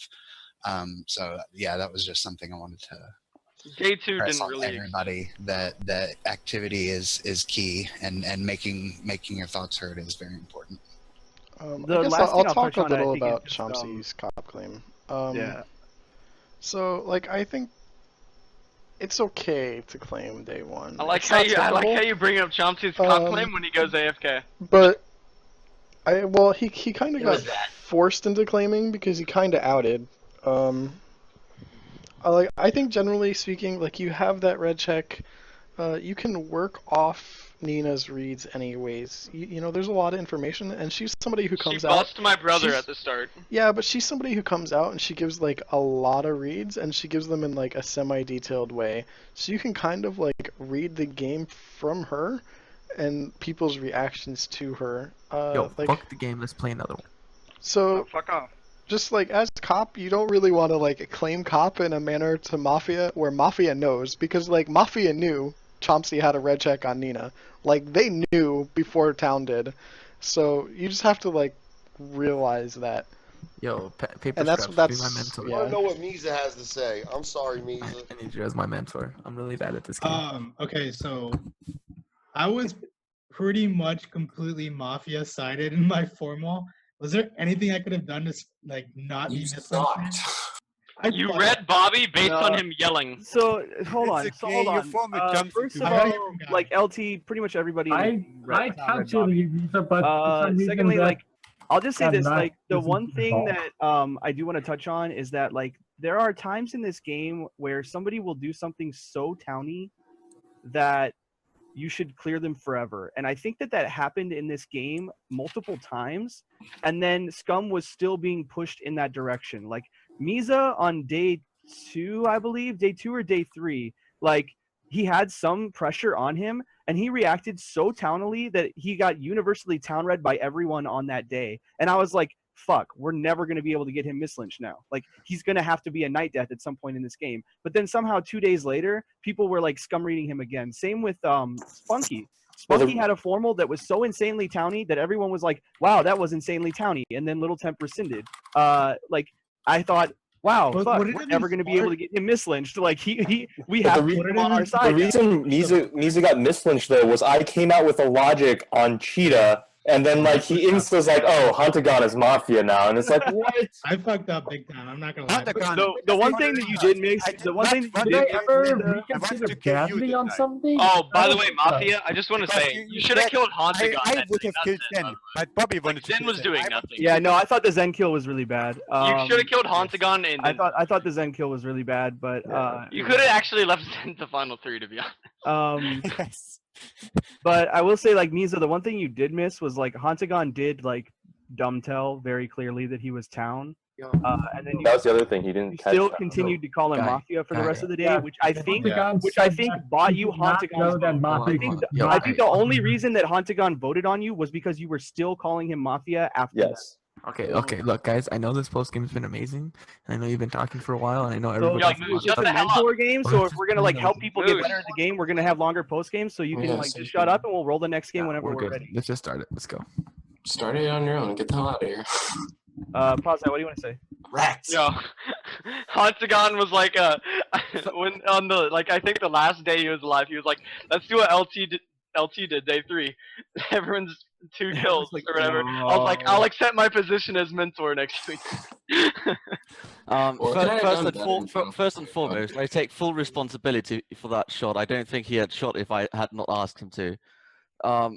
Speaker 18: So yeah, that was just something I wanted to.
Speaker 3: Day 2
Speaker 18: press
Speaker 3: didn't
Speaker 18: on
Speaker 3: really.
Speaker 18: Everybody that activity is key, and making your thoughts heard is very important.
Speaker 21: I guess I'll talk a little about Chomsky's cop claim.
Speaker 20: Yeah.
Speaker 21: So, like, I think it's okay to claim day 1.
Speaker 3: I like how you bring up Chomsky's cop claim when he goes AFK.
Speaker 21: But he kind of got forced into claiming because he kind of outed. I think generally speaking, like you have that red check, you can work off Nina's reads anyways. You know, there's a lot of information, and she's somebody who comes out.
Speaker 3: She bust my brother at the start.
Speaker 21: Yeah, but she's somebody who comes out and she gives like a lot of reads, and she gives them in like a semi-detailed way. So you can kind of like read the game from her, and people's reactions to her.
Speaker 23: Yo,
Speaker 21: like,
Speaker 23: fuck the game. Let's play another one.
Speaker 21: So
Speaker 3: fuck off.
Speaker 21: Just like as cop, you don't really want to like claim cop in a manner to Mafia where Mafia knows, because like Mafia knew Chomsky had a red check on Nina. Like they knew before Town did. So you just have to like realize that.
Speaker 23: Yo, paper
Speaker 21: and
Speaker 23: scraps, be my mentor.
Speaker 11: I want to know what Misa has to say. I'm sorry, Misa.
Speaker 23: I need you as my mentor. I'm really bad at this game.
Speaker 16: Okay, so I was pretty much completely Mafia sided in my formal. Was there anything I could have done to like not be misunderstood?
Speaker 3: You read Bobby based on him yelling.
Speaker 20: So hold on. First of all, like LT, pretty much everybody.
Speaker 10: I calculated Misa, but for some
Speaker 20: secondly,
Speaker 10: reason
Speaker 20: like I'll just say
Speaker 10: I'm
Speaker 20: this:
Speaker 10: not
Speaker 20: like the
Speaker 10: listening
Speaker 20: one
Speaker 10: to
Speaker 20: thing
Speaker 10: all.
Speaker 20: that I do want to touch on is that like there are times in this game where somebody will do something so towny that you should clear them forever. And I think that happened in this game multiple times, and then Scum was still being pushed in that direction. Like Misa on day 2, I believe, day 2 or day 3, like he had some pressure on him, and he reacted so townily that he got universally town read by everyone on that day. And I was like, fuck, we're never going to be able to get him mislynched now. Like, he's going to have to be a night death at some point in this game. But then somehow 2 days later, people were like scum reading him again. Same with Spunky. Spunky had a formal that was so insanely towny that everyone was like, wow, that was insanely towny. And then Little Temp rescinded. Like, I thought, wow, fuck, we're never going to be able to get him mislynched. Like, we have to put him on our side.
Speaker 2: The reason Misa got mislynched, though, was I came out with a logic on Cheetah, and then, like, he insta's like, oh, Huntagon is Mafia now. And it's like, what?
Speaker 16: I fucked up big time. I'm not going to lie.
Speaker 20: The one thing that you did make, the one thing that you
Speaker 10: Did I
Speaker 20: did
Speaker 10: ever reconsider badly on something?
Speaker 3: Oh, by the way, Mafia, I just want to say, you should have killed Huntagon.
Speaker 14: I would have killed Zen, but Bobby wanted to.
Speaker 3: Zen was doing nothing.
Speaker 20: Yeah, no, I thought the Zen kill was really bad.
Speaker 3: You should have killed Huntagon, and
Speaker 20: I thought the Zen kill was really bad, but
Speaker 3: you could have actually left Zen to final 3, to be honest.
Speaker 14: Yes.
Speaker 20: But I will say, like, Misa, the one thing you did miss was, like, Huntagon did, like, dumb tell very clearly that he was town. And then
Speaker 2: that was the other thing, he didn't catch
Speaker 20: still
Speaker 2: that.
Speaker 20: continued to call him Mafia for the rest of the day,
Speaker 10: Yeah.
Speaker 20: which I think
Speaker 10: Huntagon
Speaker 20: bought you
Speaker 10: did not know that
Speaker 20: Huntagon's
Speaker 10: Mafia
Speaker 20: vote.
Speaker 10: was
Speaker 20: I think the only reason that Huntagon voted on you was because you were still calling him Mafia after that.
Speaker 23: Okay, look, guys, I know this post game's been amazing, and I know you've been talking for a while, and I know
Speaker 20: So,
Speaker 23: everybody.
Speaker 20: it's a mentor game, so if we're gonna like help people get better at the game, we're gonna have longer post games, so you can like just shut up and we'll roll the next game whenever we're
Speaker 23: good.
Speaker 20: ready.
Speaker 23: Let's just start it. Let's go.
Speaker 9: Start it on your own. Get the hell out of here.
Speaker 20: Pause that. What do you want to say?
Speaker 9: Rats.
Speaker 3: Yo, Huntagon was like, when on the, like, I think the last day he was alive, he was like, let's do what LT did day 3. Everyone's 2 kills or whatever. I was like, I'll accept my position as mentor next week.
Speaker 13: First and foremost, I take full responsibility for that shot. I don't think he had shot if I had not asked him to. I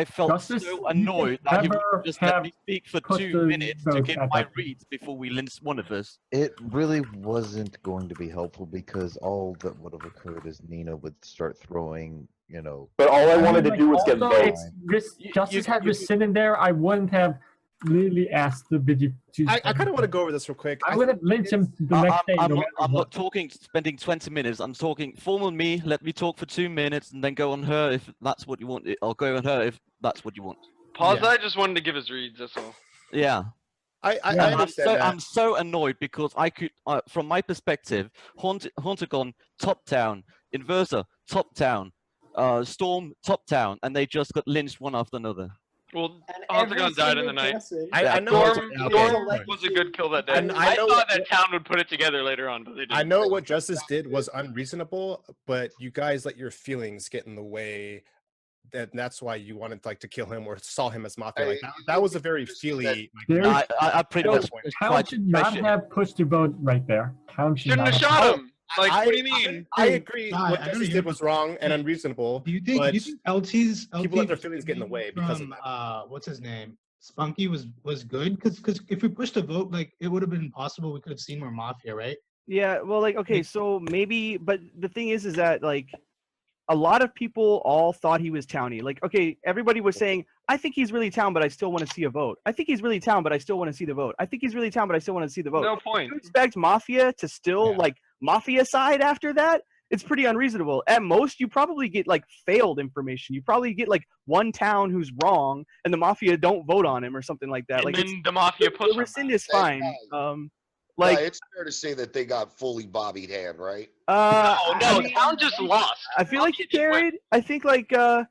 Speaker 13: felt so annoyed that he would just let me speak for 2 minutes to give my reads before we lynched one of us.
Speaker 1: It really wasn't going to be helpful because all that would have occurred is Nina would start throwing, you know.
Speaker 2: But all I wanted to do was get votes.
Speaker 10: Justice had rescinded there. I wouldn't have really asked the Vigi to.
Speaker 22: I kind of want to go over this real quick.
Speaker 10: I would have lynched him the next day.
Speaker 13: I'm not talking spending 20 minutes. I'm talking formal me. Let me talk for 2 minutes and then go on her if that's what you want. I'll go on her if that's what you want.
Speaker 3: Pause. I just wanted to give his reads. That's all.
Speaker 13: Yeah.
Speaker 22: I understand that.
Speaker 13: I'm so annoyed because I could, from my perspective, Hauntagon, top town, Inverser, top town, Storm, top town, and they just got lynched one after another.
Speaker 3: Well, Huntagon died in the night.
Speaker 22: I know
Speaker 3: Storm was a good kill that day.
Speaker 22: And
Speaker 3: I thought that town would put it together later on, but they didn't.
Speaker 22: I know what Justice did was unreasonable, but you guys let your feelings get in the way. That's why you wanted to kill him or saw him as Mafia. Like that was a very feely.
Speaker 13: I pretty much.
Speaker 10: Count should not have pushed the vote right there. Count
Speaker 3: shouldn't have shot him. Like, what do you mean?
Speaker 22: I agree. What Justice did was wrong and unreasonable.
Speaker 16: Do you think LT's
Speaker 22: people let their feelings get in the way because of that?
Speaker 16: What's his name? Spunky was good because if we pushed a vote, like it would have been possible we could have seen more Mafia, right?
Speaker 20: Yeah, well, like, okay, so maybe, but the thing is that, like, a lot of people all thought he was towny. Like, okay, everybody was saying, I think he's really town, but I still want to see a vote. I think he's really town, but I still want to see the vote. I think he's really town, but I still want to see the vote.
Speaker 3: No point.
Speaker 20: You expect Mafia to still, like, Mafia side after that? It's pretty unreasonable. At most, you probably get, like, failed information. You probably get, like, one town who's wrong, and the Mafia don't vote on him or something like that.
Speaker 3: And
Speaker 20: like,
Speaker 3: then the Mafia puts
Speaker 20: the rescind is fine. Like,
Speaker 11: yeah, it's fair to say that they got fully bobbied hand, right?
Speaker 3: No, town just lost.
Speaker 20: I feel like he carried. I think I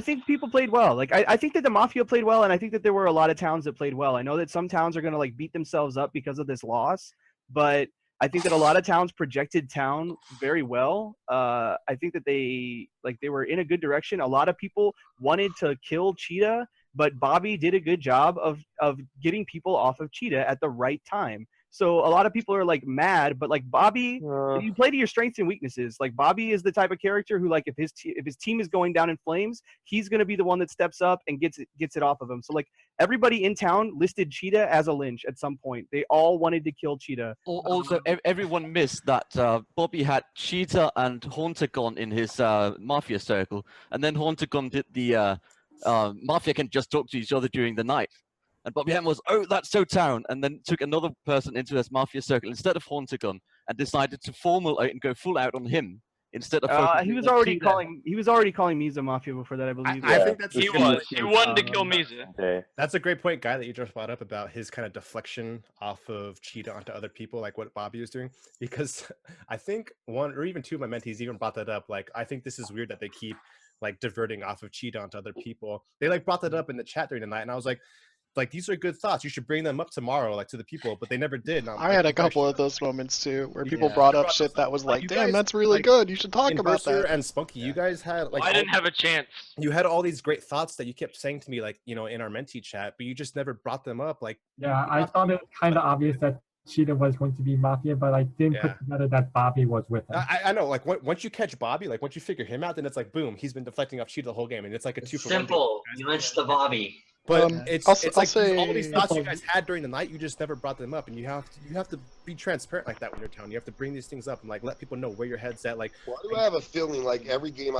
Speaker 20: think people played well. Like I think that the Mafia played well, and I think that there were a lot of towns that played well. I know that some towns are gonna like beat themselves up because of this loss, but I think that a lot of towns projected town very well. I think that they were in a good direction. A lot of people wanted to kill Cheetah, but Bobby did a good job of getting people off of Cheetah at the right time. So a lot of people are like mad, but like Bobby, you play to your strengths and weaknesses. Like Bobby is the type of character who, like, if his team is going down in flames, he's gonna be the one that steps up and gets it off of him. So like everybody in town listed Cheetah as a lynch at some point. They all wanted to kill Cheetah.
Speaker 13: Also, everyone missed that Bobby had Cheetah and Hauntagon in his Mafia circle, and then Hauntagon did the Mafia can just talk to each other during the night. And Bobby Ham was, oh, that's so town, and then took another person into his Mafia circle instead of Hauntagon, and decided to formal out and go full out on him instead of
Speaker 20: he was already calling Misa Mafia before that, I believe.
Speaker 22: I think that's
Speaker 3: He wanted to kill Misa.
Speaker 22: That's a great point, Guy, that you just brought up about his kind of deflection off of Cheetah onto other people, like what Bobby was doing. Because I think one or even two of my mentees even brought that up. Like, I think this is weird that they keep like diverting off of Cheetah onto other people. They like brought that up in the chat during the night, and I was like, these are good thoughts. You should bring them up tomorrow, like to the people, but they never did.
Speaker 21: I had a couple of those moments too, where people brought up shit that was like, "Damn, that's really good. You should talk about that."
Speaker 22: And Spunky, you guys had like
Speaker 3: I didn't have a chance.
Speaker 22: You had all these great thoughts that you kept saying to me, like, you know, in our mentee chat, but you just never brought them up. Like,
Speaker 10: yeah, I thought it kind of obvious that Cheetah was going to be Mafia, but I didn't put together that Bobby was with him.
Speaker 22: I know, like once you catch Bobby, like once you figure him out, then it's like boom, he's been deflecting off Cheetah the whole game, and it's like a 2 for 1.
Speaker 4: Simple. You lynched the Bobby.
Speaker 22: But it's like all these thoughts you guys had during the night, you just never brought them up, and you have to be transparent like that when you're telling. You have to bring these things up and like let people know where your head's at. Like,
Speaker 11: why do I have a feeling like every game